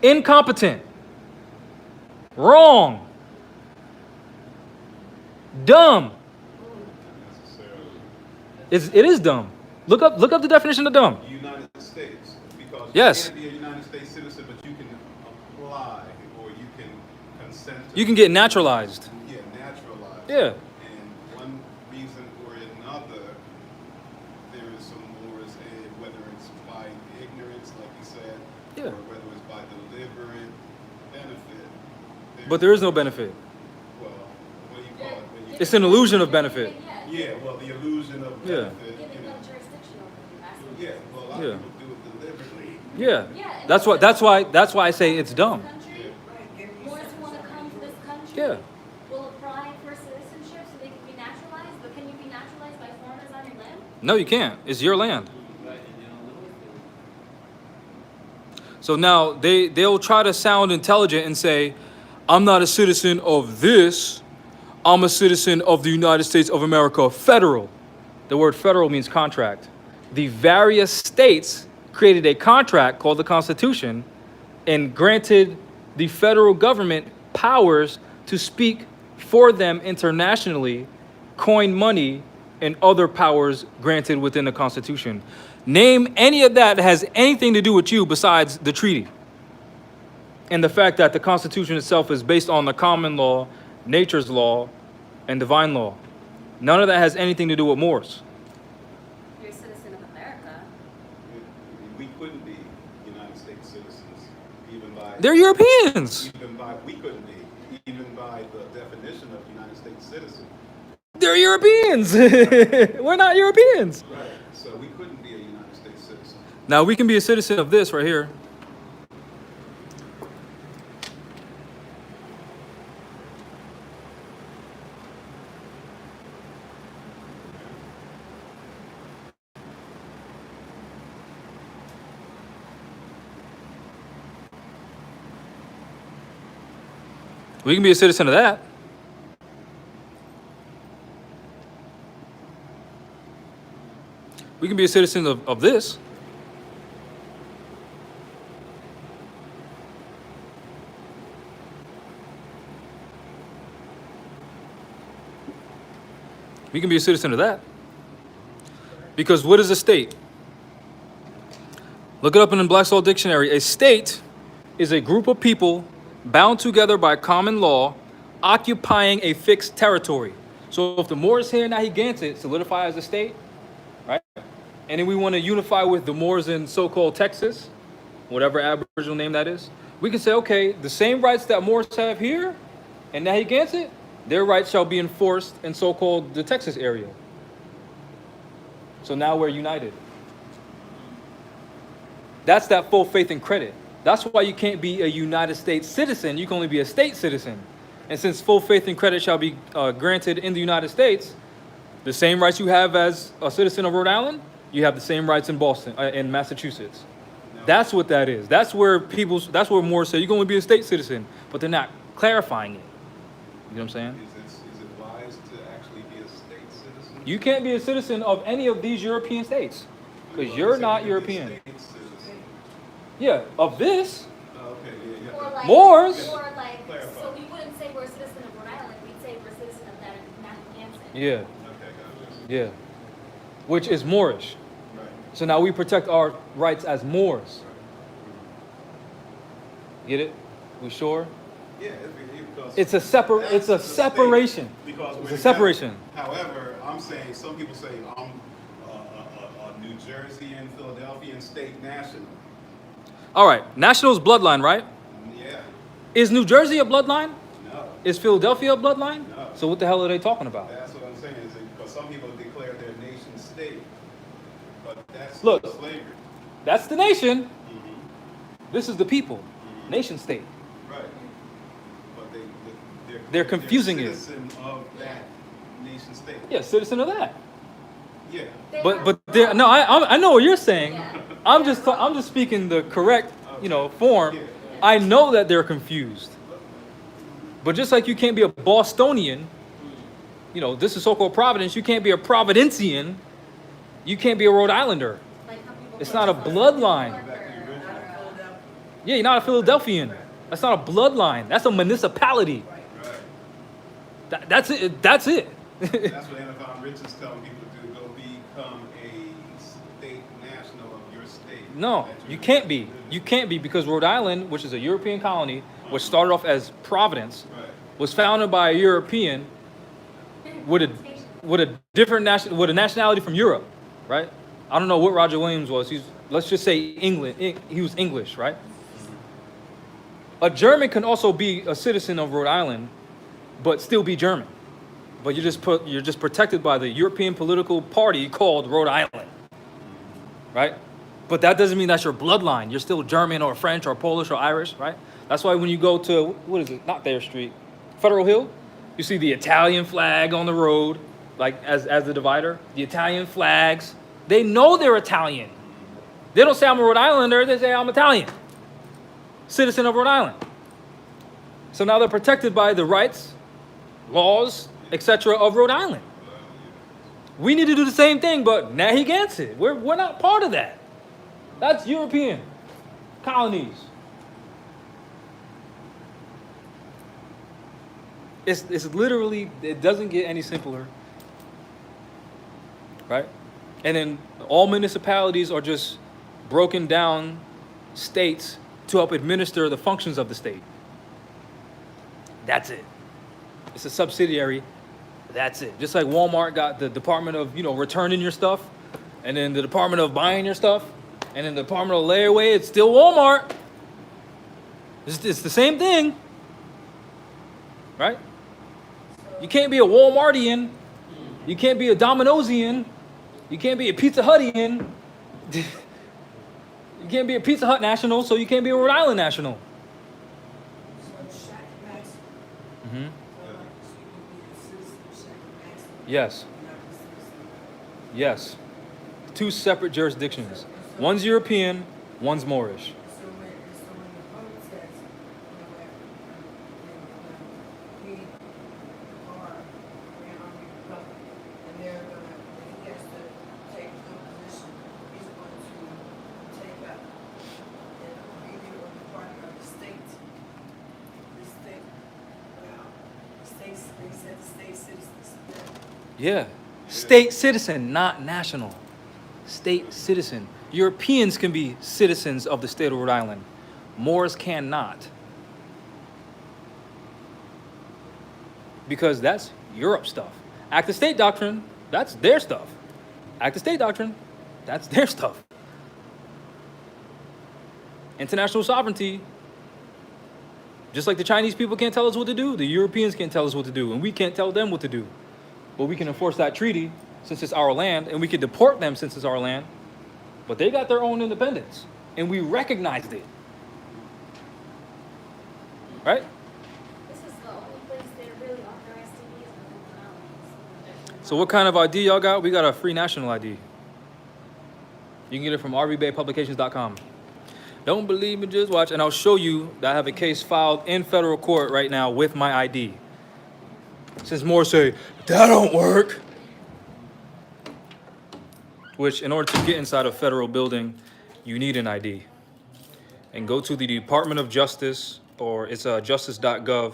[SPEAKER 1] Incompetent. Wrong. Dumb. It is dumb. Look up the definition of dumb.
[SPEAKER 3] United States, because
[SPEAKER 1] Yes.
[SPEAKER 3] you can't be a United States citizen, but you can apply or you can consent.
[SPEAKER 1] You can get naturalized.
[SPEAKER 3] Yeah, naturalized.
[SPEAKER 1] Yeah.
[SPEAKER 3] And one reason or another, there is some Moors, whether it's by ignorance, like you said,
[SPEAKER 1] Yeah.
[SPEAKER 3] or whether it's by deliberate benefit.
[SPEAKER 1] But there is no benefit.
[SPEAKER 3] Well, what do you call it? When you,
[SPEAKER 1] It's an illusion of benefit.
[SPEAKER 3] yeah, well, the illusion of
[SPEAKER 1] Yeah.
[SPEAKER 3] benefit.
[SPEAKER 5] Giving them jurisdiction over you, that's what
[SPEAKER 3] Yeah, well, a lot
[SPEAKER 1] Yeah.
[SPEAKER 3] of people do it deliberately.
[SPEAKER 1] Yeah.
[SPEAKER 5] Yeah,
[SPEAKER 1] That's why I say it's dumb.
[SPEAKER 5] Country, Moors who want to come to this country
[SPEAKER 1] Yeah.
[SPEAKER 5] will apply for citizenship so they can be naturalized, but can you be naturalized by foreigners on your land?
[SPEAKER 1] No, you can't. It's your land.
[SPEAKER 4] Right, and they don't live with it.
[SPEAKER 1] So now they'll try to sound intelligent and say, I'm not a citizen of this. I'm a citizen of the United States of America, federal. The word federal means contract. The various states created a contract called the Constitution and granted the federal government powers to speak for them internationally, coin money, and other powers granted within the Constitution. Name any of that has anything to do with you besides the treaty. And the fact that the Constitution itself is based on the common law, nature's law, and divine law. None of that has anything to do with Moors.
[SPEAKER 5] You're a citizen of America.
[SPEAKER 3] We couldn't be United States citizens, even by.
[SPEAKER 1] They're Europeans.
[SPEAKER 3] We couldn't be, even by the definition of United States citizen.
[SPEAKER 1] They're Europeans. We're not Europeans.
[SPEAKER 3] Right. So we couldn't be a United States citizen.
[SPEAKER 1] Now we can be a citizen of this right here. We can be a citizen of that. We can be a citizen of this. We can be a citizen of that. Because what is a state? Look it up in the Black's Law Dictionary. A state is a group of people bound together by common law, occupying a fixed territory. So if the Moors here in Narragansett solidify as a state, right? And then we want to unify with the Moors in so-called Texas, whatever Aboriginal name that is, we can say, okay, the same rights that Moors have here in Narragansett, their rights shall be enforced in so-called the Texas area. So now we're united. That's that full faith and credit. That's why you can't be a United States citizen. You can only be a state citizen. And since full faith and credit shall be granted in the United States, the same rights you have as a citizen of Rhode Island, you have the same rights in Boston, in Massachusetts.
[SPEAKER 3] No.
[SPEAKER 1] That's what that is. That's where more say you can only be a state citizen, but they're not clarifying it. You know what I'm saying?
[SPEAKER 3] Is it wise to actually be a state citizen?
[SPEAKER 1] You can't be a citizen of any of these European states because
[SPEAKER 3] Well,
[SPEAKER 1] you're
[SPEAKER 3] you
[SPEAKER 1] not
[SPEAKER 3] said
[SPEAKER 1] European.
[SPEAKER 3] you'd be a state citizen.
[SPEAKER 1] Yeah, of this.
[SPEAKER 3] Oh, okay, yeah,
[SPEAKER 5] Or like,
[SPEAKER 1] Moors.
[SPEAKER 5] or like,
[SPEAKER 3] Clarify.
[SPEAKER 5] so we wouldn't say we're a citizen of Rhode Island, we'd say we're a citizen of Narragansett.
[SPEAKER 1] Yeah,
[SPEAKER 3] Okay, gotcha.
[SPEAKER 1] yeah. Which is Moorish.
[SPEAKER 3] Right.
[SPEAKER 1] So now we protect our rights as Moors. Get it? We sure?
[SPEAKER 3] Yeah, because
[SPEAKER 1] It's a
[SPEAKER 3] that's the state,
[SPEAKER 1] separation.
[SPEAKER 3] Because
[SPEAKER 1] It's
[SPEAKER 3] we're
[SPEAKER 1] a separation.
[SPEAKER 3] However, I'm saying some people say I'm a New Jersey and Philadelphian state national.
[SPEAKER 1] All right, national is bloodline, right?
[SPEAKER 3] Yeah,
[SPEAKER 1] Is New Jersey a bloodline?
[SPEAKER 3] no,
[SPEAKER 1] Is Philadelphia a bloodline?
[SPEAKER 3] No.
[SPEAKER 1] So what the hell are they talking about?
[SPEAKER 3] that's what I'm saying. Is because some people declare their nation state, but that's
[SPEAKER 1] Look.
[SPEAKER 3] still slavery.
[SPEAKER 1] That's the nation.
[SPEAKER 3] Mm-hmm.
[SPEAKER 1] This is the people. Nation state.
[SPEAKER 3] Right. But
[SPEAKER 1] They're confusing it.
[SPEAKER 3] citizen of that nation state.
[SPEAKER 1] Yeah, citizen of that.
[SPEAKER 3] Yeah.
[SPEAKER 1] But no, I know what you're saying.
[SPEAKER 5] Yeah.
[SPEAKER 1] I'm just speaking the correct, form.
[SPEAKER 3] Yeah.
[SPEAKER 1] I know that they're confused. But just like you can't be a Bostonian, this is so-called Providence, you can't be a Providencian, you can't be a Rhode Islander.
[SPEAKER 5] Like how people
[SPEAKER 1] It's
[SPEAKER 5] put
[SPEAKER 1] not a bloodline.
[SPEAKER 5] York or-
[SPEAKER 1] Yeah, you're not a Philadelphian. That's not a bloodline. That's a municipality.
[SPEAKER 3] Right.
[SPEAKER 1] That's it. That's it.
[SPEAKER 3] That's what Anavon Rich is telling people to do. Go become a state national of your state.
[SPEAKER 1] No,
[SPEAKER 3] that
[SPEAKER 1] you
[SPEAKER 3] you're
[SPEAKER 1] can't be.
[SPEAKER 3] living in.
[SPEAKER 1] You can't be because Rhode Island, which is a European colony, which started off as Providence,
[SPEAKER 3] Right.
[SPEAKER 1] was founded by a European with a different nationality from Europe, right? I don't know what Roger Williams was. Let's just say England. He was English, right? A German can also be a citizen of Rhode Island, but still be German. But you're just protected by the European political party called Rhode Island, right? But that doesn't mean that's your bloodline. You're still German or French or Polish or Irish, right? That's why when you go to, what is it? Not Thayer Street, Federal Hill, you see the Italian flag on the road, like as the divider. The Italian flags, they know they're Italian. They don't say I'm a Rhode Islander, they say I'm Italian. Citizen of Rhode Island. So now they're protected by the rights, laws, etc. of Rhode Island. We need to do the same thing, but Narragansett, we're not part of that. That's European colonies. It's literally, it doesn't get any simpler, right? And then all municipalities are just broken down states to help administer the functions of the state. That's it. It's a subsidiary. That's it. Just like Walmart got the department of, returning your stuff, and then the department of buying your stuff, and then the department of layaway, it's still Walmart. It's the same thing, right? You can't be a Walmartian. You can't be a Domino'sian. You can't be a Pizza Hutian. You can't be a Pizza Hut national, so you can't be a Rhode Island national. Mm-hmm. Yes. Yes. Two separate jurisdictions. One's European, one's Moorish. Yeah. State citizen, not national. State citizen. Europeans can be citizens of the state of Rhode Island. Moors cannot. Because that's Europe stuff. Act of state doctrine, that's their stuff. Act of state doctrine, that's their stuff. International sovereignty, just like the Chinese people can't tell us what to do, the Europeans can't tell us what to do, and we can't tell them what to do. But we can enforce that treaty since it's our land, and we can deport them since it's our land. But they got their own independence, and we recognized it. Right?
[SPEAKER 5] This is the only place they're really authorized to be is the Islands.
[SPEAKER 1] So what kind of ID y'all got? We got a free national ID. You can get it from rvbaypublications.com. Don't believe me, just watch. And I'll show you that I have a case filed in federal court right now with my ID. Since more say, that don't work. Which, in order to get inside a federal building, you need an ID. And go to the Department of Justice, or it's justice.gov,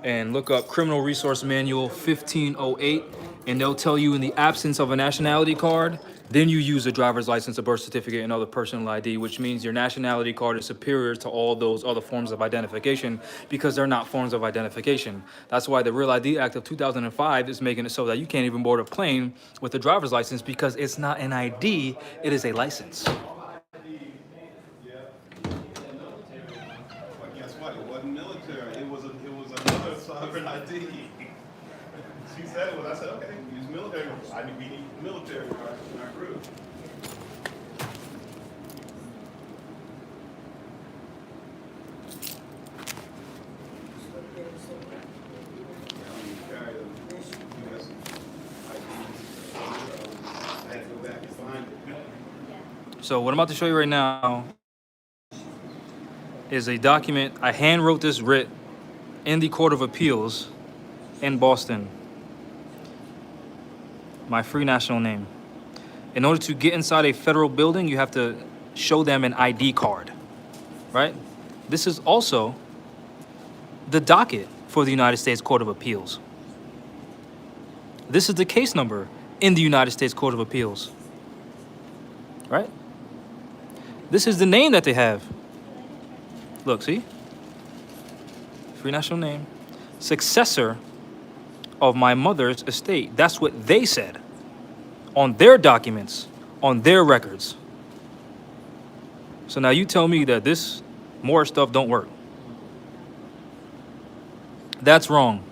[SPEAKER 1] and look up Criminal Resource Manual 1508, and they'll tell you in the absence of a nationality card, then you use a driver's license, a birth certificate, and other personal ID, which means your nationality card is superior to all those other forms of identification because they're not forms of identification. That's why the Real ID Act of 2005 is making it so that you can't even board a plane with a driver's license because it's not an ID, it is a license.
[SPEAKER 3] But guess what? It wasn't military. It was another sovereign ID. She said it was. I said, okay, use military. I need military card in our group.
[SPEAKER 1] So what I'm about to show you right now is a document. I hand wrote this writ in the Court of Appeals in Boston. My free national name. In order to get inside a federal building, you have to show them an ID card, right? This is also the docket for the United States Court of Appeals. This is the case number in the United States Court of Appeals, right? This is the name that they have. Look, see? Free national name. Successor of my mother's estate. That's what they said on their documents, on their records. So now you tell me that this more stuff don't work. That's wrong.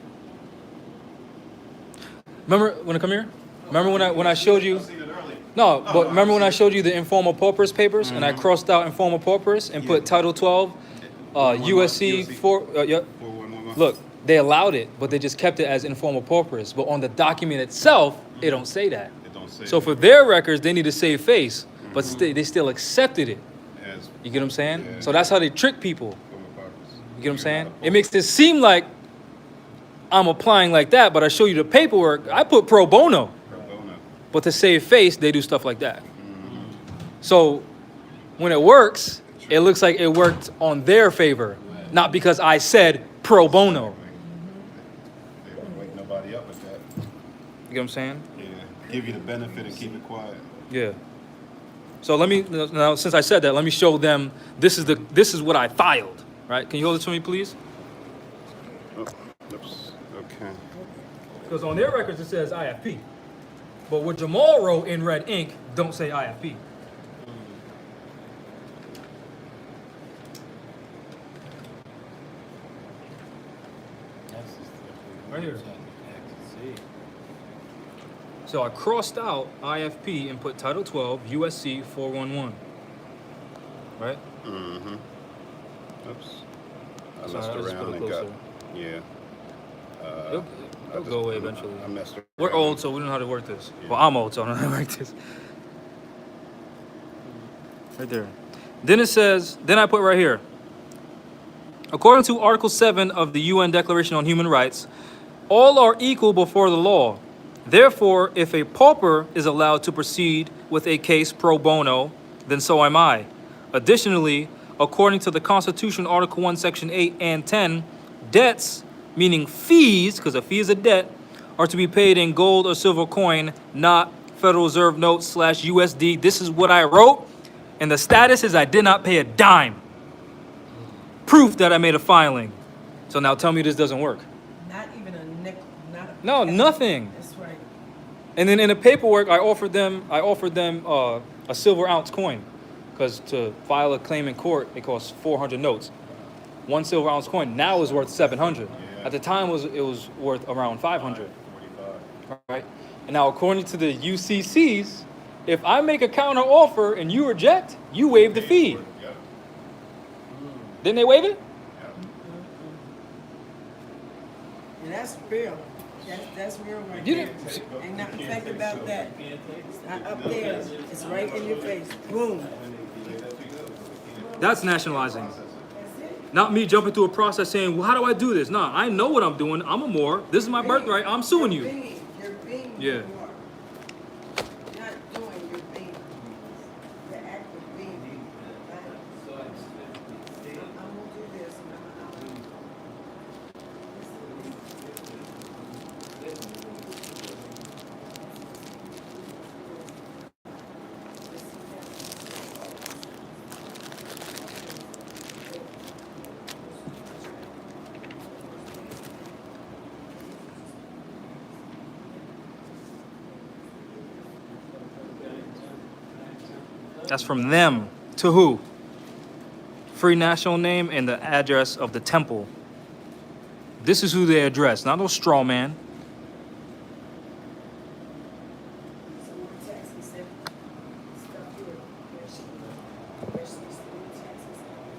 [SPEAKER 1] Remember when I come here? Remember when I showed you? No, but remember when I showed you the informal paupers papers and I crossed out informal paupers and put Title 12, USC 4, yeah. Look, they allowed it, but they just kept it as informal paupers. But on the document itself, it don't say that.
[SPEAKER 3] It don't say
[SPEAKER 1] So
[SPEAKER 3] that.
[SPEAKER 1] for their records, they need to save face, but they still accepted it. You get what I'm saying?
[SPEAKER 3] Yeah.
[SPEAKER 1] So that's how they trick people. You get what I'm saying? It makes it seem like I'm applying like that, but I show you the paperwork. I put pro bono.
[SPEAKER 3] Pro bono.
[SPEAKER 1] But to save face, they do stuff like that. So when it works, it looks like it worked on their favor, not because I said pro bono.
[SPEAKER 3] They don't wake nobody up with that.
[SPEAKER 1] You get what I'm saying?
[SPEAKER 3] Yeah. Give you the benefit and keep it quiet.
[SPEAKER 1] Yeah. So let me now, since I said that, let me show them this is what I filed. Right? Can you hold it to me, please?
[SPEAKER 3] Oh, oops. Okay.
[SPEAKER 1] Because on their records it says IFP, but what Jamal wrote in red ink don't say IFP.
[SPEAKER 4] That's just the
[SPEAKER 1] Right here.
[SPEAKER 4] check and see.
[SPEAKER 1] So I crossed out IFP and put Title 12 USC 411. Right?
[SPEAKER 3] Mm-hmm. Oops. I
[SPEAKER 1] Sorry,
[SPEAKER 3] messed
[SPEAKER 1] I just put
[SPEAKER 3] around
[SPEAKER 1] it
[SPEAKER 3] and got,
[SPEAKER 1] closer.
[SPEAKER 3] yeah.
[SPEAKER 1] It'll go away eventually.
[SPEAKER 3] I messed around.
[SPEAKER 1] We're old, so we don't know how to work this.
[SPEAKER 3] Yeah.
[SPEAKER 1] Well, I'm old, so I don't know how to work this. Right there. Then it says, then I put right here. According to Article 7 of the UN Declaration on Human Rights, all are equal before the law. Therefore, if a pauper is allowed to proceed with a case pro bono, then so am I. Additionally, according to the Constitution, Article 1, Section 8 and 10, debts, meaning fees, because a fee is a debt, are to be paid in gold or silver coin, not Federal Reserve notes / USD. This is what I wrote, and the status is I did not pay a dime. Proof that I made a filing. So now tell me this doesn't work.
[SPEAKER 2] Not even a nickel, not a.
[SPEAKER 1] No,
[SPEAKER 2] penny.
[SPEAKER 1] nothing.
[SPEAKER 2] That's right.
[SPEAKER 1] And then in the paperwork, I offered them a silver ounce coin, because to file a claim in court, it costs 400 notes. One silver ounce coin now is worth 700.
[SPEAKER 3] Yeah.
[SPEAKER 1] At the time, it was worth around 500.
[SPEAKER 3] 45.
[SPEAKER 1] Right? And now, according to the UCCs, if I make a counter offer and you reject, you waive the fee.
[SPEAKER 3] Yep.
[SPEAKER 1] Didn't they waive it?
[SPEAKER 3] Yep.
[SPEAKER 2] And that's real. That's real right
[SPEAKER 1] You
[SPEAKER 2] there.
[SPEAKER 1] didn't-
[SPEAKER 2] Ain't nothing fake about that.
[SPEAKER 4] You can't take
[SPEAKER 2] It's not up there. It's right in your face. Boom.
[SPEAKER 1] That's nationalizing.
[SPEAKER 2] That's it.
[SPEAKER 1] Not me jumping through a process saying, well, how do I do this? Nah, I know what I'm doing. I'm a Moor. This is my birthright. I'm suing you.
[SPEAKER 2] You're being
[SPEAKER 1] Yeah.
[SPEAKER 2] who you are. You're not doing, you're being. The act of being.
[SPEAKER 4] so expensive.
[SPEAKER 2] I'm gonna do this and I'm
[SPEAKER 1] That's from them to who? Free national name and the address of the temple. This is who they address, not no straw man.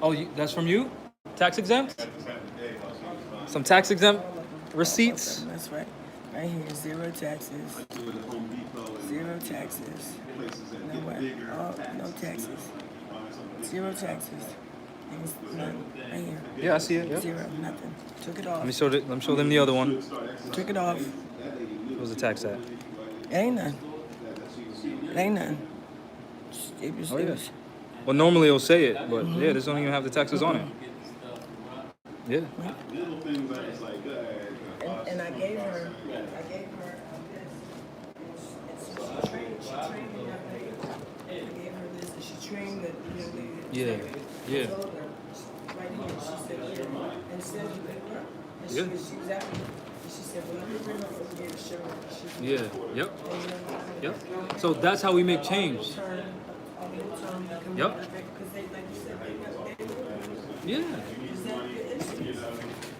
[SPEAKER 1] Oh, that's from you? Tax exempt? Some tax exempt receipts?
[SPEAKER 2] That's right. Right here, zero taxes. Zero taxes. No what? Oh, no taxes. Zero taxes. Things, none. Right here.
[SPEAKER 1] Yeah, I see it. Yep.
[SPEAKER 2] Zero, nothing. Took it off.
[SPEAKER 1] Let me show them the other one.
[SPEAKER 2] Took it off.
[SPEAKER 1] What was the tax at?
[SPEAKER 2] It ain't none. It ain't none. It was,
[SPEAKER 1] Oh,
[SPEAKER 2] it
[SPEAKER 1] yeah.
[SPEAKER 2] was,
[SPEAKER 1] Well, normally it'll say it, but yeah, this don't even have the taxes on it. Yeah.
[SPEAKER 3] Little things that is like,
[SPEAKER 2] and I gave her this. And so she trained the young lady. I gave her this, and she trained the young lady.
[SPEAKER 1] Yeah. Yeah.
[SPEAKER 2] I told her, right here, she said, yeah, and it says you picked her up. And
[SPEAKER 1] Yeah.
[SPEAKER 2] she was happy. And she said, well, let me bring her over here to show her. She's
[SPEAKER 1] Yeah. Yep. Yep. So that's how we make change. Yep.
[SPEAKER 2] Because they, like you said, they
[SPEAKER 1] Yeah.
[SPEAKER 2] present the instruments.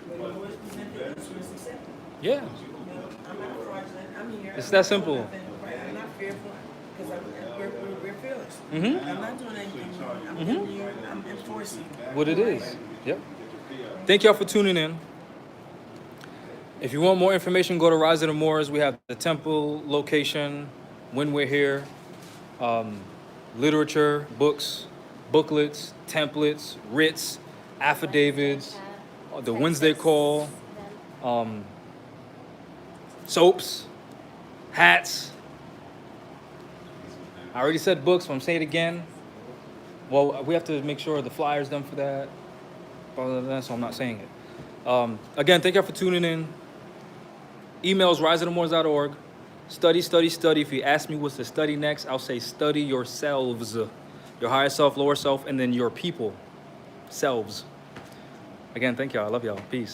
[SPEAKER 2] When the lawyers present the instruments, accept them.
[SPEAKER 1] Yeah.
[SPEAKER 2] You know, I'm not fraudulent, I'm here.
[SPEAKER 1] It's
[SPEAKER 2] I'm
[SPEAKER 1] that
[SPEAKER 2] not
[SPEAKER 1] simple.
[SPEAKER 2] doing nothing, right? I'm not fearful, because we're fearless.
[SPEAKER 1] Mhm.
[SPEAKER 2] I'm not doing anything wrong, I'm giving you, I'm enforcing.
[SPEAKER 1] What it is. Yep. Thank y'all for tuning in. If you want more information, go to Rise of the Moors. We have the temple location, when we're here, literature, books, booklets, templates, writs, affidavits, the Wednesday call, soaps, hats, I already said books, but I'm saying it again. Well, we have to make sure the flyer's done for that. Blah, blah, blah, so I'm not saying it. Again, thank you for tuning in. Emails riseofthemores.org. Study, study, study. If you ask me what's to study next, I'll say study yourselves. Your higher self, lower self, and then your people. Selves. Again, thank y'all. I love y'all. Peace.